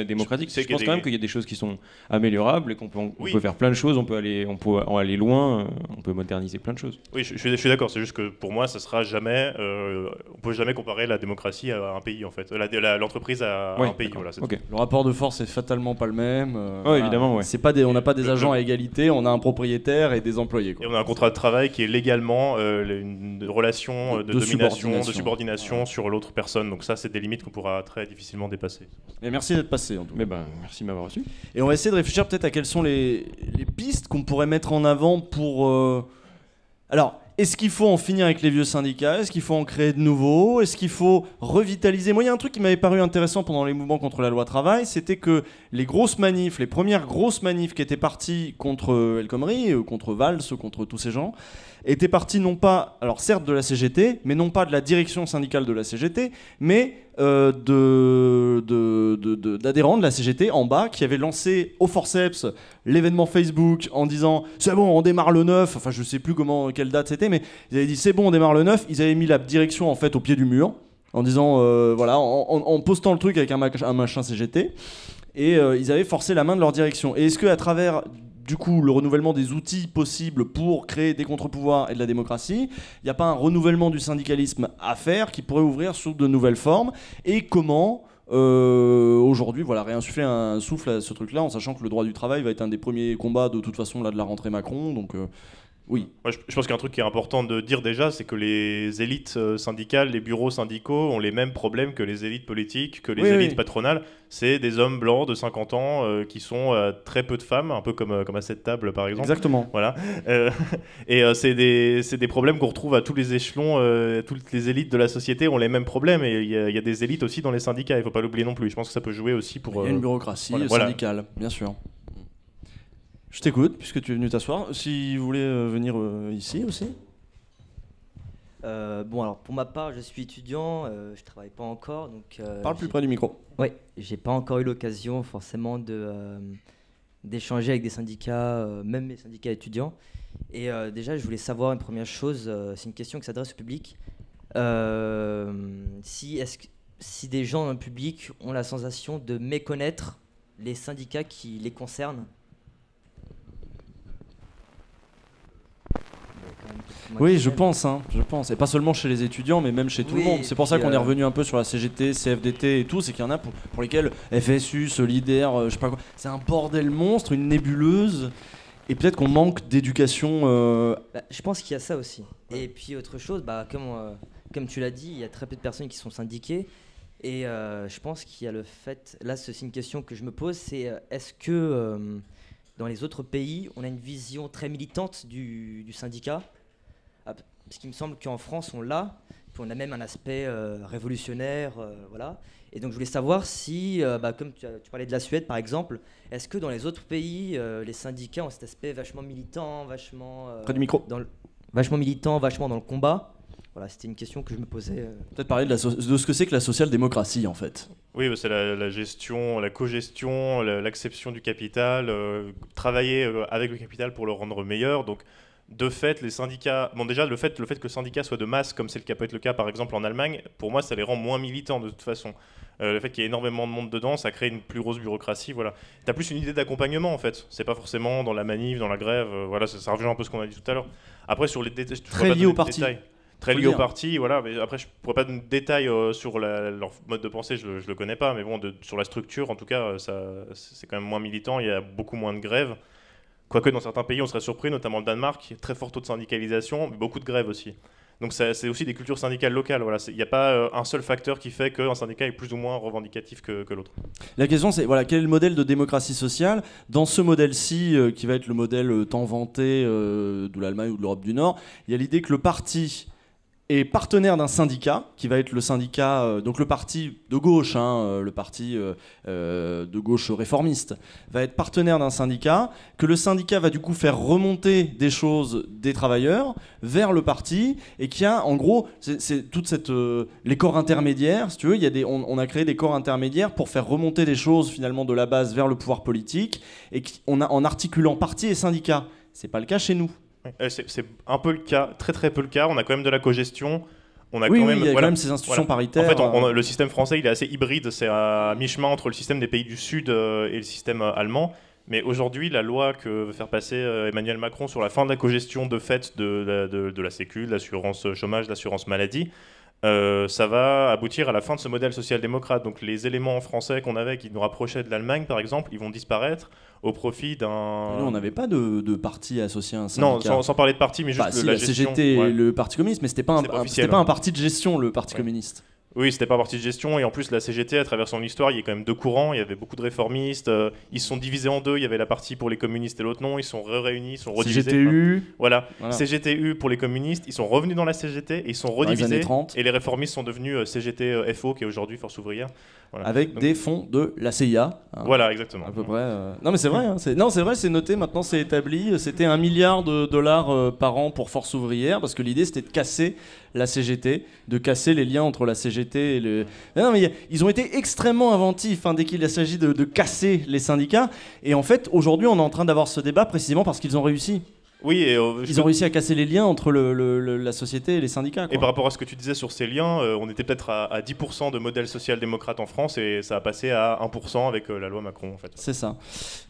démocratique. Je pense quand même qu'il y a des choses qui sont améliorables et qu'on peut faire plein de choses, on peut aller loin, on peut moderniser plein de choses. Oui, je suis d'accord. C'est juste que pour moi, ça sera jamais. On peut jamais comparer la démocratie à un pays en fait. L'entreprise à un pays. Voilà, okay. Le rapport de force est fatalement pas le même. Évidemment, ouais. C'est pas on n'a pas des agents à égalité, on a un propriétaire et des employés. Quoi. Et on a un contrat de travail qui est légalement une relation de domination, de subordination sur l'autre personne. Donc ça, c'est des limites qu'on pourra très difficilement dépasser. Mais merci d'être passé en tout cas. Merci de m'avoir reçu. Et on va essayer de réfléchir peut-être à quelles sont les pistes qu'on pourrait mettre en avant pour... Alors, est-ce qu'il faut en finir avec les vieux syndicats? Est-ce qu'il faut en créer de nouveaux? Est-ce qu'il faut revitaliser? Moi, il y a un truc qui m'avait paru intéressant pendant les mouvements contre la loi travail, c'était que les premières grosses manifs qui étaient parties contre El Khomri, contre Valls, contre tous ces gens, étaient partis non pas, alors certes de la CGT, mais non pas de la direction syndicale de la CGT, mais d'adhérents de la CGT en bas qui avaient lancé au forceps l'événement Facebook en disant c'est bon, on démarre le 9, enfin je sais plus quelle date c'était, mais ils avaient dit c'est bon, on démarre le 9, ils avaient mis la direction en fait au pied du mur en disant en postant le truc avec un machin CGT et ils avaient forcé la main de leur direction. Et est-ce qu'à travers du coup, le renouvellement des outils possibles pour créer des contre-pouvoirs et de la démocratie, il n'y a pas un renouvellement du syndicalisme à faire qui pourrait ouvrir sur de nouvelles formes? Et comment, aujourd'hui, réinsuffler un souffle à ce truc-là, en sachant que le droit du travail va être un des premiers combats de toute façon là, de la rentrée Macron, donc... Oui. Moi, je pense qu'un truc qui est important de dire déjà, c'est que les élites syndicales, les bureaux syndicaux ont les mêmes problèmes que les élites politiques, que les élites patronales. C'est des hommes blancs de 50 ans qui sont très peu de femmes, un peu comme à cette table par exemple. Exactement. Voilà. Et c'est des problèmes qu'on retrouve à tous les échelons, toutes les élites de la société ont les mêmes problèmes. Et il y a des élites aussi dans les syndicats, il ne faut pas l'oublier non plus. Je pense que ça peut jouer aussi pour... Il y a une bureaucratie syndicale, bien sûr. Je t'écoute, puisque tu es venu t'asseoir. Si vous voulez venir ici aussi. Bon, alors pour ma part, je suis étudiant, je travaille pas encore. Donc, parle plus près du micro. Oui, j'ai pas encore eu l'occasion forcément d'échanger avec des syndicats, même les syndicats étudiants. Et déjà, je voulais savoir une première chose, c'est une question qui s'adresse au public. Si des gens dans le public ont la sensation de méconnaître les syndicats qui les concernent. quand même plus Oui, je marginal. pense. Et pas seulement chez les étudiants, mais même chez tout le Oui, monde. C'est pour ça puis, qu'on est revenu un peu sur la CGT, CFDT et tout. C'est qu'il y en a pour lesquels FSU, Solidaire, je sais pas quoi. C'est un bordel monstre, une nébuleuse. Et peut-être qu'on manque d'éducation. Je pense qu'il y a ça aussi. Et puis autre chose, comme tu l'as dit, il y a très peu de personnes qui sont syndiquées. Et je pense qu'il y a le fait, là c'est une question que je me pose, c'est est-ce que dans les autres pays, on a une vision très militante du syndicat? Parce qu'il me semble qu'en France, on l'a, puis on a même un aspect révolutionnaire, voilà. Et donc je voulais savoir si, comme tu parlais de la Suède par exemple, est-ce que dans les autres pays, les syndicats ont cet aspect vachement militant, vachement... Près du micro. Vachement militant, vachement dans le combat? Voilà, c'était une question que je me posais. Peut-être parler de ce que c'est que la social-démocratie en fait. Oui, c'est la gestion, la co-gestion, l'acception du capital, travailler avec le capital pour le rendre meilleur. Donc, de fait, les syndicats... Bon, déjà, le fait que le syndicat soit de masse, comme c'est peut être le cas par exemple en Allemagne, pour moi, ça les rend moins militants de toute façon. Le fait qu'il y ait énormément de monde dedans, ça crée une plus grosse bureaucratie. Voilà. Tu as plus une idée d'accompagnement en fait. C'est pas forcément dans la manif, dans la grève. Voilà, ça rejoint un peu ce qu'on a dit tout à l'heure. Après, sur les détails... Très lié au parti. Très lié au parti, voilà. Mais après, je pourrais pas donner de détails sur leur mode de pensée, je le connais pas. Mais bon, sur la structure, en tout cas, c'est quand même moins militant. Il y a beaucoup moins de grèves. Quoique dans certains pays, on serait surpris, notamment le Danemark, très fort taux de syndicalisation, mais beaucoup de grèves aussi. Donc c'est aussi des cultures syndicales locales. Voilà. Il n'y a pas un seul facteur qui fait qu'un syndicat est plus ou moins revendicatif que l'autre. La question c'est, voilà, quel est le modèle de démocratie sociale? Dans ce modèle-ci, qui va être le modèle tant vanté de l'Allemagne ou de l'Europe du Nord, il y a l'idée que le parti est partenaire d'un syndicat, qui va être le syndicat, donc le parti de gauche, le parti de gauche réformiste, va être partenaire d'un syndicat, que le syndicat va du coup faire remonter des choses des travailleurs vers le parti, et qu'il y a en gros, c'est toute cette, les corps intermédiaires, si tu veux, on a créé des corps intermédiaires pour faire remonter des choses finalement de la base vers le pouvoir politique, et en articulant parti et syndicat. C'est pas le cas chez nous. C'est un peu le cas, très très peu le cas. On a quand même de la cogestion. On a oui, quand même, il y a quand même ces institutions paritaires. En fait, le système français, il est assez hybride. C'est à mi-chemin entre le système des pays du Sud et le système allemand. Mais aujourd'hui, la loi que veut faire passer Emmanuel Macron sur la fin de la cogestion de fait de la Sécu, de l'assurance chômage, de l'assurance maladie, ça va aboutir à la fin de ce modèle social-démocrate. Donc les éléments français qu'on avait qui nous rapprochaient de l'Allemagne, par exemple, ils vont disparaître au profit d'un... Nous, on n'avait pas de parti associé à un syndicat. Non, sans parler de parti, mais juste la gestion. CGT et le Parti communiste, mais c'était pas un parti de gestion, le Parti communiste. Oui, c'était pas un parti de gestion, et en plus la CGT, à travers son histoire, il y a quand même deux courants, il y avait beaucoup de réformistes, ils se sont divisés en deux, il y avait la partie pour les communistes et l'autre non, ils sont réunis, ils sont redivisés. CGTU. Voilà, CGTU pour les communistes, ils sont revenus dans la CGT, et ils sont redivisés, et les réformistes sont devenus CGT-FO, qui est aujourd'hui Force ouvrière. Voilà. Avec des fonds de la CIA. Voilà, exactement. À peu près. Non, mais c'est vrai. C'est vrai, c'est noté. Maintenant, c'est établi. C'était $1 milliard par an pour Force ouvrière, parce que l'idée, c'était de casser la CGT, de casser les liens entre la CGT et le. Non, mais ils ont été extrêmement inventifs dès qu'il s'agit de casser les syndicats. Et en fait, aujourd'hui, on est en train d'avoir ce débat précisément parce qu'ils ont réussi. Oui, et ils ont réussi à casser les liens entre la société et les syndicats. Et par rapport à ce que tu disais sur ces liens, on était peut-être à 10% de modèle social-démocrate en France, et ça a passé à 1% avec la loi Macron en fait. C'est ça.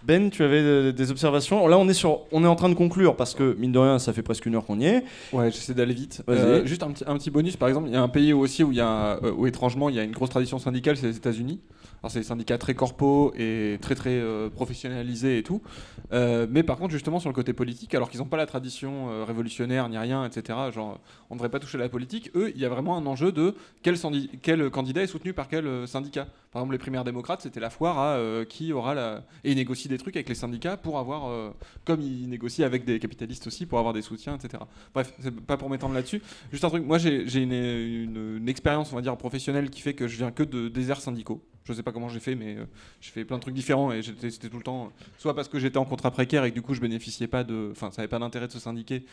Ben, tu avais des observations. Là, on est en train de conclure parce que mine de rien, ça fait presque 1 heure qu'on y est. Ouais, j'essaie d'aller vite. Juste un petit bonus, par exemple, il y a un pays aussi où étrangement il y a une grosse tradition syndicale, c'est les États-Unis. Alors c'est des syndicats très corpos et très professionnalisés et tout. Mais par contre, justement, sur le côté politique, alors qu'ils n'ont pas la tradition révolutionnaire ni rien, etc., genre on ne devrait pas toucher à la politique, eux, il y a vraiment un enjeu de quel candidat est soutenu par quel syndicat. Par exemple, les primaires démocrates, c'était la foire à qui aura la... Et ils négocient des trucs avec les syndicats pour avoir... comme ils négocient avec des capitalistes aussi, pour avoir des soutiens, etc. Bref, c'est pas pour m'étendre là-dessus. Juste un truc, moi j'ai une expérience, on va dire, professionnelle qui fait que je viens que de déserts syndicaux. Je sais pas comment j'ai fait, mais j'ai fait plein de trucs différents et c'était tout le temps soit parce que j'étais en contrat précaire et que du coup je bénéficiais pas ça n'avait pas d'intérêt de se syndiquer,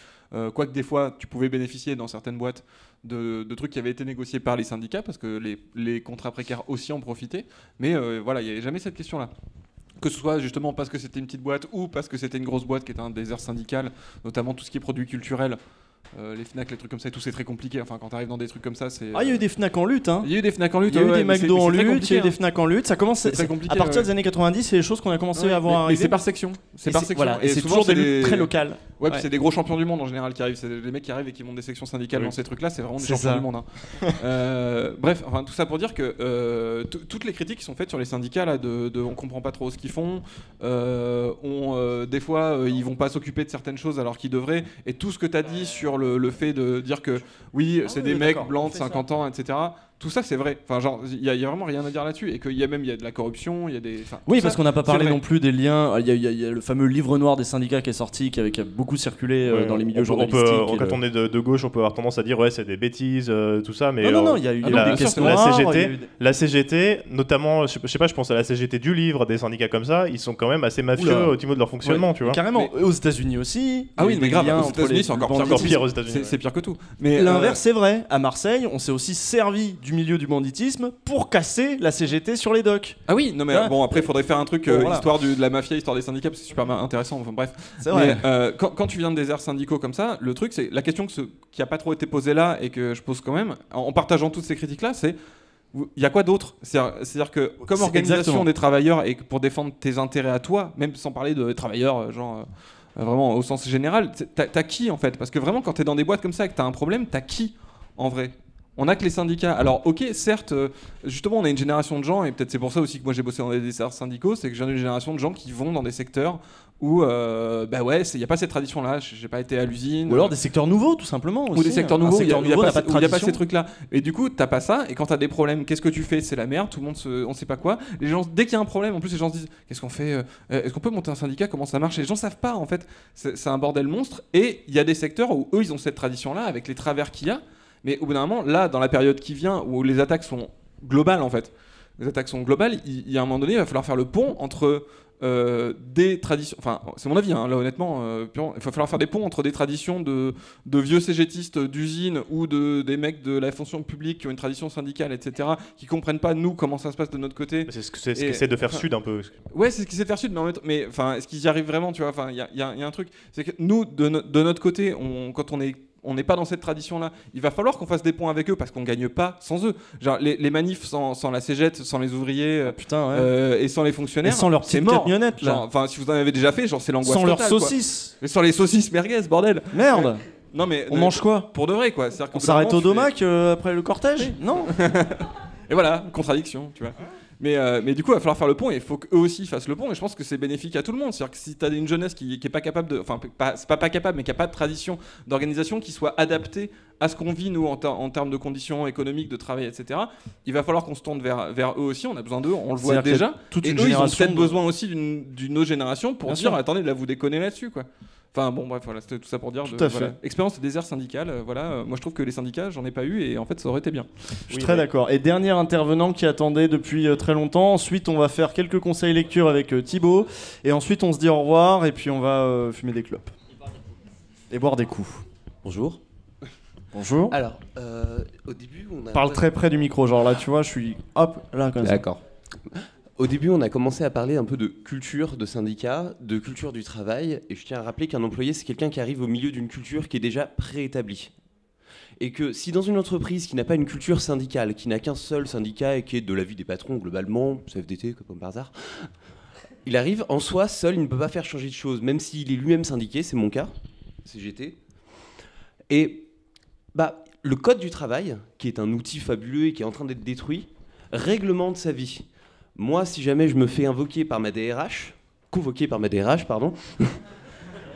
quoique des fois tu pouvais bénéficier dans certaines boîtes de trucs qui avaient été négociés par les syndicats parce que les contrats précaires aussi en profitaient, mais voilà, il n'y avait jamais cette question-là. Que ce soit justement parce que c'était une petite boîte ou parce que c'était une grosse boîte qui était un désert syndical, notamment tout ce qui est produits culturels. Les Fnac, les trucs comme ça et tout, c'est très compliqué. Enfin, quand t'arrives dans des trucs comme ça, c'est. Ah, il y a eu des Fnac en lutte, Il y a eu des Fnac en lutte, il y a eu des McDo en lutte, il y a eu des hein. Fnac en lutte. Ça commence. C'est très compliqué. À partir des années 90, c'est les choses qu'on a commencé à voir arriver. Mais c'est par section. C'est par section. Voilà, et c'est toujours des luttes très locales. Ouais, puis c'est des gros champions du monde en général qui arrivent. C'est des mecs qui arrivent et qui montent des sections syndicales dans ces trucs-là. C'est vraiment des champions du monde. Bref, enfin, tout ça pour dire que toutes les critiques qui sont faites sur les syndicats, là, on comprend pas trop ce qu'ils font. Des fois, ils vont pas s'occuper de certaines choses alors qu'ils devraient. Et tout ce que tu as dit sur le fait de dire que oui, c'est des mecs blancs de 50 ans, etc. Tout ça, c'est vrai. Enfin, genre, il y a vraiment rien à dire là-dessus. Et qu'il y a de la corruption, il y a des. Oui, parce qu'on n'a pas parlé non plus des liens. Il y a le fameux livre noir des syndicats qui est sorti, qui a beaucoup circulé dans les milieux journalistiques. Quand on est de gauche, on peut avoir tendance à dire ouais, c'est des bêtises, tout ça. Mais non, il y a eu des caisses noires. La CGT, notamment, je sais pas, je pense à la CGT du livre, des syndicats comme ça, ils sont quand même assez mafieux au niveau de leur fonctionnement, tu vois. Carrément. Aux États-Unis aussi. Ah oui, mais grave. Aux États-Unis, c'est encore pire. Aux États-Unis, c'est pire que tout. Mais l'inverse, c'est vrai. À Marseille, on s'est aussi servi du milieu du banditisme pour casser la CGT sur les docks. Ah oui, non mais bon, après il faudrait faire un truc histoire de la mafia, histoire des syndicats, parce que c'est super intéressant, enfin bref. C'est vrai. Mais, quand tu viens de déserts syndicaux comme ça, le truc c'est la question qui a pas trop été posée là et que je pose quand même, en partageant toutes ces critiques là, c'est il y a quoi d'autre ? C'est-à-dire que comme organisation des travailleurs et pour défendre tes intérêts à toi, même sans parler de travailleurs vraiment au sens général, t'as qui en fait ? Parce que vraiment quand t'es dans des boîtes comme ça et que t'as un problème, t'as qui en vrai ? On a que les syndicats. Alors, ok, certes, justement, on a une génération de gens, et peut-être c'est pour ça aussi que moi j'ai bossé dans des desserts syndicaux, c'est que j'ai une génération de gens qui vont dans des secteurs où, bah ouais, il n'y a pas cette tradition-là. J'ai pas été à l'usine. Ou alors des secteurs nouveaux, tout simplement. Ou des secteurs nouveaux où il n'y a pas ces trucs-là. Et du coup, t'as pas ça, et quand t'as des problèmes, qu'est-ce que tu fais ? C'est la merde, tout le monde on sait pas quoi. Les gens, dès qu'il y a un problème, en plus, les gens se disent qu'est-ce qu'on fait ? Est-ce qu'on peut monter un syndicat ? Comment ça marche ? Et les gens savent pas, en fait. C'est un bordel monstre. Et il y a des secteurs où eux, ils ont cette tradition-là, avec les travers qu'il y a. Mais au bout d'un moment, là, dans la période qui vient, où les attaques sont globales, en fait, il y a un moment donné, il va falloir faire le pont entre des traditions... Enfin, c'est mon avis, hein, là, honnêtement. Il va falloir faire des ponts entre des traditions de vieux cégétistes d'usine ou des mecs de la fonction publique qui ont une tradition syndicale, etc., qui comprennent pas, nous, comment ça se passe de notre côté. C'est ce qu'essaie de faire Sud, un peu. Ouais, c'est ce qu'ils essaient de faire Sud, mais est-ce qu'ils y arrivent vraiment, tu vois ? Enfin, il y a un truc. C'est que nous, de notre côté, quand on n'est pas dans cette tradition-là. Il va falloir qu'on fasse des ponts avec eux parce qu'on gagne pas sans eux. Genre les manifs sans la CGT, sans les ouvriers, et sans les fonctionnaires, et sans leur petite camionnette là. Enfin, si vous en avez déjà fait, genre c'est l'angoisse sans totale. Sans leurs saucisses. Et sans les saucisses merguez, bordel. Merde. Non mais on mange quoi ? Pour de vrai quoi. On s'arrête au Domac après le cortège ? Non. Et voilà, contradiction, tu vois. Mais du coup, il va falloir faire le pont et il faut qu'eux aussi fassent le pont. Et je pense que c'est bénéfique à tout le monde. C'est-à-dire que si tu as une jeunesse qui est pas capable de. Enfin, c'est pas capable, mais qui n'a pas de tradition d'organisation qui soit adaptée à ce qu'on vit, nous, en termes de conditions économiques, de travail, etc., il va falloir qu'on se tourne vers eux aussi. On a besoin d'eux, on le voit déjà. Toute et une eux, ils ont génération peut-être besoin aussi d'une autre génération pour dire attendez, là, vous déconnez là-dessus, quoi. Enfin bon, bref, voilà, c'était tout ça pour dire. Expérience de désert syndical, moi je trouve que les syndicats, j'en ai pas eu et en fait ça aurait été bien. Je suis très d'accord. Et dernier intervenant qui attendait depuis très longtemps. Ensuite, on va faire quelques conseils lecture avec Thibaut. Et ensuite, on se dit au revoir et puis on va fumer des clopes. Et boire des coups. Bonjour. Bonjour. Alors, au début, on a. Parle très près du micro, genre là, tu vois, je suis hop, là comme ça. D'accord. Au début, on a commencé à parler un peu de culture de syndicat, de culture du travail, et je tiens à rappeler qu'un employé, c'est quelqu'un qui arrive au milieu d'une culture qui est déjà préétablie. Et que si dans une entreprise qui n'a pas une culture syndicale, qui n'a qu'un seul syndicat et qui est de l'avis des patrons globalement, CFDT comme par hasard, il arrive en soi seul, il ne peut pas faire changer de choses, même s'il est lui-même syndiqué, c'est mon cas, CGT. Et le code du travail, qui est un outil fabuleux et qui est en train d'être détruit, réglemente sa vie. Moi, si jamais je me fais convoquer par ma DRH,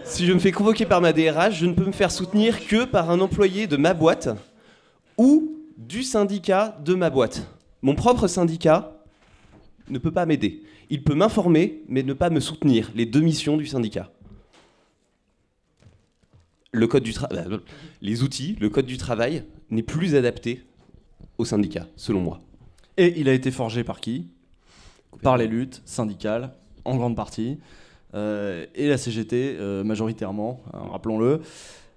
si je me fais convoquer par ma DRH, je ne peux me faire soutenir que par un employé de ma boîte ou du syndicat de ma boîte. Mon propre syndicat ne peut pas m'aider. Il peut m'informer, mais ne pas me soutenir. Les deux missions du syndicat. Le code du les outils, le code du travail n'est plus adapté au syndicat, selon moi. Et il a été forgé par qui ? Par les luttes syndicales, en grande partie, et la CGT majoritairement, hein, rappelons-le.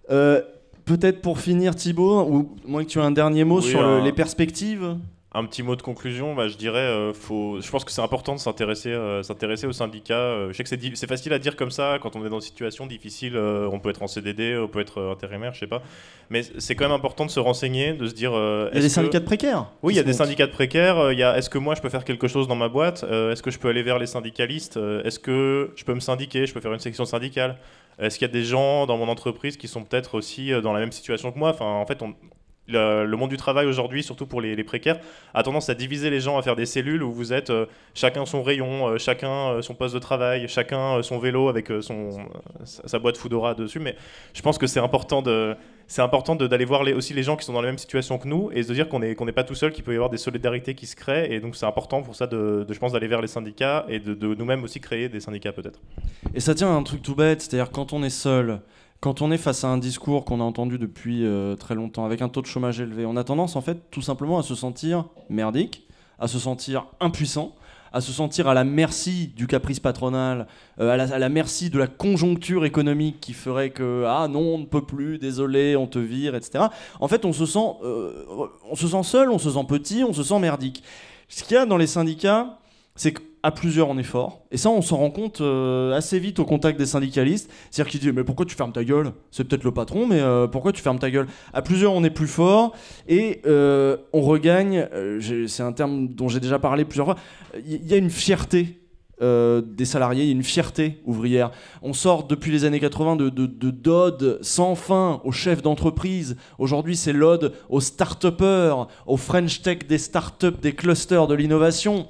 Peut-être pour finir, Thibaut, ou moins que tu aies un dernier mot sur les perspectives. Un petit mot de conclusion, je dirais, je pense que c'est important de s'intéresser aux syndicats. Je sais que c'est facile à dire comme ça, quand on est dans une situation difficile, on peut être en CDD, on peut être intérimaire, je sais pas. Mais c'est quand même important de se renseigner, de se dire... il y a des syndicats de précaires. Oui, il y a des syndicats de précaires. Est-ce que moi, je peux faire quelque chose dans ma boîte? Est-ce que je peux aller vers les syndicalistes? Est-ce que je peux me syndiquer? Je peux faire une section syndicale? Est-ce qu'il y a des gens dans mon entreprise qui sont peut-être aussi dans la même situation que moi? Enfin, en fait, le monde du travail aujourd'hui, surtout pour les précaires, a tendance à diviser les gens, à faire des cellules où vous êtes chacun son rayon, chacun son poste de travail, chacun son vélo avec sa boîte Foodora dessus. Mais je pense que c'est important d'aller voir aussi les gens qui sont dans la même situation que nous et de dire qu'on n'est pas tout seul, qu'il peut y avoir des solidarités qui se créent. Et donc c'est important pour ça, je pense, d'aller vers les syndicats et de nous-mêmes aussi créer des syndicats peut-être. Et ça tient à un truc tout bête, c'est-à-dire quand on est seul, quand on est face à un discours qu'on a entendu depuis très longtemps, avec un taux de chômage élevé, on a tendance en fait tout simplement à se sentir merdique, à se sentir impuissant, à se sentir à la merci du caprice patronal, à la merci de la conjoncture économique qui ferait que ah non, on ne peut plus, désolé, on te vire, etc. En fait, on se sent seul, on se sent petit, on se sent merdique. Ce qu'il y a dans les syndicats, c'est qu'à plusieurs on est fort, et ça on s'en rend compte assez vite au contact des syndicalistes, c'est-à-dire qu'ils disent mais pourquoi tu fermes ta gueule, c'est peut-être le patron mais pourquoi tu fermes ta gueule. À plusieurs on est plus fort et on regagne, c'est un terme dont j'ai déjà parlé plusieurs fois, il y a une fierté des salariés, il y a une fierté ouvrière. On sort depuis les années 80 d'odes sans fin aux chefs d'entreprise. Aujourd'hui, c'est l'ode aux start-upers, aux French Tech des start-up, des clusters de l'innovation.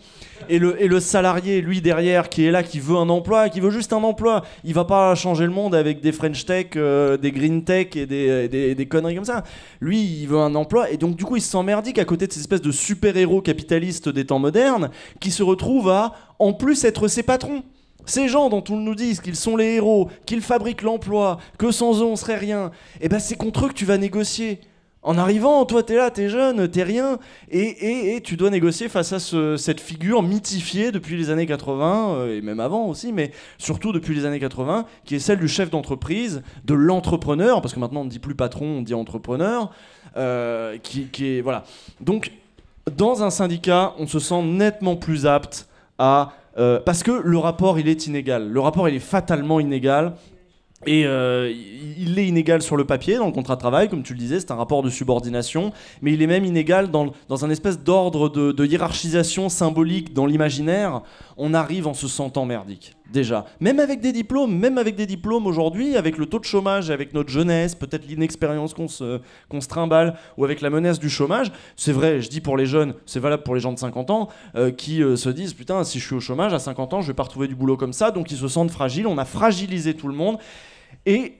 Et le salarié, lui, derrière, qui est là, qui veut un emploi, qui veut juste un emploi. Il va pas changer le monde avec des French Tech, des Green Tech et des conneries comme ça. Lui, il veut un emploi. Et donc, du coup, il se sent merdique à côté de ces espèces de super-héros capitalistes des temps modernes qui se retrouvent à, en plus, être ses patrons. Ces gens dont on nous dit qu'ils sont les héros, qu'ils fabriquent l'emploi, que sans eux, on serait rien, eh ben, c'est contre eux que tu vas négocier. En arrivant, toi t'es là, t'es jeune, t'es rien, et tu dois négocier face à cette figure mythifiée depuis les années 80, et même avant aussi, mais surtout depuis les années 80, qui est celle du chef d'entreprise, de l'entrepreneur, parce que maintenant on ne dit plus patron, on dit entrepreneur, qui est... Voilà. Donc, dans un syndicat, on se sent nettement plus apte à... parce que le rapport, il est inégal. Le rapport, il est fatalement inégal. Et il est inégal sur le papier, dans le contrat de travail, comme tu le disais, c'est un rapport de subordination, mais il est même inégal dans un espèce d'ordre de hiérarchisation symbolique dans l'imaginaire. On arrive en se sentant merdique, déjà. Même avec des diplômes aujourd'hui, avec le taux de chômage, avec notre jeunesse, peut-être l'inexpérience qu'on se trimballe, ou avec la menace du chômage, c'est vrai, je dis pour les jeunes, c'est valable pour les gens de 50 ans, qui se disent, putain, si je suis au chômage à 50 ans, je vais pas retrouver du boulot comme ça, donc ils se sentent fragiles, on a fragilisé tout le monde. Et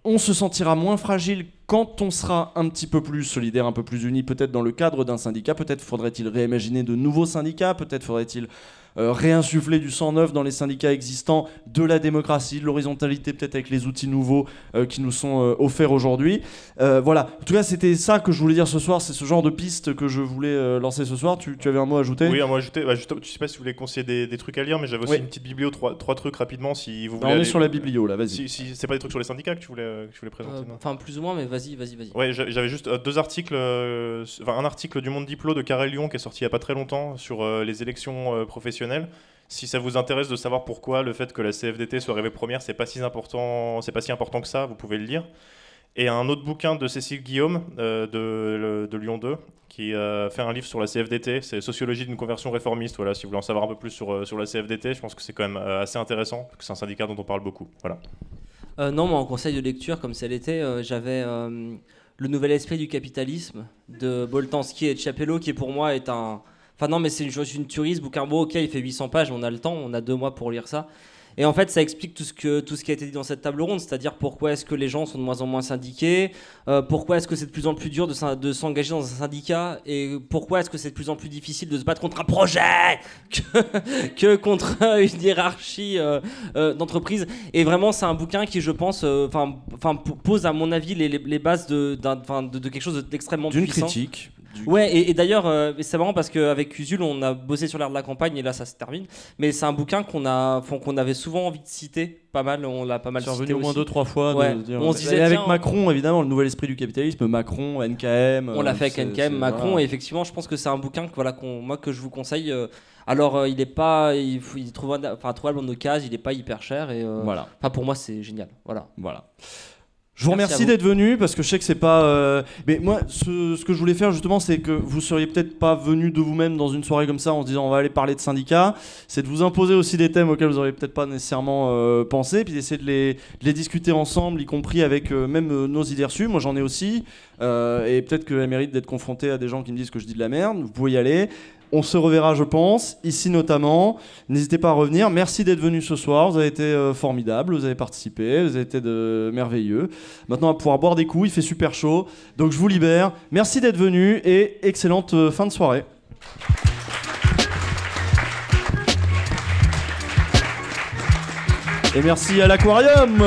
on se sentira moins fragile quand on sera un petit peu plus solidaire, un peu plus uni, peut-être dans le cadre d'un syndicat. Peut-être faudrait-il réimaginer de nouveaux syndicats, peut-être faudrait-il réinsuffler du sang neuf dans les syndicats existants, de la démocratie, de l'horizontalité, peut-être avec les outils nouveaux qui nous sont offerts aujourd'hui. Voilà, en tout cas c'était ça que je voulais dire ce soir, c'est ce genre de piste que je voulais lancer ce soir. Tu avais un mot à ajouter? Oui, un mot à ajouter. Je sais pas si vous voulez conseiller des trucs à lire, mais j'avais aussi une petite biblio, trois trucs rapidement si vous voulez. On est sur la biblio là, vas-y. Si c'est pas des trucs sur les syndicats que tu voulais présenter. Enfin plus ou moins, mais vas-y. Ouais, j'avais juste deux articles, un article du Monde Diplo de Carrel Lyon qui est sorti il y a pas très longtemps sur les élections professionnelles. Si ça vous intéresse de savoir pourquoi le fait que la CFDT soit arrivée première, c'est pas si important que ça, vous pouvez le lire. Et un autre bouquin de Cécile Guillaume de Lyon 2 qui fait un livre sur la CFDT, c'est Sociologie d'une conversion réformiste. Voilà, si vous voulez en savoir un peu plus sur la CFDT, je pense que c'est quand même assez intéressant parce que c'est un syndicat dont on parle beaucoup. Voilà. Non, moi en conseil de lecture, comme ça l'était, j'avais Le Nouvel Esprit du Capitalisme de Boltanski et Tchapello, qui pour moi est un... Enfin non, mais c'est une tuerie ce bouquin. Bon, ok, il fait 800 pages, on a le temps, on a 2 mois pour lire ça. Et en fait, ça explique tout ce qui a été dit dans cette table ronde, c'est-à-dire pourquoi est-ce que les gens sont de moins en moins syndiqués, pourquoi est-ce que c'est de plus en plus dur de s'engager dans un syndicat, et pourquoi est-ce que c'est de plus en plus difficile de se battre contre un projet que contre une hiérarchie d'entreprise. Et vraiment, c'est un bouquin qui, je pense, pose à mon avis les bases de quelque chose d'extrêmement puissant. Ouais, et d'ailleurs, c'est marrant parce qu'avec Usul, on a bossé sur l'ère de la campagne et là, ça se termine. Mais c'est un bouquin qu'on avait souvent envie de citer, pas mal. On l'a pas mal cité. C'est revenu au moins aussi. 2-3 fois. Ouais. On se disait, avec Macron, évidemment, le nouvel esprit du capitalisme, Macron, NKM. On l'a fait avec NKM, Macron, voilà. et effectivement, je pense que c'est un bouquin que je vous conseille. Alors, il trouve trouvable en occasion, il n'est pas hyper cher et voilà. Enfin, pour moi, c'est génial. Voilà. Je vous remercie d'être venu parce que je sais que c'est pas. Mais moi, ce que je voulais faire justement, c'est que vous seriez peut-être pas venu de vous-même dans une soirée comme ça en se disant on va aller parler de syndicats. C'est de vous imposer aussi des thèmes auxquels vous auriez peut-être pas nécessairement pensé, puis d'essayer de les discuter ensemble, y compris avec même nos idées reçues. Moi, j'en ai aussi, et peut-être qu'elle mérite d'être confrontée à des gens qui me disent que je dis de la merde. Vous pouvez y aller. On se reverra, je pense, ici notamment. N'hésitez pas à revenir. Merci d'être venu ce soir. Vous avez été formidables, vous avez participé, vous avez été merveilleux. Maintenant, on va pouvoir boire des coups. Il fait super chaud. Donc, je vous libère. Merci d'être venu et excellente fin de soirée. Et merci à l'Aquarium.